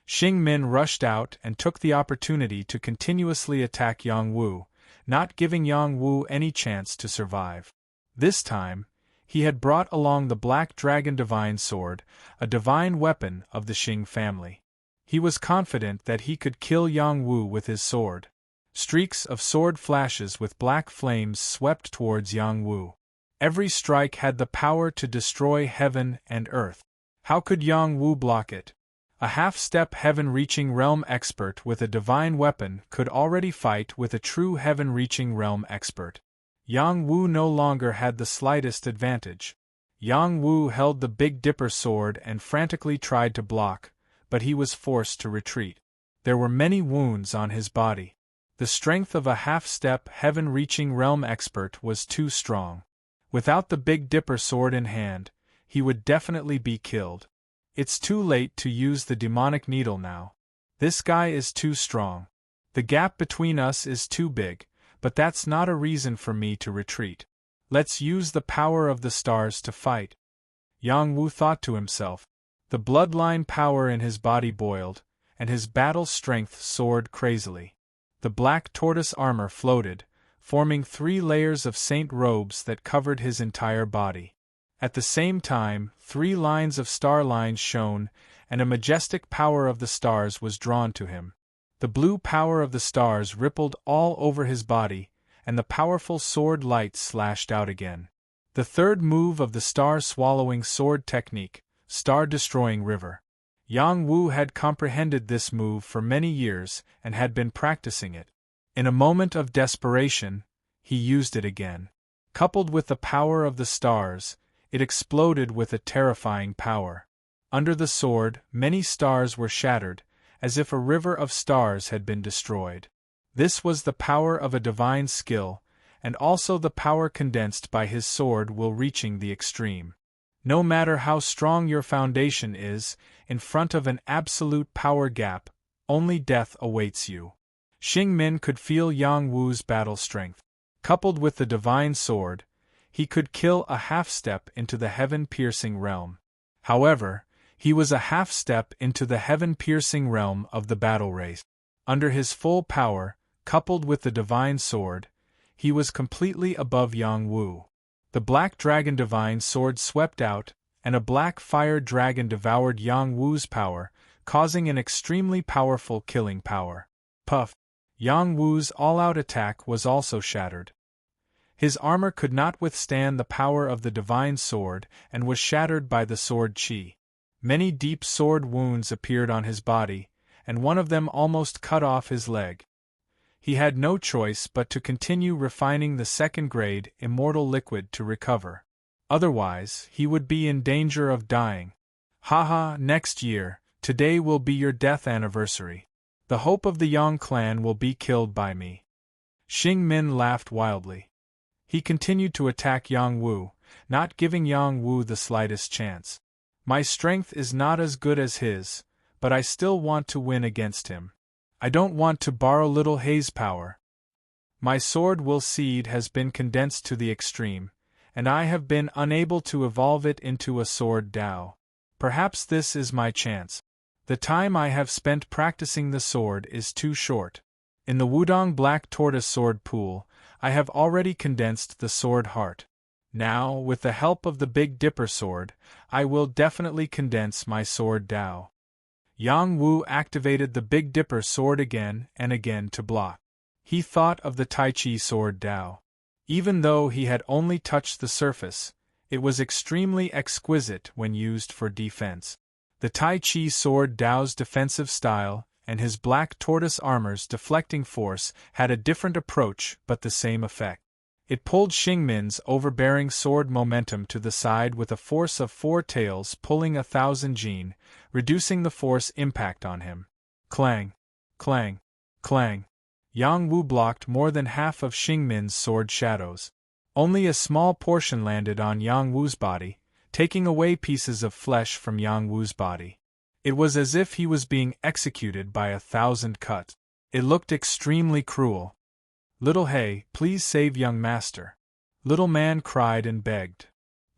Xing Min rushed out and took the opportunity to continuously attack Yang Wu, not giving Yang Wu any chance to survive. This time, he had brought along the Black Dragon Divine Sword, a divine weapon of the Xing family. He was confident that he could kill Yang Wu with his sword. Streaks of sword flashes with black flames swept towards Yang Wu. Every strike had the power to destroy heaven and earth. How could Yang Wu block it? A half-step heaven-reaching realm expert with a divine weapon could already fight with a true heaven-reaching realm expert. Yang Wu no longer had the slightest advantage. Yang Wu held the Big Dipper sword and frantically tried to block, but he was forced to retreat. There were many wounds on his body. The strength of a half-step heaven-reaching realm expert was too strong. Without the Big Dipper sword in hand, he would definitely be killed. It's too late to use the demonic needle now. This guy is too strong. The gap between us is too big, but that's not a reason for me to retreat. Let's use the power of the stars to fight. Yang Wu thought to himself. The bloodline power in his body boiled, and his battle strength soared crazily. The black tortoise armor floated, forming 3 layers of saint robes that covered his entire body. At the same time, 3 lines of star lines shone, and a majestic power of the stars was drawn to him. The blue power of the stars rippled all over his body, and the powerful sword light slashed out again. The third move of the star-swallowing sword technique, Star-destroying river. Yang Wu had comprehended this move for many years and had been practicing it. In a moment of desperation, he used it again. Coupled with the power of the stars, it exploded with a terrifying power. Under the sword, many stars were shattered, as if a river of stars had been destroyed. This was the power of a divine skill, and also the power condensed by his sword while reaching the extreme. No matter how strong your foundation is, in front of an absolute power gap, only death awaits you. Xing Min could feel Yang Wu's battle strength. Coupled with the divine sword, he could kill a half-step into the heaven-piercing realm. However, he was a half-step into the heaven-piercing realm of the battle race. Under his full power, coupled with the divine sword, he was completely above Yang Wu. The Black Dragon Divine Sword swept out, and a black fire dragon devoured Yang Wu's power, causing an extremely powerful killing power. Puff! Yang Wu's all-out attack was also shattered. His armor could not withstand the power of the divine sword and was shattered by the sword chi. Many deep sword wounds appeared on his body, and one of them almost cut off his leg. He had no choice but to continue refining the second-grade immortal liquid to recover. Otherwise, he would be in danger of dying. Haha, next year, today will be your death anniversary. The hope of the Yang clan will be killed by me. Xing Min laughed wildly. He continued to attack Yang Wu, not giving Yang Wu the slightest chance. My strength is not as good as his, but I still want to win against him. I don't want to borrow little Haze power. My sword will seed has been condensed to the extreme, and I have been unable to evolve it into a sword Dao. Perhaps this is my chance. The time I have spent practicing the sword is too short. In the Wudong Black Tortoise Sword Pool, I have already condensed the sword heart. Now, with the help of the Big Dipper sword, I will definitely condense my sword Dao. Yang Wu activated the Big Dipper sword again and again to block. He thought of the Tai Chi sword Dao. Even though he had only touched the surface, It was extremely exquisite when used for defense. The Tai Chi sword Dao's defensive style, and his black tortoise armor's deflecting force had a different approach but the same effect. It pulled Xingmin's overbearing sword momentum to the side with a force of 4 tails pulling 1,000 jin, reducing the force impact on him. Clang! Clang! Clang! Yang Wu blocked more than half of Xingmin's sword shadows. Only a small portion landed on Yang Wu's body, taking away pieces of flesh from Yang Wu's body. It was as if he was being executed by 1,000 cuts. It looked extremely cruel. "Little He, please save young master." Little man cried and begged.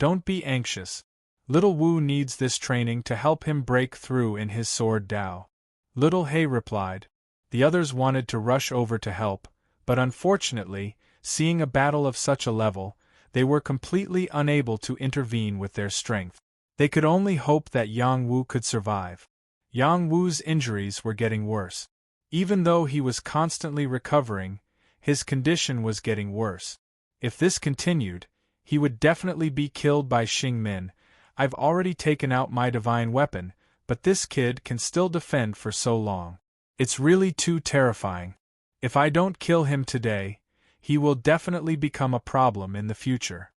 "Don't be anxious. Little Wu needs this training to help him break through in his sword Dao." Little He replied. The others wanted to rush over to help, but unfortunately, seeing a battle of such a level, they were completely unable to intervene with their strength. They could only hope that Yang Wu could survive. Yang Wu's injuries were getting worse. Even though he was constantly recovering, his condition was getting worse. If this continued, he would definitely be killed by Xingmin. "I've already taken out my divine weapon, but this kid can still defend for so long. It's really too terrifying. If I don't kill him today, he will definitely become a problem in the future."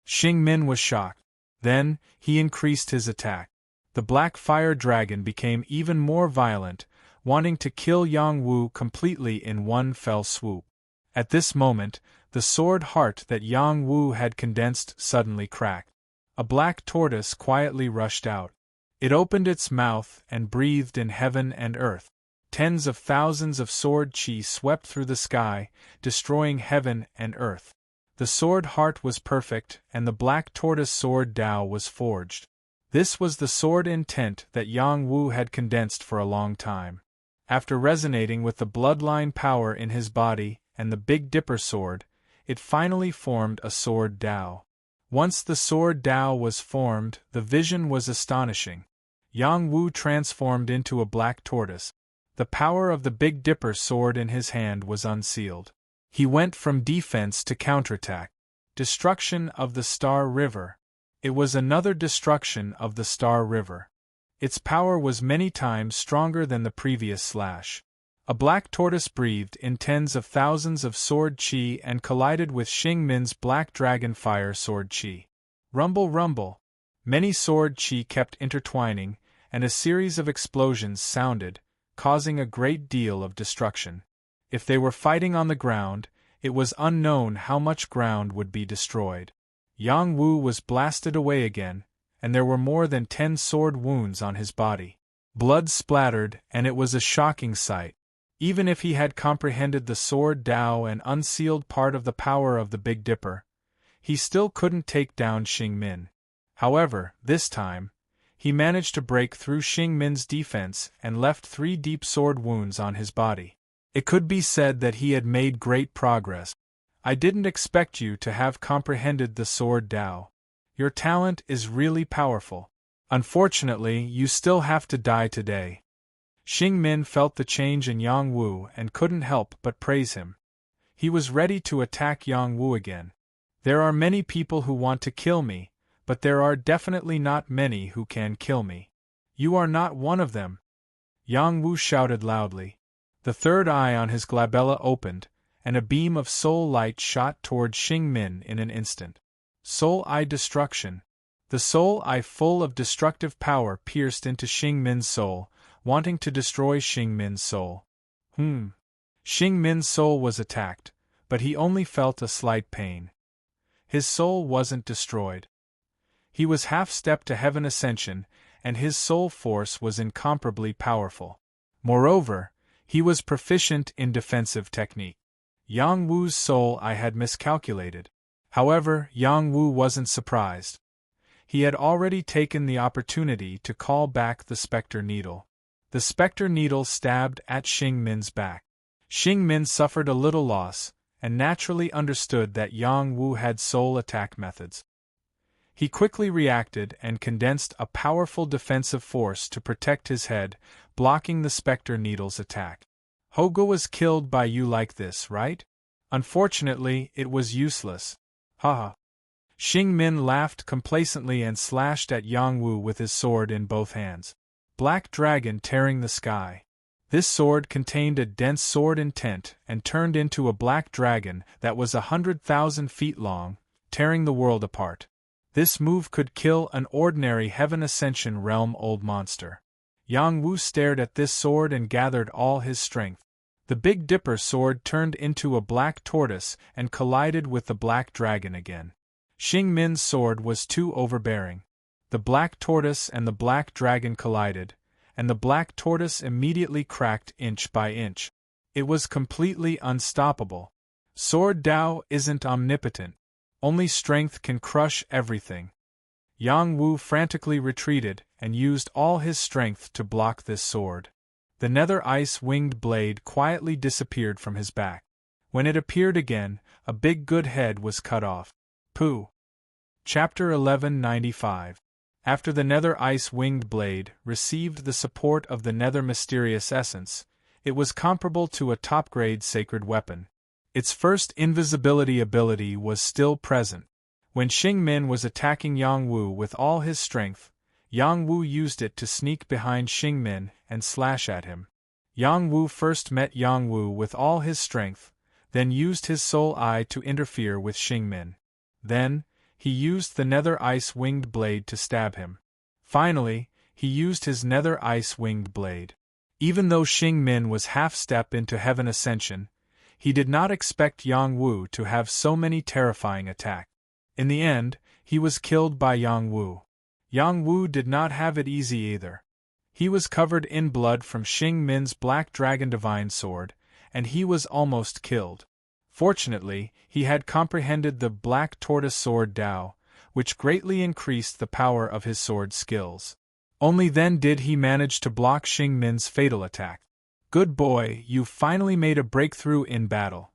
Xingmin was shocked. Then, he increased his attack. The black fire dragon became even more violent, wanting to kill Yang Wu completely in one fell swoop. At this moment, the sword heart that Yang Wu had condensed suddenly cracked. A black tortoise quietly rushed out. It opened its mouth and breathed in heaven and earth. Tens of thousands of sword chi swept through the sky, destroying heaven and earth. The sword heart was perfect, and the black tortoise sword Dao was forged. This was the sword intent that Yang Wu had condensed for a long time. After resonating with the bloodline power in his body and the Big Dipper sword, it finally formed a sword Dao. Once the sword Dao was formed, the vision was astonishing. Yang Wu transformed into a black tortoise. The power of the Big Dipper sword in his hand was unsealed. He went from defense to counterattack. Destruction of the Star River. It was another destruction of the Star River. Its power was many times stronger than the previous slash. A black tortoise breathed in tens of thousands of sword chi and collided with Xingmin's black dragon fire sword chi. Rumble rumble. Many sword chi kept intertwining, and a series of explosions sounded, causing a great deal of destruction. If they were fighting on the ground, it was unknown how much ground would be destroyed. Yang Wu was blasted away again, and there were more than 10 sword wounds on his body. Blood splattered, and it was a shocking sight. Even if he had comprehended the sword Dao and unsealed part of the power of the Big Dipper, he still couldn't take down Xingmin. However, this time, he managed to break through Xingmin's defense and left 3 deep sword wounds on his body. It could be said that he had made great progress. "I didn't expect you to have comprehended the sword Dao. Your talent is really powerful. Unfortunately, you still have to die today." Xingmin felt the change in Yang Wu and couldn't help but praise him. He was ready to attack Yang Wu again. "There are many people who want to kill me, but there are definitely not many who can kill me. You are not one of them." Yang Wu shouted loudly. The third eye on his glabella opened, and a beam of soul light shot toward Xingmin in an instant. Soul Eye Destruction. The soul eye full of destructive power pierced into Xingmin's soul, wanting to destroy Xingmin's soul. Xingmin's soul was attacked, but he only felt a slight pain. His soul wasn't destroyed. He was half-stepped to heaven ascension, and his soul force was incomparably powerful. Moreover, he was proficient in defensive technique. Yang Wu's soul eye had miscalculated. However, Yang Wu wasn't surprised. He had already taken the opportunity to call back the Spectre Needle. The Spectre Needle stabbed at Xingmin's back. Xingmin suffered a little loss, and naturally understood that Yang Wu had soul attack methods. He quickly reacted and condensed a powerful defensive force to protect his head, blocking the Spectre Needle's attack. "Hoga was killed by you like this, right?" "Unfortunately, it was useless. Haha." Xing Min laughed complacently and slashed at Yang Wu with his sword in both hands. Black Dragon tearing the sky. This sword contained a dense sword intent and turned into a black dragon that was 100,000 feet long, tearing the world apart. This move could kill an ordinary Heaven Ascension realm old monster. Yang Wu stared at this sword and gathered all his strength. The Big Dipper sword turned into a black tortoise and collided with the black dragon again. Xing Min's sword was too overbearing. The black tortoise and the black dragon collided, and the black tortoise immediately cracked inch by inch. It was completely unstoppable. Sword Dao isn't omnipotent. Only strength can crush everything. Yang Wu frantically retreated and used all his strength to block this sword. The nether ice-winged blade quietly disappeared from his back. When it appeared again, a big good head was cut off. Pooh. Chapter 1195. After the nether ice-winged blade received the support of the nether mysterious essence, it was comparable to a top-grade sacred weapon. Its first invisibility ability was still present. When Xing Min was attacking Yang Wu with all his strength, Yang Wu used it to sneak behind Xing Min and slash at him. Yang Wu first met Yang Wu with all his strength, then used his soul eye to interfere with Xing Min. Then, he used the nether ice-winged blade to stab him. Finally, he used his nether ice-winged blade. Even though Xing Min was half-step into Heaven Ascension, he did not expect Yang Wu to have so many terrifying attacks. In the end, he was killed by Yang Wu. Yang Wu did not have it easy either. He was covered in blood from Xing Min's Black Dragon Divine Sword, and he was almost killed. Fortunately, he had comprehended the Black Tortoise Sword Dao, which greatly increased the power of his sword skills. Only then did he manage to block Xing Min's fatal attack. Good boy, you finally made a breakthrough in battle.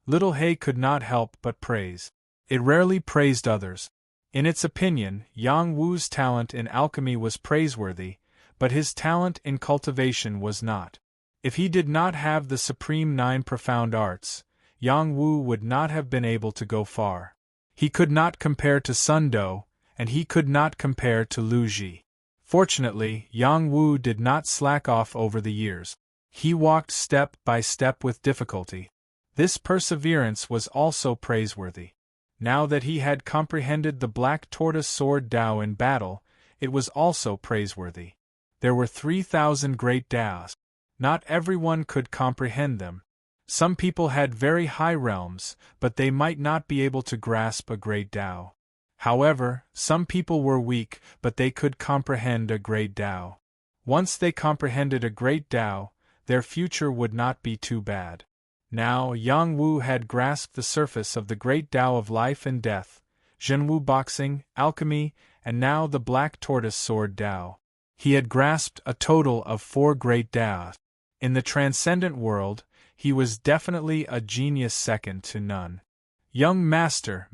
Little Hay could not help but praise. It rarely praised others. In its opinion, Yang Wu's talent in alchemy was praiseworthy, but his talent in cultivation was not. If he did not have the supreme 9 profound arts, Yang Wu would not have been able to go far. He could not compare to Sun Do, and he could not compare to Lu Ji. Fortunately, Yang Wu did not slack off over the years. He walked step by step with difficulty. This perseverance was also praiseworthy. Now that he had comprehended the Black Tortoise Sword Dao in battle, it was also praiseworthy. There were 3,000 great Daos. Not everyone could comprehend them. Some people had very high realms, but they might not be able to grasp a great Dao. However, some people were weak, but they could comprehend a great Dao. Once they comprehended a great Dao, their future would not be too bad. Now Yang Wu had grasped the surface of the great Dao of life and death, Zhenwu boxing, alchemy, and now the Black Tortoise Sword Dao. He had grasped a total of 4 great Daos. In the transcendent world, he was definitely a genius second to none. Young Master,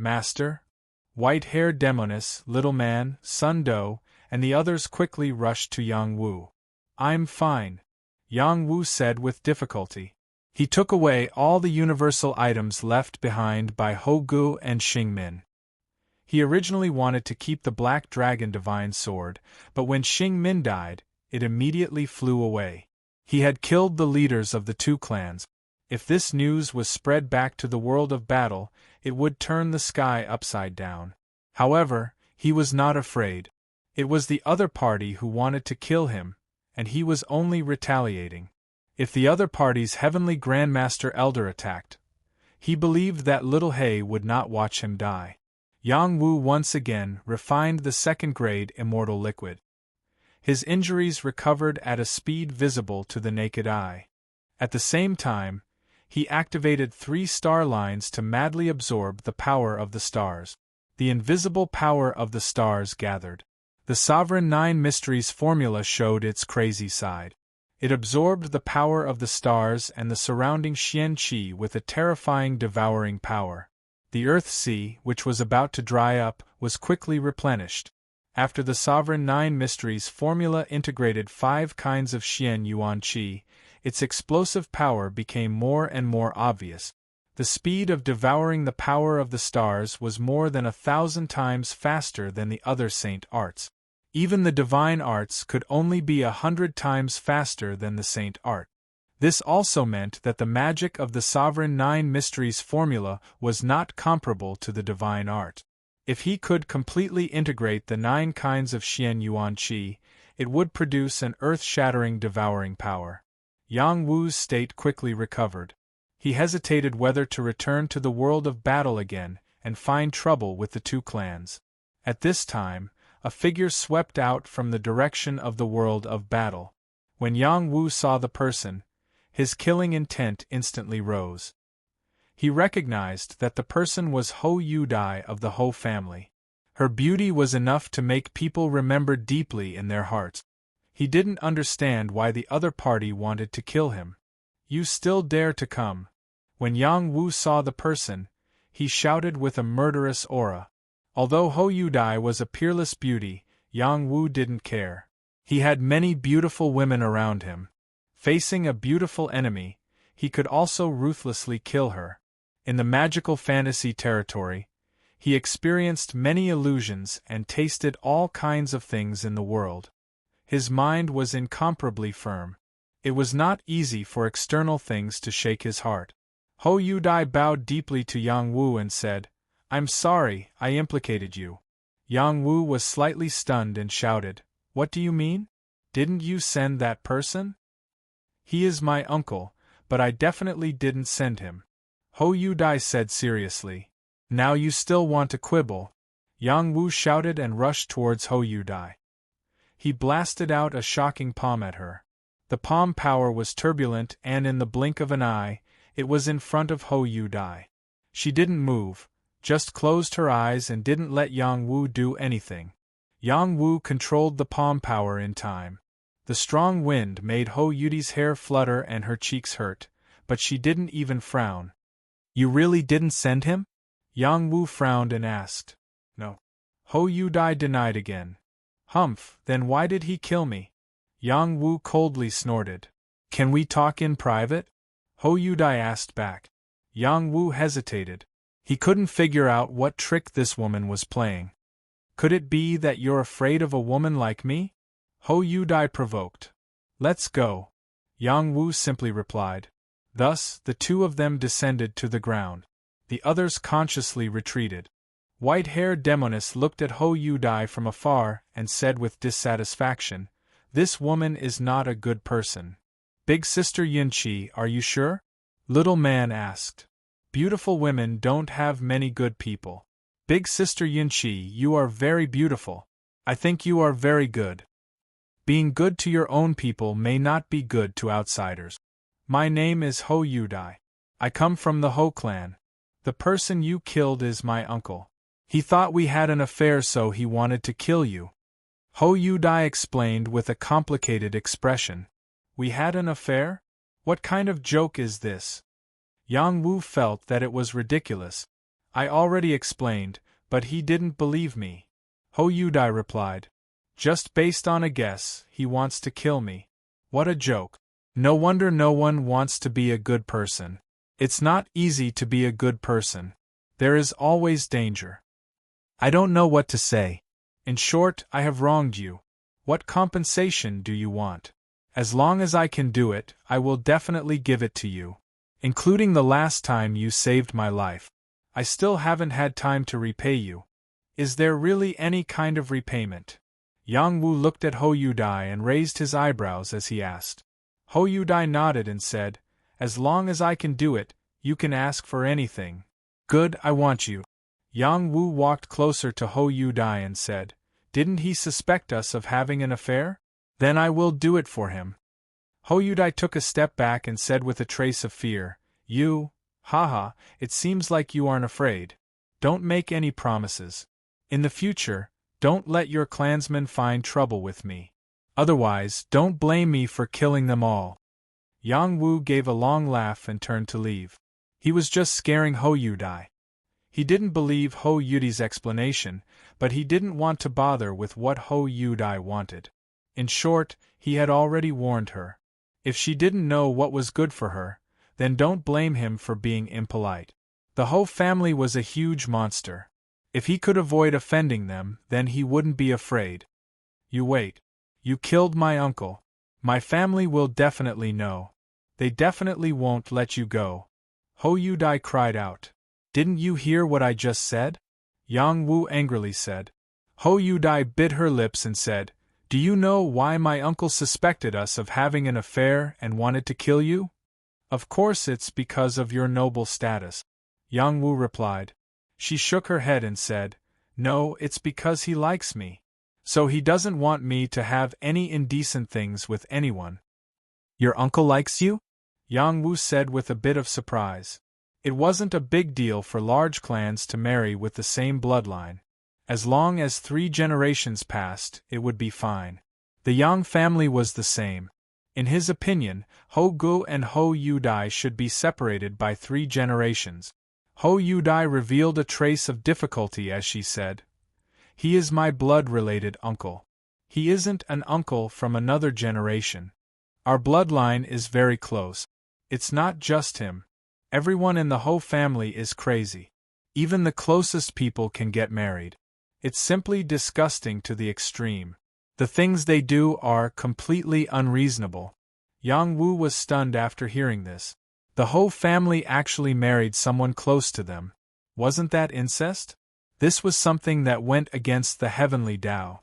White-haired Demoness, Little Man, Sun Do, and the others quickly rushed to Yang Wu. I'm fine, Yang Wu said with difficulty. He took away all the universal items left behind by Hou Gu and Xing Min. He originally wanted to keep the Black Dragon Divine Sword, but when Xing Min died, it immediately flew away. He had killed the leaders of the 2 clans. If this news was spread back to the world of battle, it would turn the sky upside down. However, he was not afraid. It was the other party who wanted to kill him, and he was only retaliating. If the other party's Heavenly Grandmaster Elder attacked, he believed that Little Hay would not watch him die. Yang Wu once again refined the 2nd-grade immortal liquid. His injuries recovered at a speed visible to the naked eye. At the same time, he activated 3 star lines to madly absorb the power of the stars. The invisible power of the stars gathered. The Sovereign 9 Mysteries formula showed its crazy side. It absorbed the power of the stars and the surrounding Xian Qi with a terrifying devouring power. The Earth Sea, which was about to dry up, was quickly replenished. After the Sovereign 9 Mysteries formula integrated 5 kinds of Xian Yuan Qi, its explosive power became more and more obvious. The speed of devouring the power of the stars was more than 1,000 times faster than the other saint arts. Even the divine arts could only be 100 times faster than the saint art. This also meant that the magic of the Sovereign Nine Mysteries formula was not comparable to the divine art. If he could completely integrate the 9 kinds of Xian Yuan Qi, it would produce an earth-shattering devouring power. Yang Wu's state quickly recovered. He hesitated whether to return to the world of battle again and find trouble with the 2 clans. At this time, a figure swept out from the direction of the world of battle. When Yang Wu saw the person, his killing intent instantly rose. He recognized that the person was Hou Yudai of the Hou family. Her beauty was enough to make people remember deeply in their hearts. He didn't understand why the other party wanted to kill him. You still dare to come? When Yang Wu saw the person, he shouted with a murderous aura. Although Hou Yudai was a peerless beauty, Yang Wu didn't care. He had many beautiful women around him. Facing a beautiful enemy, he could also ruthlessly kill her. In the magical fantasy territory, he experienced many illusions and tasted all kinds of things in the world. His mind was incomparably firm. It was not easy for external things to shake his heart. Hou Yudai bowed deeply to Yang Wu and said, "I'm sorry, I implicated you." Yang Wu was slightly stunned and shouted, "What do you mean? Didn't you send that person?" "He is my uncle, but I definitely didn't send him," Hou Yudai said seriously. "Now you still want to quibble?" Yang Wu shouted and rushed towards Hou Yudai. He blasted out a shocking palm at her. The palm power was turbulent and in the blink of an eye, it was in front of Hou Yudai. She didn't move, just closed her eyes and didn't let Yang Wu do anything. Yang Wu controlled the palm power in time. The strong wind made Hou Yudai's hair flutter and her cheeks hurt, but she didn't even frown. "You really didn't send him?" Yang Wu frowned and asked. "No." Hou Yudai denied again. "Humph, then why did he kill me?" Yang Wu coldly snorted. "Can we talk in private?" Hou Yudai asked back. Yang Wu hesitated. He couldn't figure out what trick this woman was playing. "Could it be that you're afraid of a woman like me?" Hou Yudai provoked. "Let's go," Yang Wu simply replied. Thus, the 2 of them descended to the ground. The others consciously retreated. White-haired Demoness looked at Hou Yudai from afar and said with dissatisfaction, "This woman is not a good person." "Big Sister Yunqi, are you sure?" Little Man asked. "Beautiful women don't have many good people." "Big Sister Yunqi, you are very beautiful. I think you are very good. Being good to your own people may not be good to outsiders." "My name is Hou Yudai. I come from the Hou clan. The person you killed is my uncle. He thought we had an affair, so he wanted to kill you." Hou Yudai explained with a complicated expression. "We had an affair? What kind of joke is this?" Yang Wu felt that it was ridiculous. "I already explained, but he didn't believe me." Hou Yudai replied. "Just based on a guess, he wants to kill me. What a joke. No wonder no one wants to be a good person. It's not easy to be a good person. There is always danger. I don't know what to say. In short, I have wronged you. What compensation do you want? As long as I can do it, I will definitely give it to you. Including the last time you saved my life. I still haven't had time to repay you. Is there really any kind of repayment?" Yang Wu looked at Hou Yudai and raised his eyebrows as he asked. Hou Yudai nodded and said, "As long as I can do it, you can ask for anything." "Good, I want you." Yang Wu walked closer to Hou Yudai and said, "Didn't he suspect us of having an affair? Then I will do it for him." Hou Yudai took a step back and said with a trace of fear, Haha, it seems like you aren't afraid. Don't make any promises. In the future, don't let your clansmen find trouble with me. Otherwise, don't blame me for killing them all." Yang Wu gave a long laugh and turned to leave. He was just scaring Hou Yudai. He didn't believe Hou Yudai's explanation, but he didn't want to bother with what Hou Yudai wanted. In short, he had already warned her. If she didn't know what was good for her, then don't blame him for being impolite. The whole family was a huge monster. If he could avoid offending them, then he wouldn't be afraid. You wait. You killed my uncle. My family will definitely know. They definitely won't let you go. Hou Yudai cried out. Didn't you hear what I just said? Yang Wu angrily said. Hou Yudai bit her lips and said, Do you know why my uncle suspected us of having an affair and wanted to kill you? Of course it's because of your noble status. Yang Wu replied. She shook her head and said, No, it's because he likes me. So he doesn't want me to have any indecent things with anyone. Your uncle likes you? Yang Wu said with a bit of surprise. It wasn't a big deal for large clans to marry with the same bloodline. As long as 3 generations passed, it would be fine. The Yang family was the same. In his opinion, Hou Gu and Hou Yudai should be separated by 3 generations. Hou Yudai revealed a trace of difficulty as she said, He is my blood-related uncle. He isn't an uncle from another generation. Our bloodline is very close. It's not just him. Everyone in the Hou family is crazy. Even the closest people can get married. It's simply disgusting to the extreme. The things they do are completely unreasonable. Yang Wu was stunned after hearing this. The Hou family actually married someone close to them. Wasn't that incest? This was something that went against the heavenly Tao.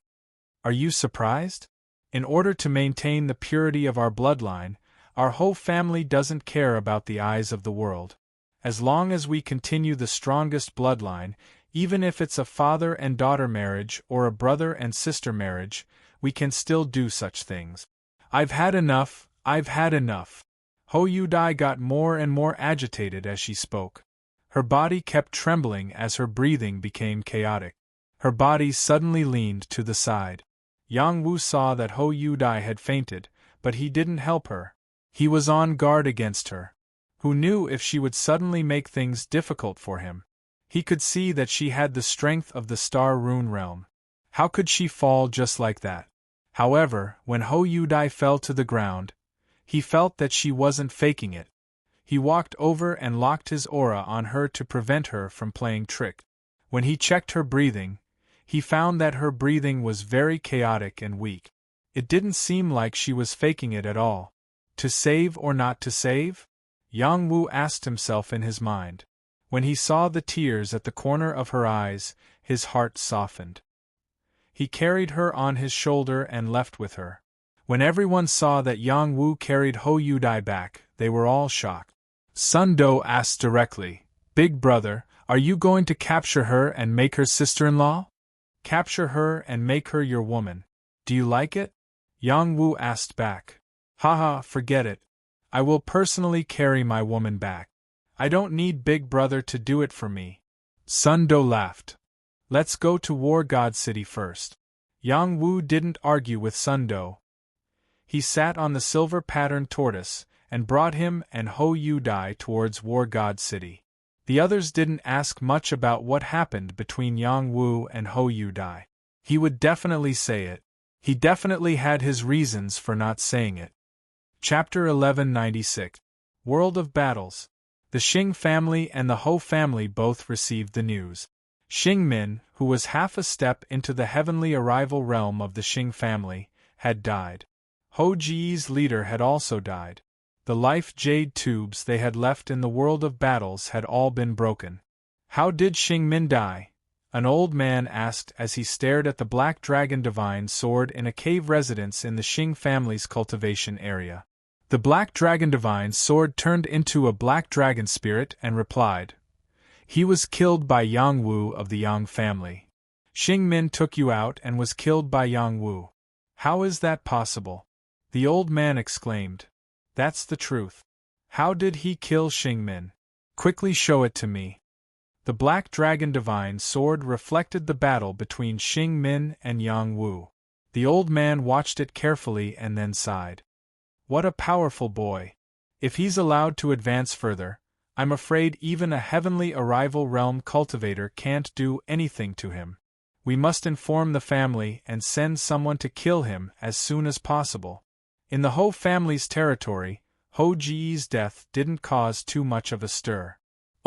Are you surprised? In order to maintain the purity of our bloodline, our whole family doesn't care about the eyes of the world. As long as we continue the strongest bloodline, even if it's a father and daughter marriage or a brother and sister marriage, we can still do such things. I've had enough, I've had enough. Hou Yudai got more and more agitated as she spoke. Her body kept trembling as her breathing became chaotic. Her body suddenly leaned to the side. Yang Wu saw that Hou Yudai had fainted, but he didn't help her. He was on guard against her. Who knew if she would suddenly make things difficult for him? He could see that she had the strength of the Star Rune realm. How could she fall just like that? However, when Hou Yudai fell to the ground, he felt that she wasn't faking it. He walked over and locked his aura on her to prevent her from playing trick. When he checked her breathing, he found that her breathing was very chaotic and weak. It didn't seem like she was faking it at all. To save or not to save? Yang Wu asked himself in his mind. When he saw the tears at the corner of her eyes, his heart softened. He carried her on his shoulder and left with her. When everyone saw that Yang Wu carried Hou Yudai back, they were all shocked. Sun Do asked directly, Big brother, are you going to capture her and make her sister-in-law? Capture her and make her your woman. Do you like it? Yang Wu asked back. Haha, forget it. I will personally carry my woman back. I don't need Big Brother to do it for me. Sun Do laughed. Let's go to War God City first. Yang Wu didn't argue with Sun Do. He sat on the silver-patterned tortoise and brought him and Hou Yudai towards War God City. The others didn't ask much about what happened between Yang Wu and Hou Yudai. He would definitely say it. He definitely had his reasons for not saying it. Chapter 1196. World of Battles. The Xing family and the Hou family both received the news. Xing Min, who was half a step into the heavenly arrival realm of the Xing family, had died. Hou Ji's leader had also died. The life jade tubes they had left in the world of battles had all been broken. How did Xing Min die? An old man asked as he stared at the black dragon divine sword in a cave residence in the Xing family's cultivation area. The black dragon divine sword turned into a black dragon spirit and replied, He was killed by Yang Wu of the Yang family. Xing Min took you out and was killed by Yang Wu. How is that possible? The old man exclaimed. That's the truth. How did he kill Xing Min? Quickly show it to me. The black dragon divine sword reflected the battle between Xing Min and Yang Wu. The old man watched it carefully and then sighed. What a powerful boy. If he's allowed to advance further, I'm afraid even a heavenly arrival realm cultivator can't do anything to him. We must inform the family and send someone to kill him as soon as possible. In the Hou family's territory, Hou Ji's death didn't cause too much of a stir.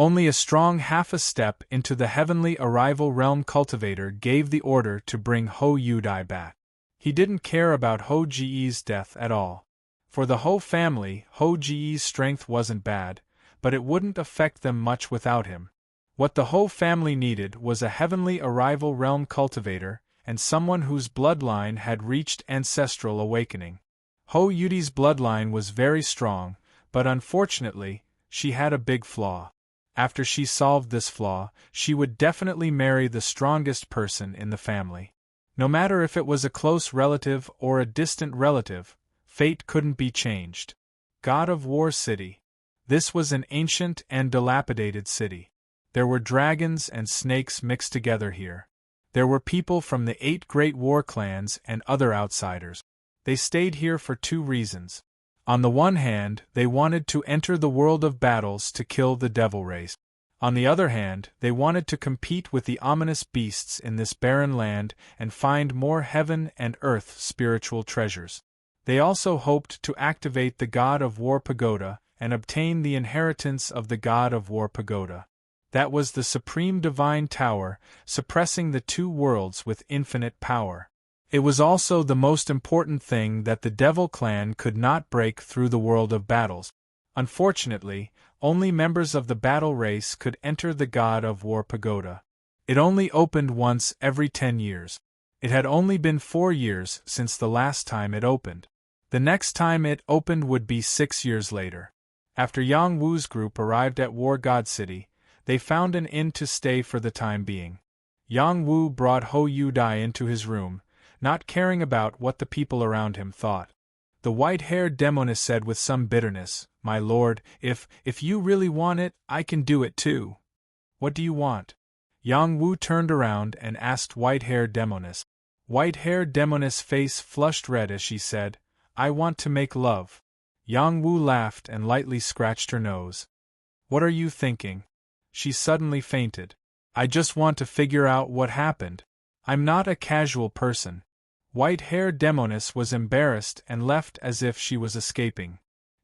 Only a strong half a step into the heavenly arrival realm cultivator gave the order to bring Ho Yudai back. He didn't care about Ho Ji's death at all. For the Ho family, Ho Ji's strength wasn't bad, but it wouldn't affect them much without him. What the Ho family needed was a heavenly arrival realm cultivator, and someone whose bloodline had reached ancestral awakening. Ho Yudi's bloodline was very strong, but unfortunately, she had a big flaw. After she solved this flaw, she would definitely marry the strongest person in the family. No matter if it was a close relative or a distant relative, fate couldn't be changed. God of War City. This was an ancient and dilapidated city. There were dragons and snakes mixed together here. There were people from the 8 great war clans and other outsiders. They stayed here for 2 reasons. On the one hand, they wanted to enter the world of battles to kill the devil race. On the other hand, they wanted to compete with the ominous beasts in this barren land and find more heaven and earth spiritual treasures. They also hoped to activate the God of War Pagoda and obtain the inheritance of the God of War Pagoda. That was the supreme divine tower, suppressing the 2 worlds with infinite power. It was also the most important thing that the Devil Clan could not break through the world of battles. Unfortunately, only members of the battle race could enter the God of War Pagoda. It only opened once every 10 years. It had only been 4 years since the last time it opened. The next time it opened would be 6 years later. After Yang Wu's group arrived at War God City, they found an inn to stay for the time being. Yang Wu brought Ho Yudai into his room, not caring about what the people around him thought. The white-haired demoness said with some bitterness, "My lord, if you really want it, I can do it too." "What do you want?" Yang Wu turned around and asked white-haired demoness. White-haired demoness' face flushed red as she said, "I want to make love." Yang Wu laughed and lightly scratched her nose. "What are you thinking?" She suddenly fainted. "I just want to figure out what happened. I'm not a casual person." White-haired demoness was embarrassed and left as if she was escaping.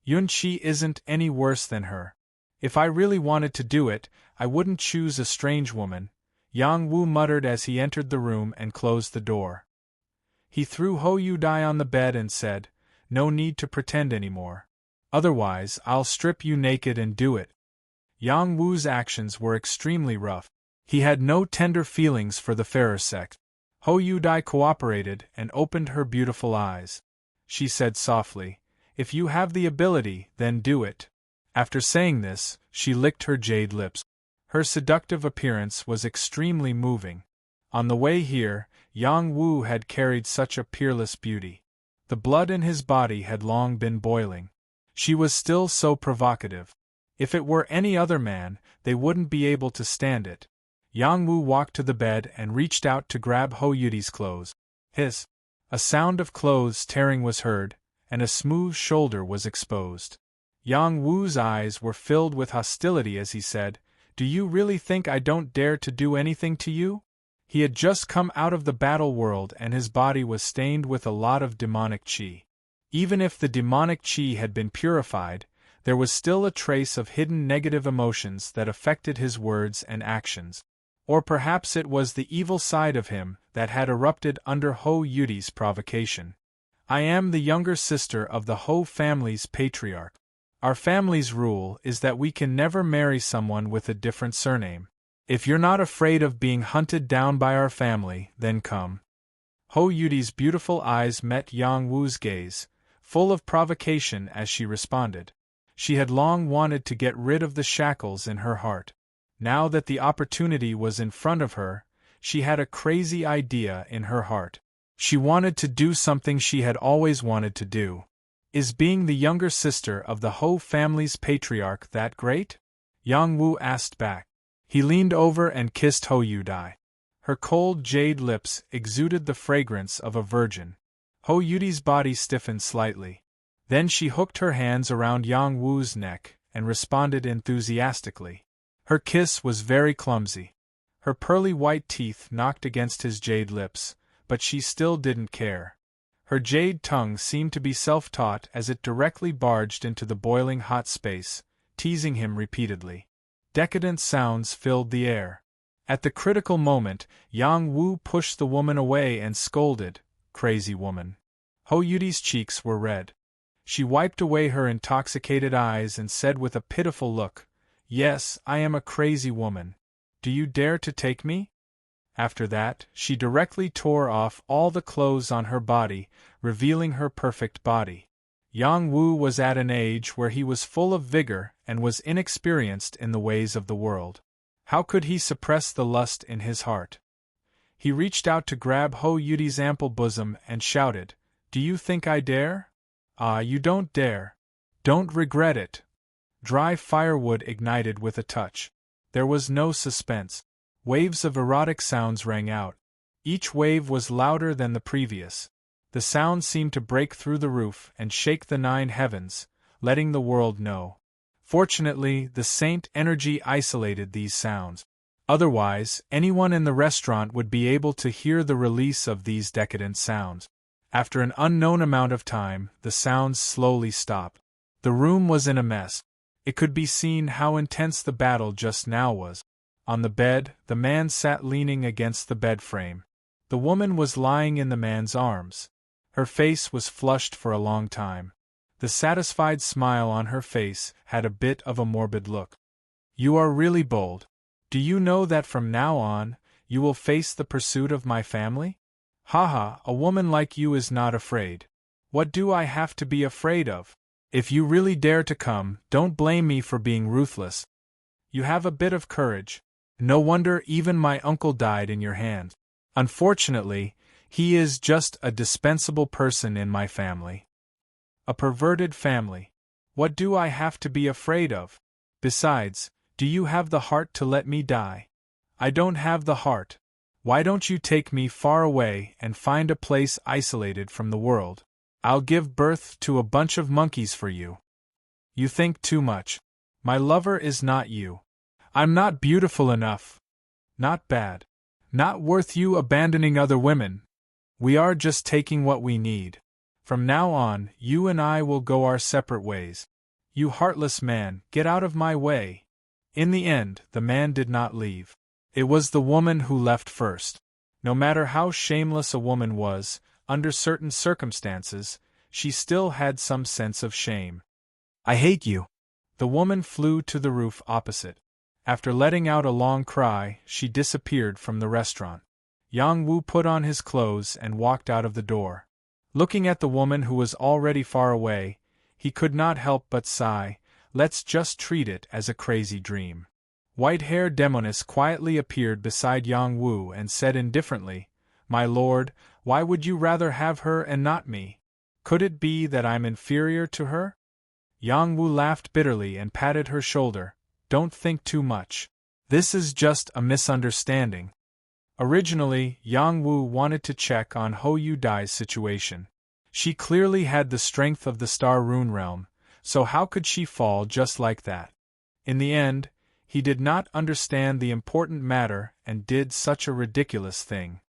Yunqi isn't any worse than her. "If I really wanted to do it, I wouldn't choose a strange woman," Yang Wu muttered as he entered the room and closed the door. He threw Ho Yudai on the bed and said, "No need to pretend anymore. Otherwise, I'll strip you naked and do it." Yang Wu's actions were extremely rough. He had no tender feelings for the fairer sex. Ho Yudai cooperated and opened her beautiful eyes. She said softly, "If you have the ability, then do it." After saying this, she licked her jade lips. Her seductive appearance was extremely moving. On the way here, Yang Wu had carried such a peerless beauty. The blood in his body had long been boiling. She was still so provocative. If it were any other man, they wouldn't be able to stand it. Yang Wu walked to the bed and reached out to grab Ho Yudi's clothes. Hiss! A sound of clothes tearing was heard, and a smooth shoulder was exposed. Yang Wu's eyes were filled with hostility as he said, "Do you really think I don't dare to do anything to you?" He had just come out of the battle world and his body was stained with a lot of demonic qi. Even if the demonic qi had been purified, there was still a trace of hidden negative emotions that affected his words and actions. Or perhaps it was the evil side of him that had erupted under Ho Yudi's provocation. "I am the younger sister of the Ho family's patriarch. Our family's rule is that we can never marry someone with a different surname. If you're not afraid of being hunted down by our family, then come." Ho Yudi's beautiful eyes met Yang Wu's gaze, full of provocation as she responded. She had long wanted to get rid of the shackles in her heart. Now that the opportunity was in front of her, she had a crazy idea in her heart. She wanted to do something she had always wanted to do. Is being the younger sister of the Ho family's patriarch that great? Yang Wu asked back. He leaned over and kissed Ho Yudai. Her cold jade lips exuded the fragrance of a virgin. Ho Yudi's body stiffened slightly. Then she hooked her hands around Yang Wu's neck and responded enthusiastically. Her kiss was very clumsy. Her pearly white teeth knocked against his jade lips, but she still didn't care. Her jade tongue seemed to be self-taught as it directly barged into the boiling hot space, teasing him repeatedly. Decadent sounds filled the air. At the critical moment, Yang Wu pushed the woman away and scolded, "Crazy woman." Hou Yudi's cheeks were red. She wiped away her intoxicated eyes and said with a pitiful look, "Yes, I am a crazy woman. Do you dare to take me?" After that, she directly tore off all the clothes on her body, revealing her perfect body. Yang Wu was at an age where he was full of vigor and was inexperienced in the ways of the world. How could he suppress the lust in his heart? He reached out to grab Hou Yudi's ample bosom and shouted, "Do you think I dare? Ah, you don't dare. Don't regret it." Dry firewood ignited with a touch. There was no suspense. Waves of erotic sounds rang out. Each wave was louder than the previous. The sound seemed to break through the roof and shake the 9 heavens, letting the world know. Fortunately, the saint energy isolated these sounds. Otherwise, anyone in the restaurant would be able to hear the release of these decadent sounds. After an unknown amount of time, the sounds slowly stopped. The room was in a mess. It could be seen how intense the battle just now was. On the bed, the man sat leaning against the bed frame. The woman was lying in the man's arms. Her face was flushed for a long time. The satisfied smile on her face had a bit of a morbid look. "You are really bold. Do you know that from now on, you will face the pursuit of my family? Haha, a woman like you is not afraid. What do I have to be afraid of? If you really dare to come, don't blame me for being ruthless. You have a bit of courage. No wonder even my uncle died in your hands. Unfortunately, he is just a dispensable person in my family. A perverted family. What do I have to be afraid of? Besides, do you have the heart to let me die? I don't have the heart. Why don't you take me far away and find a place isolated from the world? I'll give birth to a bunch of monkeys for you." "You think too much. My lover is not you. I'm not beautiful enough. Not bad. Not worth you abandoning other women. We are just taking what we need. From now on, you and I will go our separate ways. You heartless man, get out of my way." In the end, the man did not leave. It was the woman who left first. No matter how shameless a woman was, under certain circumstances, she still had some sense of shame. "I hate you." The woman flew to the roof opposite. After letting out a long cry, she disappeared from the restaurant. Yang Wu put on his clothes and walked out of the door. Looking at the woman who was already far away, he could not help but sigh, "Let's just treat it as a crazy dream." White-haired Demonis quietly appeared beside Yang Wu and said indifferently, "My lord, why would you rather have her and not me? Could it be that I'm inferior to her?" Yang Wu laughed bitterly and patted her shoulder. "Don't think too much. This is just a misunderstanding." Originally, Yang Wu wanted to check on Hou Yudai's situation. She clearly had the strength of the Star Rune Realm, so how could she fall just like that? In the end, he did not understand the important matter and did such a ridiculous thing.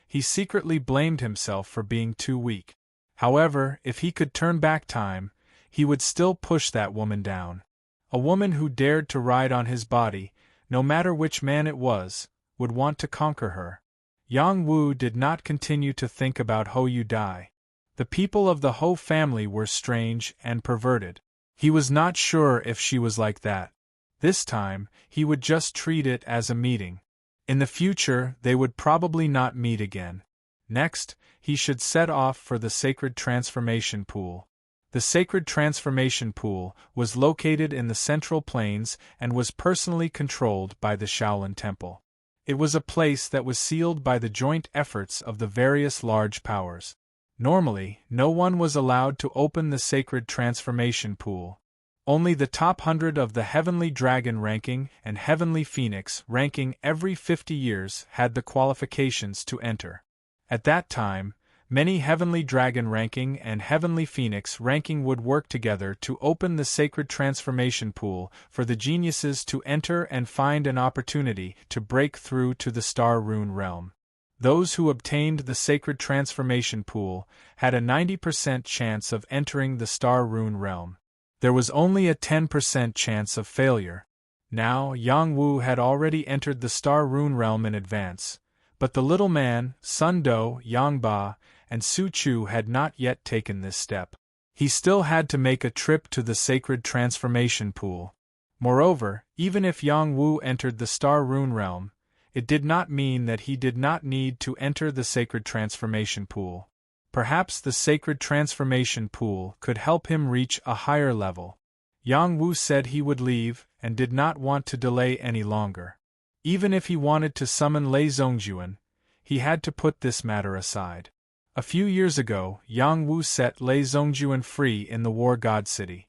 He secretly blamed himself for being too weak. However, if he could turn back time, he would still push that woman down. A woman who dared to ride on his body, no matter which man it was, would want to conquer her. Yang Wu did not continue to think about Hou Yudai. The people of the Hou family were strange and perverted. He was not sure if she was like that. This time, he would just treat it as a meeting. In the future, they would probably not meet again. Next, he should set off for the sacred transformation pool. The sacred transformation pool was located in the Central Plains and was personally controlled by the Shaolin Temple. It was a place that was sealed by the joint efforts of the various large powers. Normally, no one was allowed to open the sacred transformation pool. Only the top 100 of the Heavenly Dragon ranking and Heavenly Phoenix ranking every 50 years had the qualifications to enter. At that time, many Heavenly Dragon ranking and Heavenly Phoenix ranking would work together to open the sacred transformation pool for the geniuses to enter and find an opportunity to break through to the Star Rune realm. Those who obtained the sacred transformation pool had a 90% chance of entering the Star Rune realm. There was only a 10% chance of failure. Now, Yang Wu had already entered the Star Rune realm in advance, but the little man, Sun Do, Yang Ba, and Su Chu had not yet taken this step. He still had to make a trip to the sacred transformation pool. Moreover, even if Yang Wu entered the Star Rune realm, it did not mean that he did not need to enter the sacred transformation pool. Perhaps the sacred transformation pool could help him reach a higher level. Yang Wu said he would leave and did not want to delay any longer. Even if he wanted to summon Lei Zhongjuan, he had to put this matter aside. A few years ago, Yang Wu set Lei Zhongjuan free in the War God City.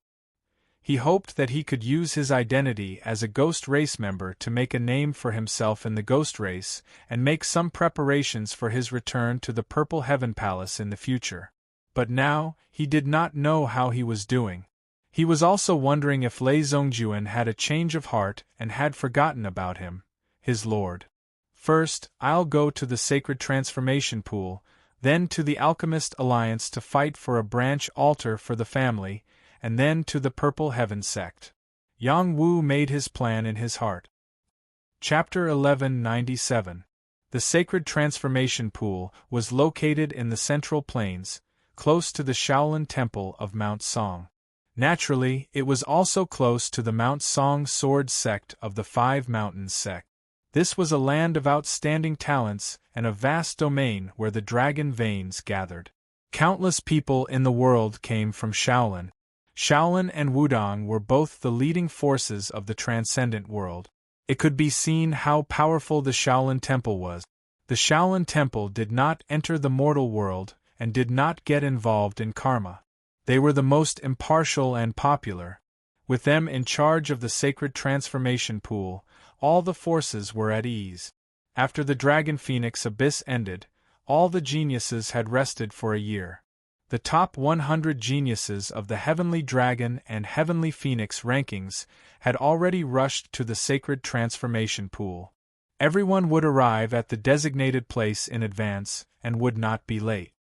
He hoped that he could use his identity as a ghost race member to make a name for himself in the ghost race and make some preparations for his return to the Purple Heaven Palace in the future. But now, he did not know how he was doing. He was also wondering if Lei Zhongjuan had a change of heart and had forgotten about him, his lord. First, I'll go to the sacred transformation pool, then to the Alchemist Alliance to fight for a branch altar for the family, and then to the Purple Heaven sect. Yang Wu made his plan in his heart. Chapter 1197. The Sacred Transformation Pool was located in the Central Plains, close to the Shaolin Temple of Mount Song. Naturally, it was also close to the Mount Song Sword sect of the Five Mountains sect. This was a land of outstanding talents and a vast domain where the dragon veins gathered. Countless people in the world came from Shaolin. Shaolin and Wudong were both the leading forces of the transcendent world. It could be seen how powerful the Shaolin Temple was. The Shaolin Temple did not enter the mortal world and did not get involved in karma. They were the most impartial and popular. With them in charge of the sacred transformation pool, all the forces were at ease. After the Dragon Phoenix Abyss ended, all the geniuses had rested for a year. The top 100 geniuses of the Heavenly Dragon and Heavenly Phoenix rankings had already rushed to the sacred transformation pool. Everyone would arrive at the designated place in advance and would not be late.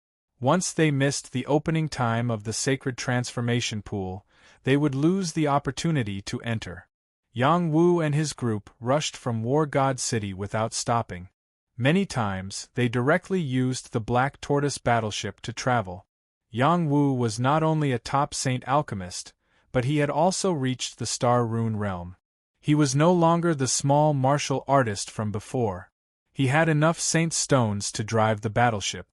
Once they missed the opening time of the sacred transformation pool, they would lose the opportunity to enter. Yang Wu and his group rushed from War God City without stopping. Many times, they directly used the Black Tortoise battleship to travel. Yang Wu was not only a top saint alchemist, but he had also reached the Star Rune realm. He was no longer the small martial artist from before. He had enough saint stones to drive the battleship.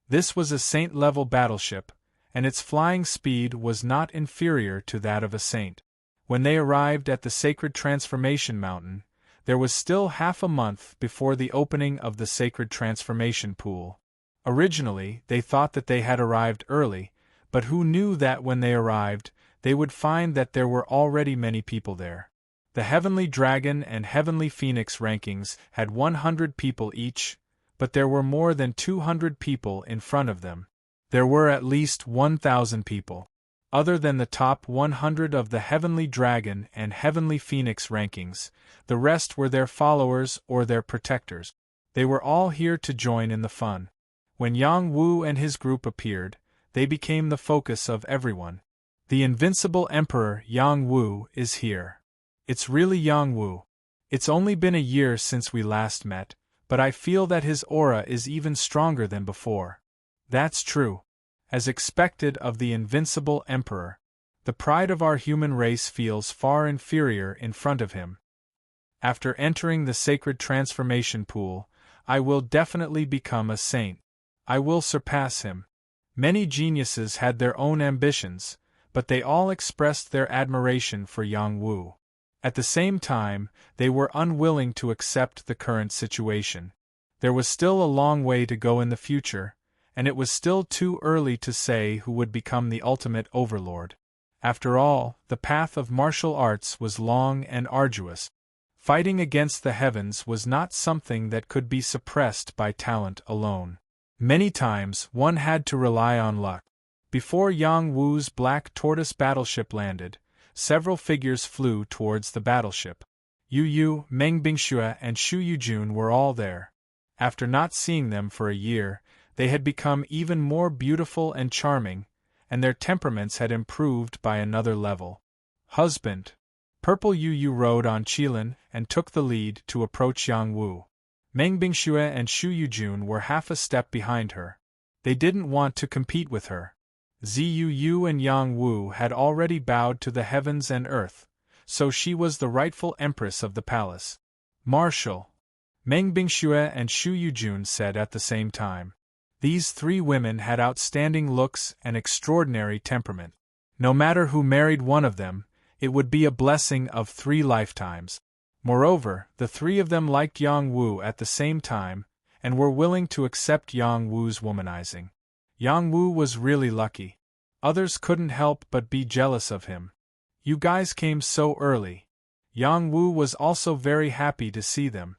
This was a saint-level battleship, and its flying speed was not inferior to that of a saint. When they arrived at the Sacred Transformation Mountain, there was still half a month before the opening of the Sacred Transformation Pool. Originally, they thought that they had arrived early, but who knew that when they arrived, they would find that there were already many people there. The Heavenly Dragon and Heavenly Phoenix rankings had 100 people each, but there were more than 200 people in front of them. There were at least 1,000 people. Other than the top 100 of the Heavenly Dragon and Heavenly Phoenix rankings, the rest were their followers or their protectors. They were all here to join in the fun. When Yang Wu and his group appeared, they became the focus of everyone. The invincible Emperor Yang Wu is here. It's really Yang Wu. It's only been a year since we last met, but I feel that his aura is even stronger than before. That's true. As expected of the invincible Emperor, the pride of our human race feels far inferior in front of him. After entering the sacred transformation pool, I will definitely become a saint. I will surpass him. Many geniuses had their own ambitions, but they all expressed their admiration for Yang Wu. At the same time, they were unwilling to accept the current situation. There was still a long way to go in the future, and it was still too early to say who would become the ultimate overlord. After all, the path of martial arts was long and arduous. Fighting against the heavens was not something that could be suppressed by talent alone. Many times, one had to rely on luck. Before Yang Wu's Black Tortoise battleship landed, several figures flew towards the battleship. Yu Yu, Meng Bingxue, and Shu Yujun were all there. After not seeing them for a year, they had become even more beautiful and charming, and their temperaments had improved by another level. Husband. Purple Yu rode on Qilin and took the lead to approach Yang Wu. Meng Bingxue and Shu Yujun were half a step behind her. They didn't want to compete with her. Ziyu and Yang Wu had already bowed to the heavens and earth, so she was the rightful empress of the palace. Marshal, Meng Bingxue and Shu Yujun said at the same time. These three women had outstanding looks and extraordinary temperament. No matter who married one of them, it would be a blessing of 3 lifetimes. Moreover, the three of them liked Yang Wu at the same time, and were willing to accept Yang Wu's womanizing. Yang Wu was really lucky. Others couldn't help but be jealous of him. You guys came so early. Yang Wu was also very happy to see them.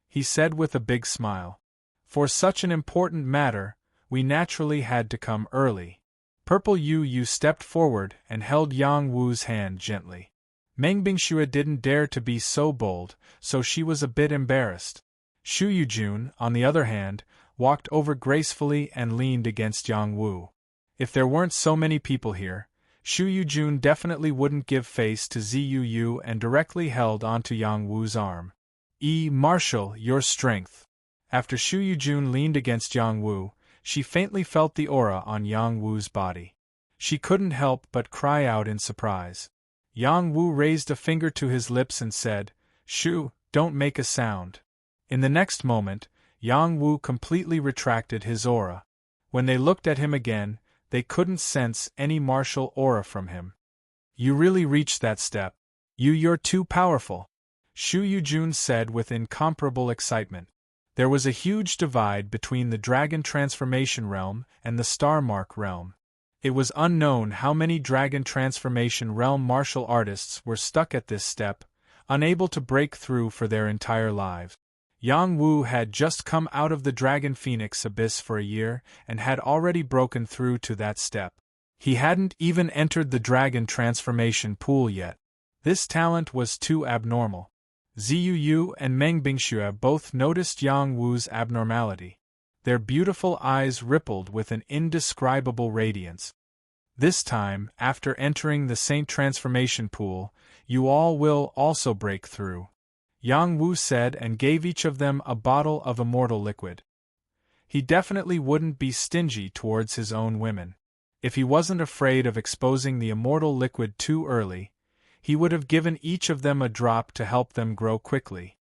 He said with a big smile. For such an important matter, we naturally had to come early. Purple Yu stepped forward and held Yang Wu's hand gently. Meng Bingxue didn't dare to be so bold, so she was a bit embarrassed. Shu Yujun, on the other hand, walked over gracefully and leaned against Yang Wu. If there weren't so many people here, Shu Yujun definitely wouldn't give face to Ziyu and directly held onto Yang Wu's arm. Marshal, your strength. After Shu Yujun leaned against Yang Wu, she faintly felt the aura on Yang Wu's body. She couldn't help but cry out in surprise. Yang Wu raised a finger to his lips and said, "Shu, don't make a sound." In the next moment, Yang Wu completely retracted his aura. When they looked at him again, they couldn't sense any martial aura from him. You really reached that step. You're too powerful, Shu Yujun said with incomparable excitement. There was a huge divide between the Dragon Transformation Realm and the Star Mark Realm. It was unknown how many Dragon Transformation Realm martial artists were stuck at this step, unable to break through for their entire lives. Yang Wu had just come out of the Dragon Phoenix Abyss for a year and had already broken through to that step. He hadn't even entered the Dragon Transformation Pool yet. This talent was too abnormal. Ziyu and Meng Bingxue both noticed Yang Wu's abnormality. Their beautiful eyes rippled with an indescribable radiance. This time, after entering the Saint Transformation Pool, you all will also break through, Yang Wu said and gave each of them a bottle of immortal liquid. He definitely wouldn't be stingy towards his own women. If he wasn't afraid of exposing the immortal liquid too early, he would have given each of them a drop to help them grow quickly.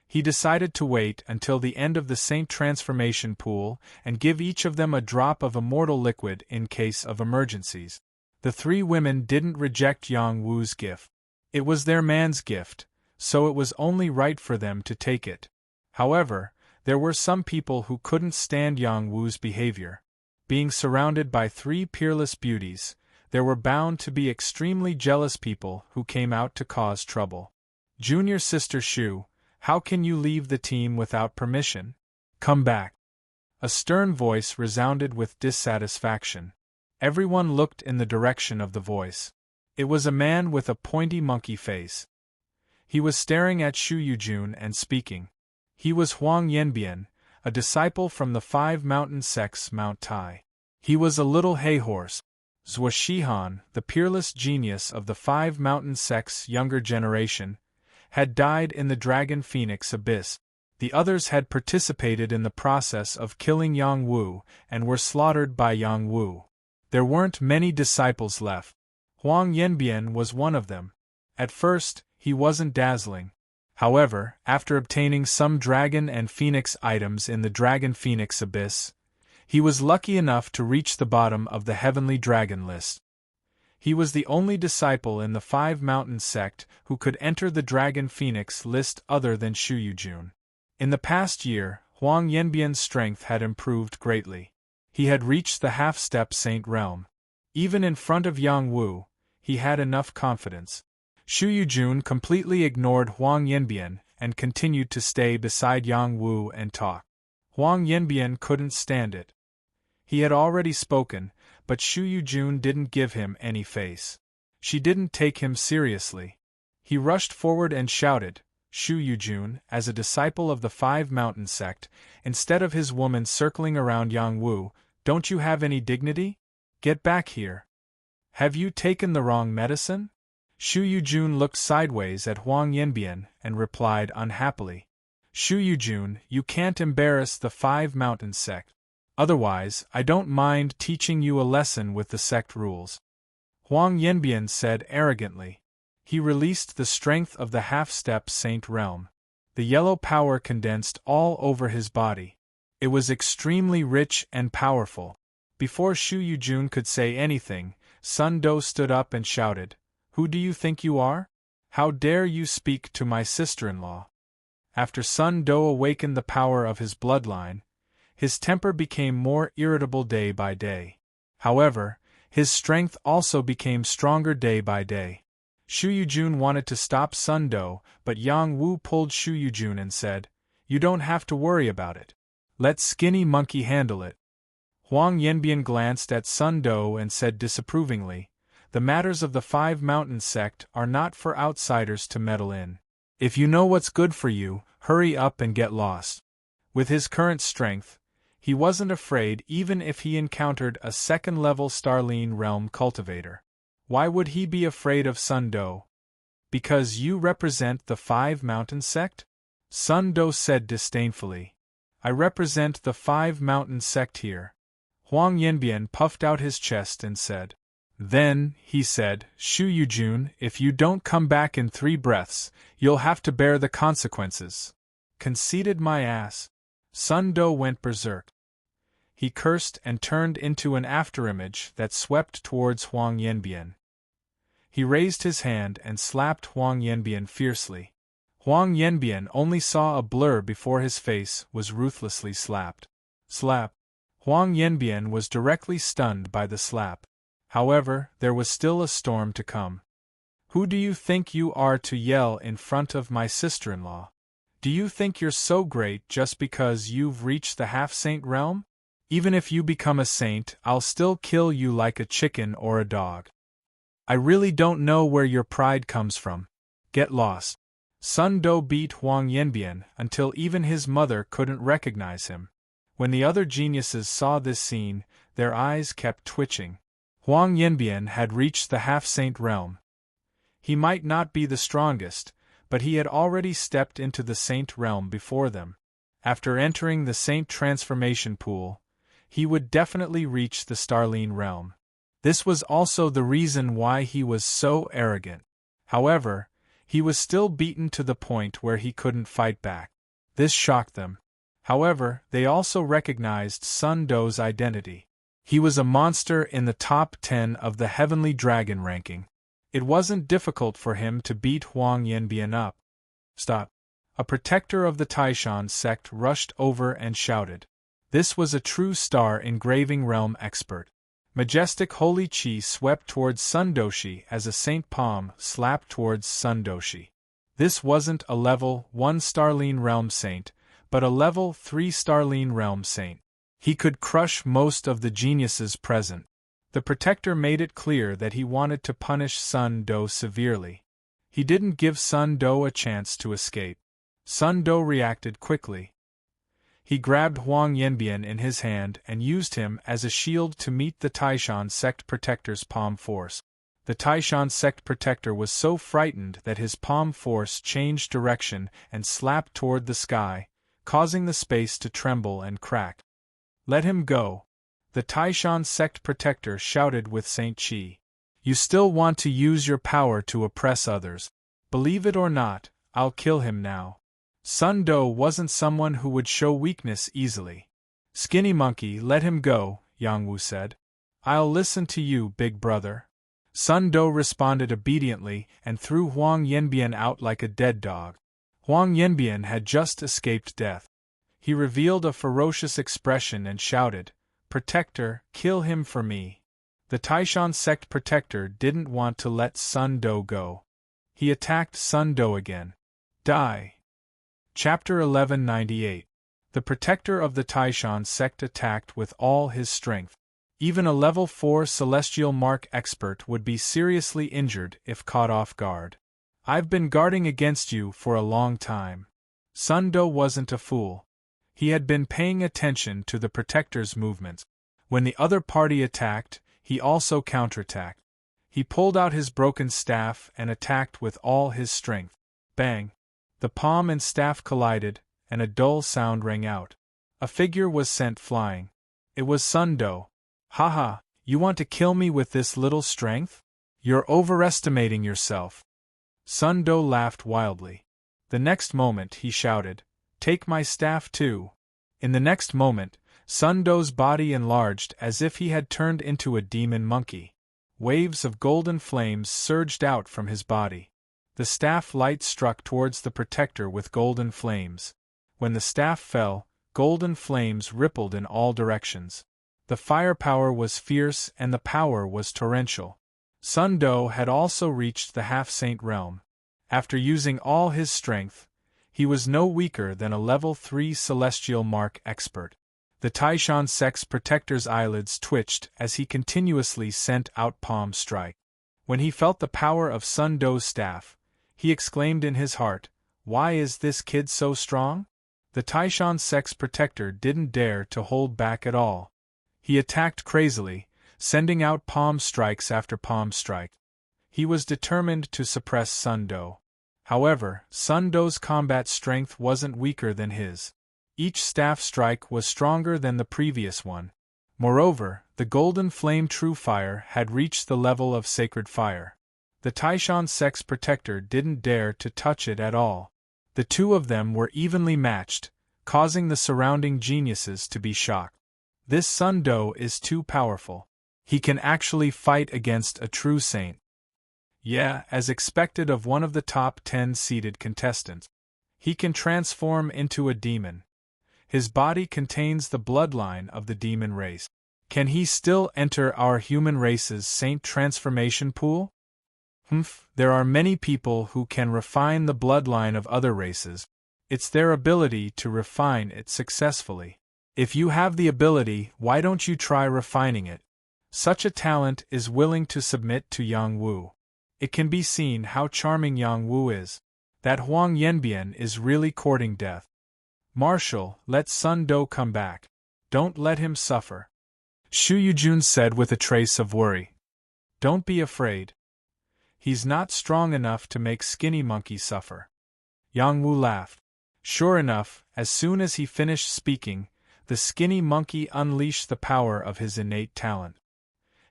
He decided to wait until the end of the Saint Transformation Pool and give each of them a drop of immortal liquid in case of emergencies. The three women didn't reject Yang Wu's gift. It was their man's gift, so it was only right for them to take it. However, there were some people who couldn't stand Yang Wu's behavior. Being surrounded by three peerless beauties, there were bound to be extremely jealous people who came out to cause trouble. Junior sister Shu, how can you leave the team without permission? Come back. A stern voice resounded with dissatisfaction. Everyone looked in the direction of the voice. It was a man with a pointy monkey face. He was staring at Shu Yujun and speaking. He was Huang Yanbian, a disciple from the 5 mountain sects Mount Tai. He was a little hay-horse. Zhuo Shihan, the peerless genius of the 5 mountain sects' younger generation, had died in the Dragon Phoenix Abyss. The others had participated in the process of killing Yang Wu and were slaughtered by Yang Wu. There weren't many disciples left. Huang Yanbian was one of them. At first, he wasn't dazzling. However, after obtaining some Dragon and Phoenix items in the Dragon Phoenix Abyss, he was lucky enough to reach the bottom of the Heavenly Dragon list. He was the only disciple in the 5 mountain sect who could enter the Dragon Phoenix list other than Shu Yujun. In the past year, Huang Yanbian's strength had improved greatly. He had reached the half-step saint realm. Even in front of Yang Wu, he had enough confidence. Shu Yujun completely ignored Huang Yanbian and continued to stay beside Yang Wu and talk. Huang Yanbian couldn't stand it. He had already spoken, but Shu Yujun didn't give him any face. She didn't take him seriously. He rushed forward and shouted, "Shu Yujun, as a disciple of the 5 mountain sect, instead of his woman circling around Yang Wu, don't you have any dignity? Get back here. Have you taken the wrong medicine?" Shu Yujun looked sideways at Huang Yanbian and replied unhappily. Shu Yujun, you can't embarrass the 5 Mountain sect. Otherwise, I don't mind teaching you a lesson with the sect rules. Huang Yanbian said arrogantly. He released the strength of the half-step saint realm. The yellow power condensed all over his body. It was extremely rich and powerful. Before Shu Yujun could say anything, Sun Do stood up and shouted, "Who do you think you are? How dare you speak to my sister-in-law?" After Sun Do awakened the power of his bloodline, his temper became more irritable day by day. However, his strength also became stronger day by day. Shu Yujun wanted to stop Sun Do, but Yang Wu pulled Shu Yujun and said, "You don't have to worry about it. Let Skinny Monkey handle it." Huang Yanbian glanced at Sun Do and said disapprovingly, "The matters of the 5 Mountain sect are not for outsiders to meddle in. If you know what's good for you, hurry up and get lost." With his current strength, he wasn't afraid even if he encountered a second-level Starline Realm cultivator. Why would he be afraid of Sun Do? Because you represent the 5 Mountain sect? Sun Do said disdainfully. I represent the 5 Mountain sect here. Huang Yanbian puffed out his chest and said. Then, he said, Shu Yujun, if you don't come back in 3 breaths, you'll have to bear the consequences. Conceited my ass. Sun Do went berserk. He cursed and turned into an afterimage that swept towards Huang Yanbian. He raised his hand and slapped Huang Yanbian fiercely. Huang Yanbian only saw a blur before his face was ruthlessly slapped. Slap. Huang Yanbian was directly stunned by the slap. However, there was still a storm to come. Who do you think you are to yell in front of my sister-in-law? Do you think you're so great just because you've reached the half-saint realm? Even if you become a saint, I'll still kill you like a chicken or a dog. I really don't know where your pride comes from. Get lost. Sun Do beat Huang Yanbian until even his mother couldn't recognize him. When the other geniuses saw this scene, their eyes kept twitching. Huang Yanbian had reached the half-saint realm. He might not be the strongest, but he had already stepped into the saint realm before them. After entering the saint transformation pool, he would definitely reach the Starline realm. This was also the reason why he was so arrogant. However, he was still beaten to the point where he couldn't fight back. This shocked them. However, they also recognized Sun Do's identity. He was a monster in the top 10 of the Heavenly Dragon ranking. It wasn't difficult for him to beat Huang Yanbian up. Stop. A protector of the Taishan sect rushed over and shouted. This was a true star engraving realm expert. Majestic holy chi swept towards Sundoshi as a saint palm slapped towards Sundoshi. This wasn't a level 1 Starline realm saint, but a level 3 Starline realm saint. He could crush most of the geniuses present. The protector made it clear that he wanted to punish Sun Do severely. He didn't give Sun Do a chance to escape. Sun Do reacted quickly. He grabbed Huang Yanbian in his hand and used him as a shield to meet the Taishan sect protector's palm force. The Taishan sect protector was so frightened that his palm force changed direction and slapped toward the sky, causing the space to tremble and crack. Let him go. The Taishan sect protector shouted with Saint Chi. You still want to use your power to oppress others. Believe it or not, I'll kill him now. Sun Do wasn't someone who would show weakness easily. Skinny Monkey, let him go, Yang Wu said. I'll listen to you, big brother. Sun Do responded obediently and threw Huang Yanbian out like a dead dog. Huang Yanbian had just escaped death. He revealed a ferocious expression and shouted, Protector, kill him for me. The Taishan sect protector didn't want to let Sun Do go. He attacked Sun Do again. Die. Chapter 1198. The protector of the Taishan sect attacked with all his strength. Even a level 4 celestial mark expert would be seriously injured if caught off guard. I've been guarding against you for a long time. Sun Do wasn't a fool. He had been paying attention to the protector's movements. When the other party attacked, he also counterattacked. He pulled out his broken staff and attacked with all his strength. Bang! The palm and staff collided, and a dull sound rang out. A figure was sent flying. It was Sundo. "Haha, you want to kill me with this little strength? You're overestimating yourself." Sundo laughed wildly. The next moment he shouted, "Take my staff too." In the next moment, Sundo's body enlarged as if he had turned into a demon monkey. Waves of golden flames surged out from his body. The staff light struck towards the protector with golden flames. When the staff fell, golden flames rippled in all directions. The firepower was fierce and the power was torrential. Sundo had also reached the half-saint realm. After using all his strength, he was no weaker than a level 3 celestial mark expert. The Taishan Sex Protector's eyelids twitched as he continuously sent out palm strike. When he felt the power of Sundo's staff, he exclaimed in his heart, "Why is this kid so strong?" The Taishan Sex Protector didn't dare to hold back at all. He attacked crazily, sending out palm strikes after palm strike. He was determined to suppress Sundo. However, Sundo's combat strength wasn't weaker than his. Each staff strike was stronger than the previous one. Moreover, the golden flame true fire had reached the level of sacred fire. The Taishan Sex Protector didn't dare to touch it at all. The two of them were evenly matched, causing the surrounding geniuses to be shocked. This Sundo is too powerful. He can actually fight against a true saint. Yeah, as expected of one of the top 10 seeded contestants. He can transform into a demon. His body contains the bloodline of the demon race. Can he still enter our human race's saint transformation pool? There are many people who can refine the bloodline of other races. It's their ability to refine it successfully. If you have the ability, why don't you try refining it? Such a talent is willing to submit to Yang Wu. It can be seen how charming Yang Wu is. That Huang Yanbian is really courting death. Marshal, let Sundo come back. Don't let him suffer. Shu Yujun said with a trace of worry. Don't be afraid. He's not strong enough to make Skinny Monkey suffer. Yang Wu laughed. Sure enough, as soon as he finished speaking, the Skinny Monkey unleashed the power of his innate talent.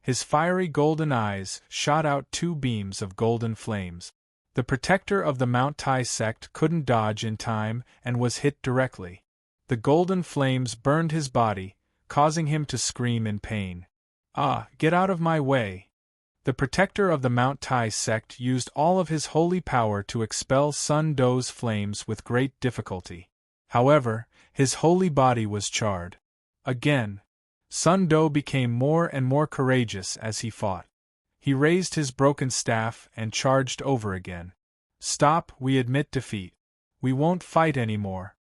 His fiery golden eyes shot out 2 beams of golden flames. The protector of the Mount Tai sect couldn't dodge in time and was hit directly. The golden flames burned his body, causing him to scream in pain. "Ah, get out of my way!" The protector of the Mount Tai sect used all of his holy power to expel Sundo's flames with great difficulty. However, his holy body was charred. Again, Sundo became more and more courageous as he fought. He raised his broken staff and charged over again. "Stop, we admit defeat. We won't fight anymore."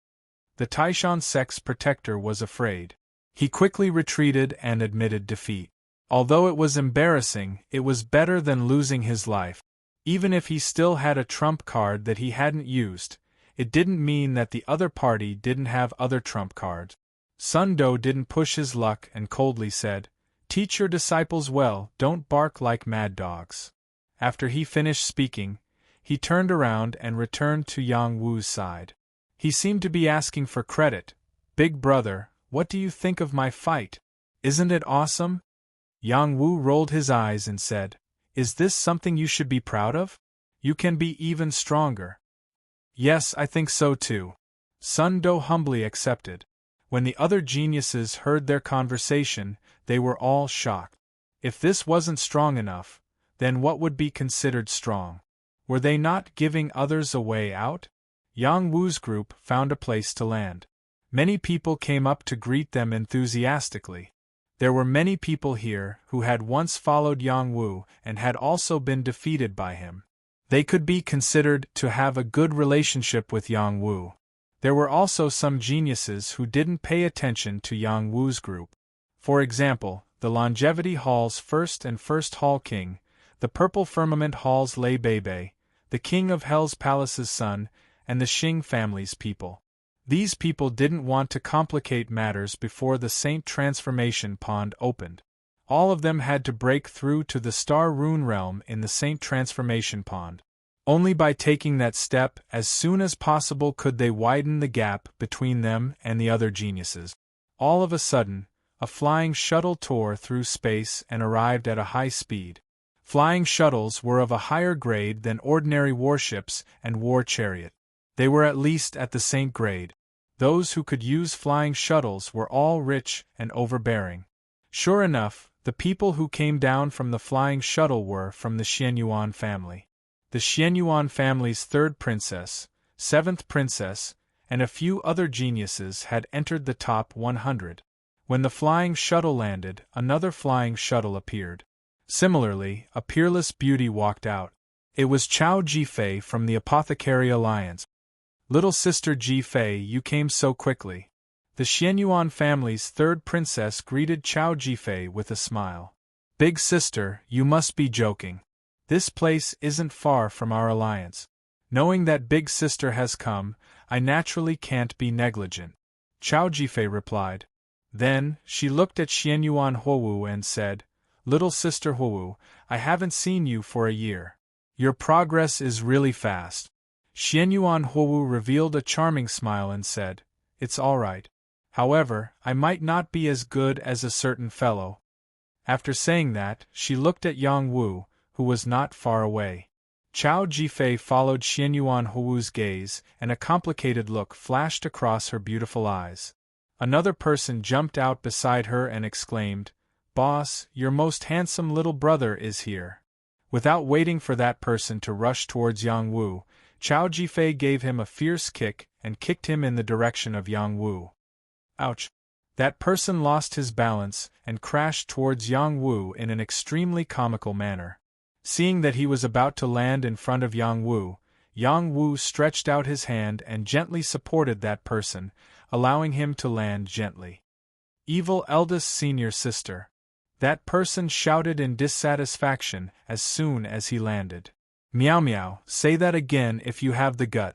The Taishan Sex Protector was afraid. He quickly retreated and admitted defeat. Although it was embarrassing, it was better than losing his life. Even if he still had a trump card that he hadn't used, it didn't mean that the other party didn't have other trump cards. Sundo didn't push his luck and coldly said, "Teach your disciples well, don't bark like mad dogs." After he finished speaking, he turned around and returned to Yang Wu's side. He seemed to be asking for credit. "Big brother, what do you think of my fight? Isn't it awesome?" Yang Wu rolled his eyes and said, "Is this something you should be proud of? You can be even stronger." "Yes, I think so too." Sundo humbly accepted. When the other geniuses heard their conversation, they were all shocked. If this wasn't strong enough, then what would be considered strong? Were they not giving others a way out? Yang Wu's group found a place to land. Many people came up to greet them enthusiastically. There were many people here who had once followed Yang Wu and had also been defeated by him. They could be considered to have a good relationship with Yang Wu. There were also some geniuses who didn't pay attention to Yang Wu's group. For example, the Longevity Hall's first Hall King, the Purple Firmament Hall's Lei Bebe, the King of Hell's Palace's son, and the Xing family's people. These people didn't want to complicate matters before the Saint Transformation Pond opened. All of them had to break through to the Star Rune realm in the Saint Transformation Pond. Only by taking that step as soon as possible could they widen the gap between them and the other geniuses. All of a sudden, a flying shuttle tore through space and arrived at a high speed. Flying shuttles were of a higher grade than ordinary warships and war chariot. They were at least at the Saint grade. Those who could use flying shuttles were all rich and overbearing. Sure enough, the people who came down from the flying shuttle were from the Xianyuan family. The Xianyuan family's third princess, seventh princess, and a few other geniuses had entered the top 100. When the flying shuttle landed, another flying shuttle appeared. Similarly, a peerless beauty walked out. It was Chao Jifei from the Apothecary Alliance. "Little sister Jifei, you came so quickly." The Xianyuan family's third princess greeted Chao Jifei with a smile. "Big sister, you must be joking. This place isn't far from our alliance. Knowing that big sister has come, I naturally can't be negligent," Chao Jifei replied. Then, she looked at Xianyuan Huowu and said, "Little sister Huowu, I haven't seen you for a year. Your progress is really fast." Xianyuan Huowu revealed a charming smile and said, "It's all right. However, I might not be as good as a certain fellow." After saying that, she looked at Yang Wu, who was not far away. Chao Jifei followed Xianyuan Huowu's gaze, and a complicated look flashed across her beautiful eyes. Another person jumped out beside her and exclaimed, "Boss, your most handsome little brother is here." Without waiting for that person to rush towards Yang Wu, Chao Jifei gave him a fierce kick and kicked him in the direction of Yang Wu. Ouch! That person lost his balance and crashed towards Yang Wu in an extremely comical manner. Seeing that he was about to land in front of Yang Wu stretched out his hand and gently supported that person, allowing him to land gently. "Evil eldest senior sister." That person shouted in dissatisfaction as soon as he landed. "Meow meow, say that again if you have the gut."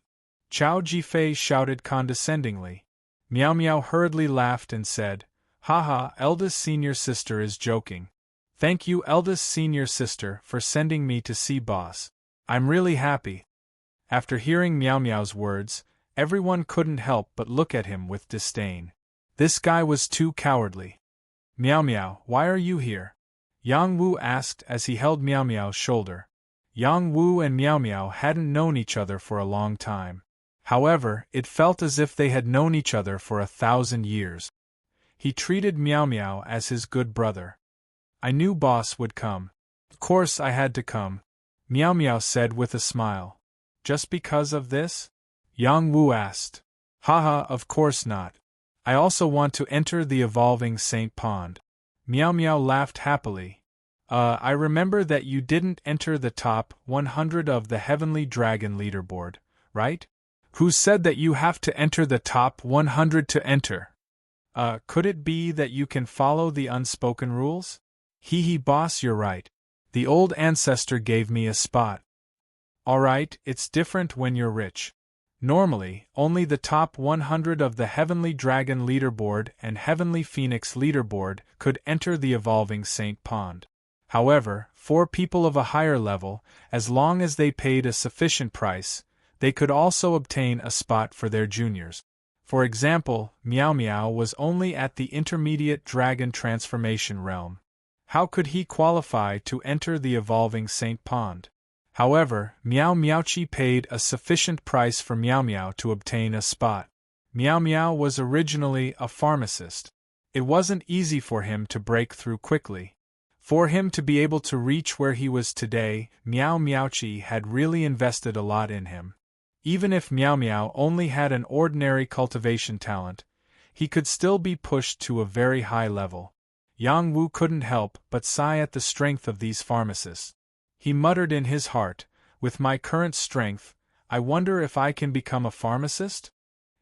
Chao Jifei shouted condescendingly. Meow meow hurriedly laughed and said, "Haha, eldest senior sister is joking. Thank you, eldest senior sister, for sending me to see boss. I'm really happy." After hearing Meow Meow's words, everyone couldn't help but look at him with disdain. This guy was too cowardly. "Meow Meow, why are you here?" Yang Wu asked as he held Meow Meow's shoulder. Yang Wu and Meow Meow hadn't known each other for a long time. However, it felt as if they had known each other for 1,000 years. He treated Meow Meow as his good brother. "I knew boss would come. Of course I had to come," Meow Meow said with a smile. "Just because of this?" Yang Wu asked. "Haha, of course not. I also want to enter the evolving Saint Pond." Meow Meow laughed happily. I remember that you didn't enter the top 100 of the Heavenly Dragon leaderboard, right?" "Who said that you have to enter the top 100 to enter?" Could it be that you can follow the unspoken rules?" Hee boss, you're right. The old ancestor gave me a spot." "Alright, it's different when you're rich. Normally, only the top 100 of the Heavenly Dragon leaderboard and Heavenly Phoenix leaderboard could enter the evolving Saint Pond. However, for people of a higher level, as long as they paid a sufficient price, they could also obtain a spot for their juniors. For example, Meow Meow was only at the intermediate dragon transformation realm. How could he qualify to enter the evolving Saint Pond? However, Meow Meowchi paid a sufficient price for Meow Meow to obtain a spot. Meow Meow was originally a pharmacist. It wasn't easy for him to break through quickly. For him to be able to reach where he was today, Meow Meowchi had really invested a lot in him. Even if Meow Meow only had an ordinary cultivation talent, he could still be pushed to a very high level. Yang Wu couldn't help but sigh at the strength of these pharmacists. He muttered in his heart, "With my current strength, I wonder if I can become a pharmacist?"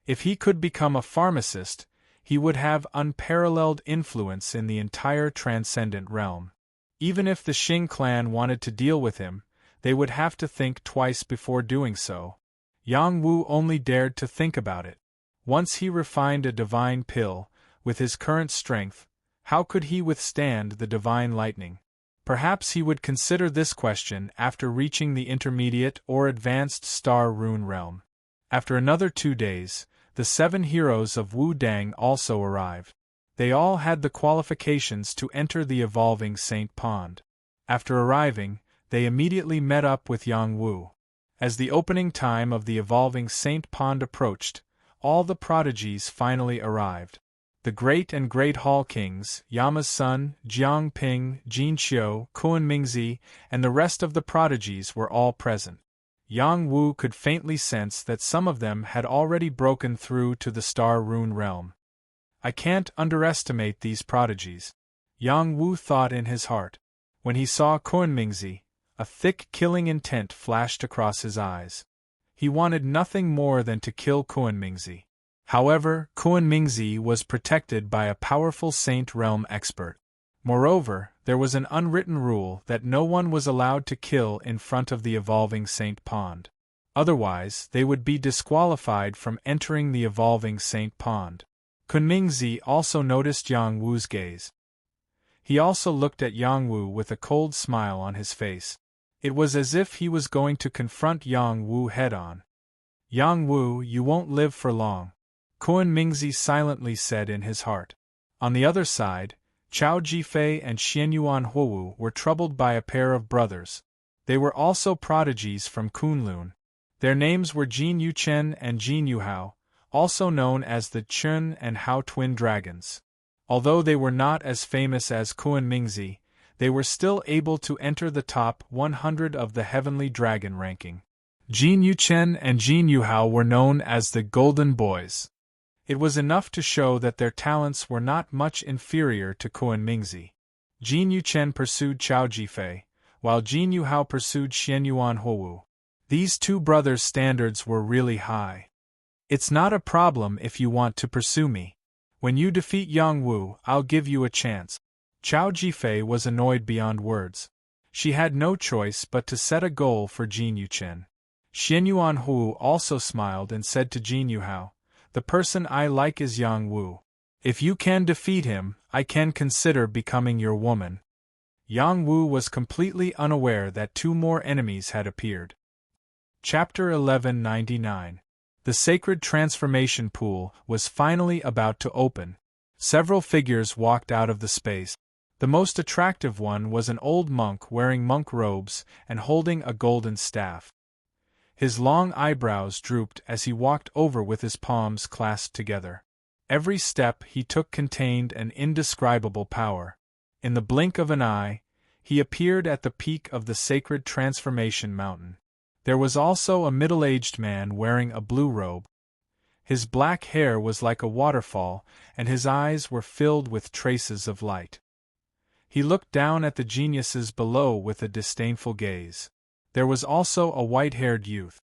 If he could become a pharmacist, he would have unparalleled influence in the entire transcendent realm. Even if the Xing clan wanted to deal with him, they would have to think twice before doing so. Yang Wu only dared to think about it. Once he refined a divine pill, with his current strength, How could he withstand the divine lightning? Perhaps he would consider this question after reaching the intermediate or advanced star rune realm. After another 2 days, the 7 heroes of Wu Dang also arrived. They all had the qualifications to enter the evolving Saint Pond. After arriving, they immediately met up with Yang Wu. As the opening time of the evolving Saint Pond approached, all the prodigies finally arrived. The great and great Hall Kings, Yama's son, Jiang Ping, Jin Qiu, Kuan Mingzi, and the rest of the prodigies were all present. Yang Wu could faintly sense that some of them had already broken through to the Star Rune realm. I can't underestimate these prodigies, Yang Wu thought in his heart. When he saw Kuan Mingzi, a thick killing intent flashed across his eyes. He wanted nothing more than to kill Kuan Mingzi. However, Kuan Mingzi was protected by a powerful Saint Realm expert. Moreover, there was an unwritten rule that no one was allowed to kill in front of the evolving Saint Pond. Otherwise, they would be disqualified from entering the evolving Saint Pond. Kuan Mingzi also noticed Yang Wu's gaze. He also looked at Yang Wu with a cold smile on his face. It was as if he was going to confront Yang Wu head-on. Yang Wu, you won't live for long, Kuan Mingzi silently said in his heart. On the other side, Chao Jifei and Xianyuan Huowu were troubled by a pair of brothers. They were also prodigies from Kunlun. Their names were Jin Yuchen and Jin Yuhao, also known as the Chun and Hao twin dragons. Although they were not as famous as Kuan Mingzi, they were still able to enter the top 100 of the Heavenly Dragon ranking. Jin Yuchen and Jin Yuhao were known as the Golden Boys. It was enough to show that their talents were not much inferior to Kuan Mingzi. Jin Yuchen pursued Chao Jifei, while Jin Yuhao pursued Xianyuan Huowu. These two brothers' standards were really high. It's not a problem if you want to pursue me. When you defeat Yang Wu, I'll give you a chance. Chao Jifei was annoyed beyond words. She had no choice but to set a goal for Jin Yuchen. Xianyuan Huowu also smiled and said to Jin Yuhao, "The person I like is Yang Wu. If you can defeat him, I can consider becoming your woman." Yang Wu was completely unaware that 2 more enemies had appeared. Chapter 1199. The sacred transformation pool was finally about to open. Several figures walked out of the space. The most attractive one was an old monk wearing monk robes and holding a golden staff. His long eyebrows drooped as he walked over with his palms clasped together. Every step he took contained an indescribable power. In the blink of an eye, he appeared at the peak of the sacred transformation mountain. There was also a middle-aged man wearing a blue robe. His black hair was like a waterfall, and his eyes were filled with traces of light. He looked down at the geniuses below with a disdainful gaze. There was also a white-haired youth.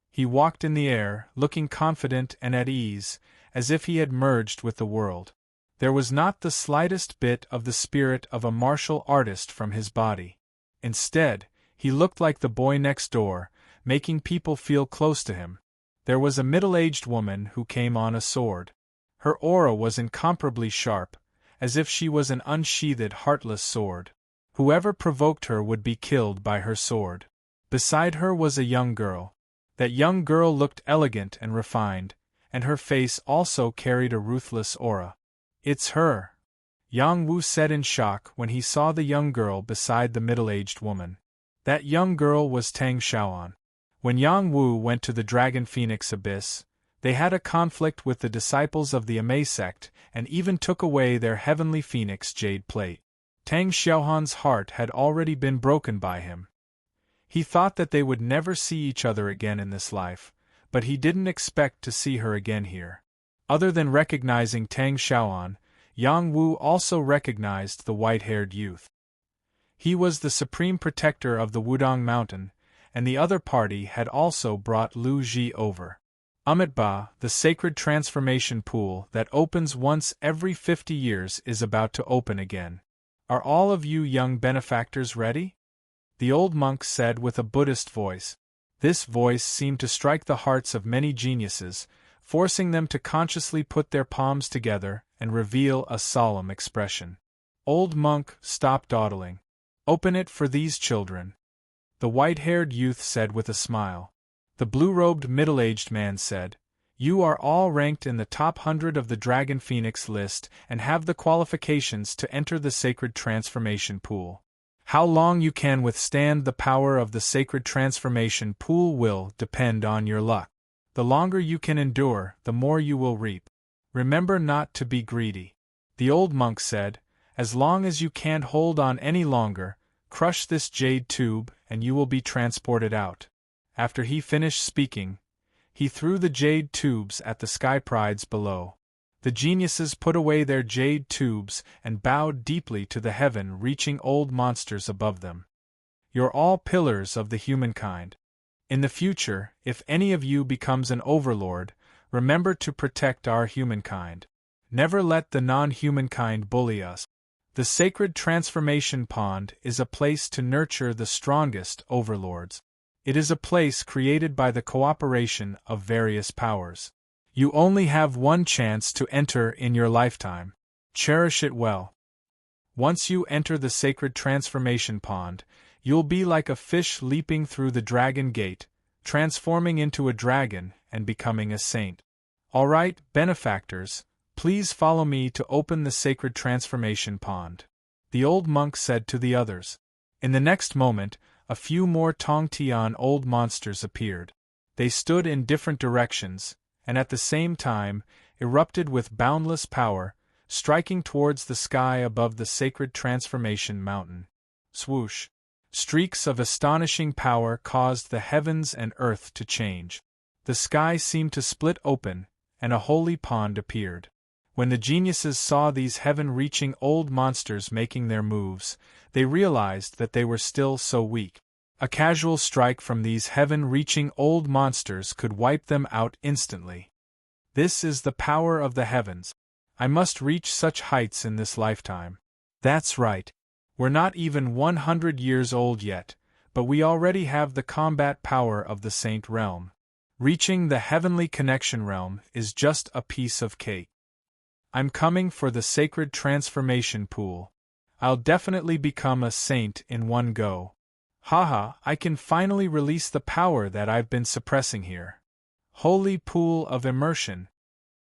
He walked in the air, looking confident and at ease, as if he had merged with the world. There was not the slightest bit of the spirit of a martial artist from his body. Instead, he looked like the boy next door, making people feel close to him. There was a middle-aged woman who came on a sword. Her aura was incomparably sharp, as if she was an unsheathed heartless sword. Whoever provoked her would be killed by her sword. Beside her was a young girl. That young girl looked elegant and refined, and her face also carried a ruthless aura. "It's her," Yang Wu said in shock when he saw the young girl beside the middle-aged woman. That young girl was Tang Xiaoan. When Yang Wu went to the Dragon Phoenix Abyss, they had a conflict with the disciples of the Amei sect and even took away their heavenly phoenix jade plate. Tang Xiaohan's heart had already been broken by him. He thought that they would never see each other again in this life, but he didn't expect to see her again here. Other than recognizing Tang Xiaoan, Yang Wu also recognized the white-haired youth. He was the supreme protector of the Wudong Mountain, and the other party had also brought Lu Ji over. Amitba, the sacred transformation pool that opens once every 50 years, is about to open again. Are all of you young benefactors ready? The old monk said with a Buddhist voice. This voice seemed to strike the hearts of many geniuses, forcing them to consciously put their palms together and reveal a solemn expression. Old monk, stop dawdling. Open it for these children, the white-haired youth said with a smile. The blue-robed middle-aged man said, You are all ranked in the top 100 of the Dragon Phoenix list and have the qualifications to enter the sacred transformation pool. How long you can withstand the power of the sacred transformation pool will depend on your luck. The longer you can endure, the more you will reap. Remember not to be greedy. The old monk said, As long as you can't hold on any longer, crush this jade tube and you will be transported out. After he finished speaking, he threw the jade tubes at the sky prides below. The geniuses put away their jade tubes and bowed deeply to the heaven-reaching old monsters above them. You're all pillars of the humankind. In the future, if any of you becomes an overlord, remember to protect our humankind. Never let the non-humankind bully us. The sacred transformation pond is a place to nurture the strongest overlords. It is a place created by the cooperation of various powers. You only have one chance to enter in your lifetime. Cherish it well. Once you enter the sacred transformation pond, you'll be like a fish leaping through the dragon gate, transforming into a dragon and becoming a saint. All right, benefactors, please follow me to open the sacred transformation pond, the old monk said to the others. In the next moment, a few more Tongtian old monsters appeared. They stood in different directions, and at the same time, erupted with boundless power, striking towards the sky above the sacred transformation mountain. Swoosh! Streaks of astonishing power caused the heavens and earth to change. The sky seemed to split open, and a holy pond appeared. When the geniuses saw these heaven-reaching old monsters making their moves, they realized that they were still so weak. A casual strike from these heaven-reaching old monsters could wipe them out instantly. This is the power of the heavens. I must reach such heights in this lifetime. That's right. We're not even 100 years old yet, but we already have the combat power of the Saint Realm. Reaching the Heavenly Connection Realm is just a piece of cake. I'm coming for the sacred transformation pool. I'll definitely become a saint in one go. Haha, I can finally release the power that I've been suppressing here. Holy pool of immersion.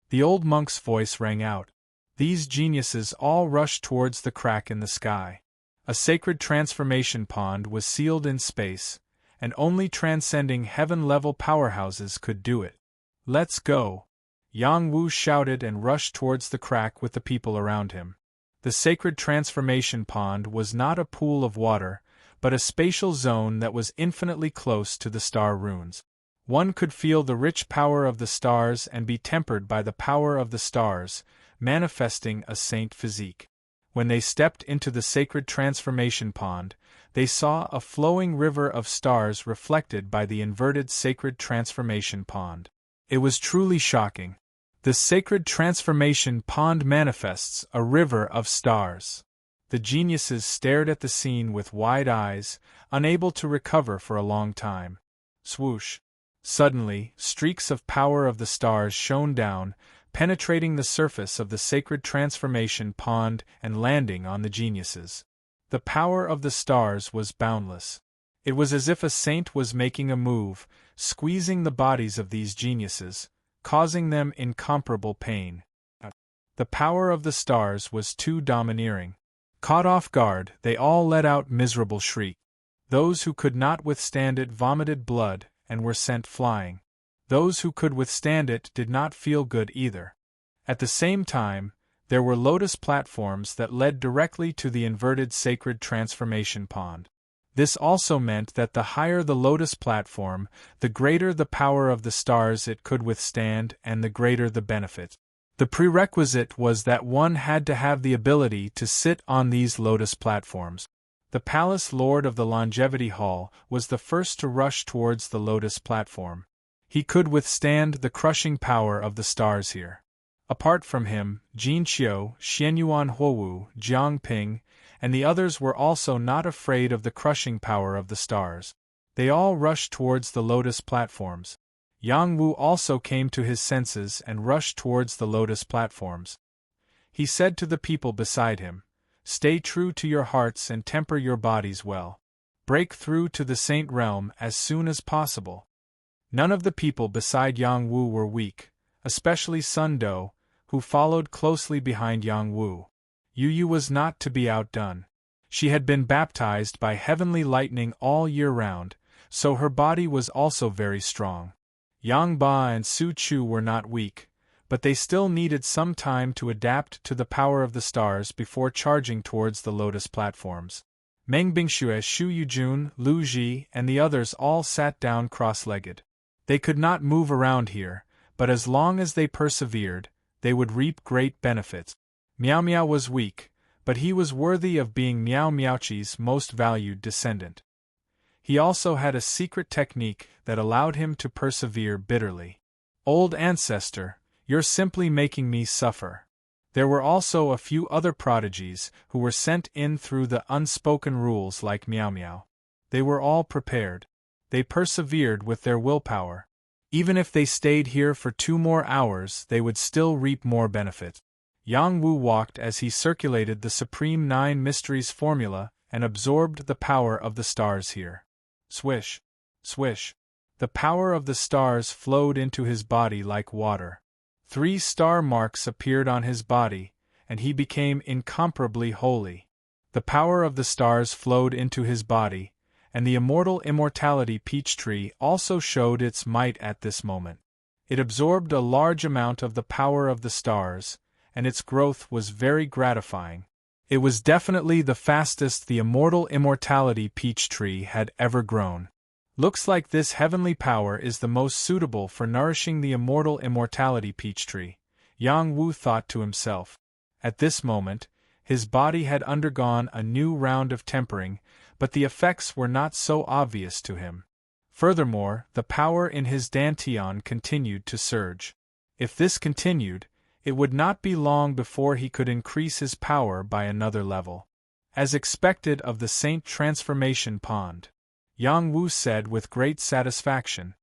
The old monk's voice rang out. These geniuses all rushed towards the crack in the sky. A sacred transformation pond was sealed in space, and only transcending heaven-level powerhouses could do it. Let's go! Yang Wu shouted and rushed towards the crack with the people around him. The sacred transformation pond was not a pool of water, but a spatial zone that was infinitely close to the star runes. One could feel the rich power of the stars and be tempered by the power of the stars, manifesting a saint physique. When they stepped into the sacred transformation pond, they saw a flowing river of stars reflected by the inverted sacred transformation pond. It was truly shocking. The sacred transformation pond manifests a river of stars. The geniuses stared at the scene with wide eyes, unable to recover for a long time. Swoosh! Suddenly, streaks of power of the stars shone down, penetrating the surface of the sacred transformation pond and landing on the geniuses. The power of the stars was boundless. It was as if a saint was making a move, squeezing the bodies of these geniuses, causing them incomparable pain. The power of the stars was too domineering. Caught off guard, they all let out miserable shrieks. Those who could not withstand it vomited blood and were sent flying. Those who could withstand it did not feel good either. At the same time, there were lotus platforms that led directly to the inverted sacred transformation pond. This also meant that the higher the lotus platform, the greater the power of the stars it could withstand and the greater the benefit. The prerequisite was that one had to have the ability to sit on these lotus platforms. The palace lord of the Longevity Hall was the first to rush towards the lotus platform. He could withstand the crushing power of the stars here. Apart from him, Jin Qiu, Xianyuan Huowu, Jiang Ping, and the others were also not afraid of the crushing power of the stars. They all rushed towards the lotus platforms. Yang Wu also came to his senses and rushed towards the lotus platforms. He said to the people beside him, "Stay true to your hearts and temper your bodies well. Break through to the Saint Realm as soon as possible." None of the people beside Yang Wu were weak, especially Sun Do, who followed closely behind Yang Wu. Yu Yu was not to be outdone. She had been baptized by heavenly lightning all year round, so her body was also very strong. Yang Ba and Su Chu were not weak, but they still needed some time to adapt to the power of the stars before charging towards the lotus platforms. Meng Bingxue, Shu Yujun, Lu Ji, and the others all sat down cross-legged. They could not move around here, but as long as they persevered, they would reap great benefits. Miao Miao was weak, but he was worthy of being Miao Miaochi's most valued descendant. He also had a secret technique that allowed him to persevere bitterly. Old ancestor, you're simply making me suffer. There were also a few other prodigies who were sent in through the unspoken rules like Miao Miao. They were all prepared. They persevered with their willpower. Even if they stayed here for 2 more hours, they would still reap more benefit. Yang Wu walked as he circulated the Supreme Nine Mysteries formula and absorbed the power of the stars here. Swish, swish. The power of the stars flowed into his body like water. 3 star marks appeared on his body, and he became incomparably holy. The power of the stars flowed into his body, and the immortal immortality peach tree also showed its might at this moment. It absorbed a large amount of the power of the stars, and its growth was very gratifying. It was definitely the fastest the immortal immortality peach tree had ever grown. Looks like this heavenly power is the most suitable for nourishing the immortal immortality peach tree, Yang Wu thought to himself. At this moment, his body had undergone a new round of tempering, but the effects were not so obvious to him. Furthermore, the power in his dantian continued to surge. If this continued, it would not be long before he could increase his power by another level. As expected of the Saint Transformation Pond, Yang Wu said with great satisfaction.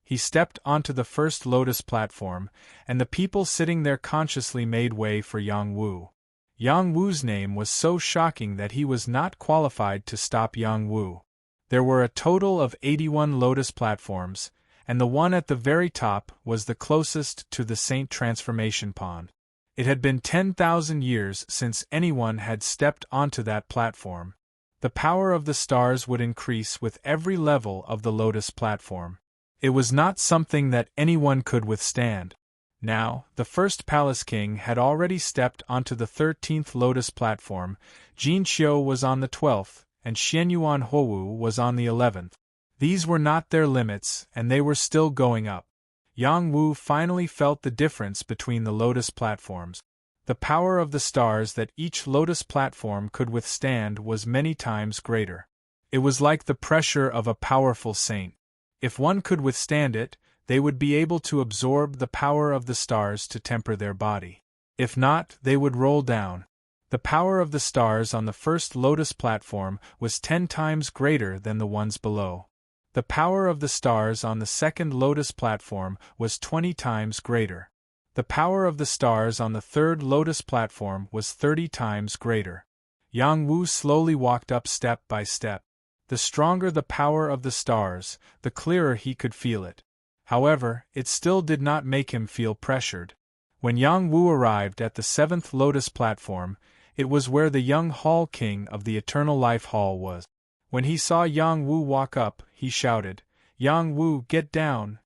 He stepped onto the first lotus platform, and the people sitting there consciously made way for Yang Wu. Yang Wu's name was so shocking that he was not qualified to stop Yang Wu. There were a total of 81 lotus platforms, and the one at the very top was the closest to the Saint Transformation Pond. It had been 10,000 years since anyone had stepped onto that platform. The power of the stars would increase with every level of the lotus platform. It was not something that anyone could withstand. Now, the first palace king had already stepped onto the 13th lotus platform, Jin Qiu was on the 12th, and Xianyuan Houwu was on the 11th. These were not their limits, and they were still going up. Yang Wu finally felt the difference between the lotus platforms. The power of the stars that each lotus platform could withstand was many times greater. It was like the pressure of a powerful saint. If one could withstand it, they would be able to absorb the power of the stars to temper their body. If not, they would roll down. The power of the stars on the first lotus platform was 10 times greater than the ones below. The power of the stars on the second lotus platform was 20 times greater. The power of the stars on the third lotus platform was 30 times greater. Yang Wu slowly walked up step by step. The stronger the power of the stars, the clearer he could feel it. However, it still did not make him feel pressured. When Yang Wu arrived at the 7th lotus platform, it was where the young Hall King of the Eternal Life Hall was. When he saw Yang Wu walk up, he shouted, "Yang Wu, get down!"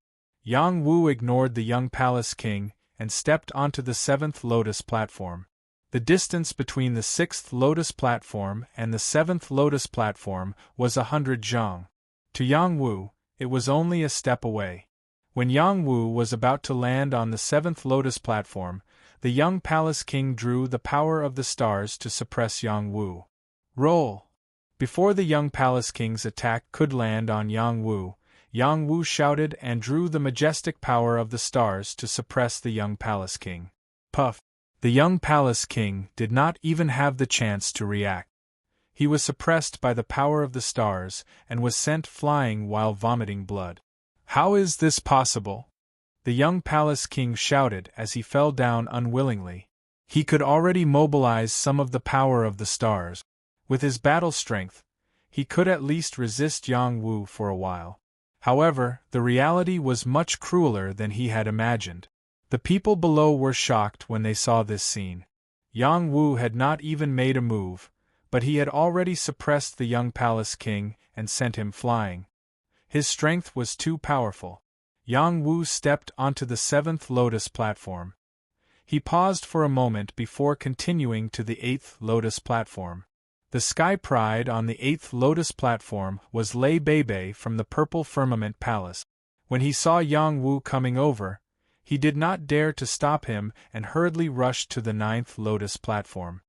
Yang Wu ignored the young palace king and stepped onto the 7th lotus platform. The distance between the 6th lotus platform and the 7th lotus platform was 100 zhang. To Yang Wu, it was only a step away. When Yang Wu was about to land on the 7th lotus platform, the young palace king drew the power of the stars to suppress Yang Wu. Roll! Before the young palace king's attack could land on Yang Wu shouted and drew the majestic power of the stars to suppress the young palace king. Puff! The young palace king did not even have the chance to react. He was suppressed by the power of the stars and was sent flying while vomiting blood. How is this possible? The young palace king shouted as he fell down unwillingly. He could already mobilize some of the power of the stars. With his battle strength, he could at least resist Yang Wu for a while. However, the reality was much crueler than he had imagined. The people below were shocked when they saw this scene. Yang Wu had not even made a move, but he had already suppressed the young palace king and sent him flying. His strength was too powerful. Yang Wu stepped onto the 7th lotus platform. He paused for a moment before continuing to the 8th lotus platform. The sky pride on the 8th lotus platform was Lei Beibei from the Purple Firmament Palace. When he saw Yang Wu coming over, he did not dare to stop him and hurriedly rushed to the 9th lotus platform.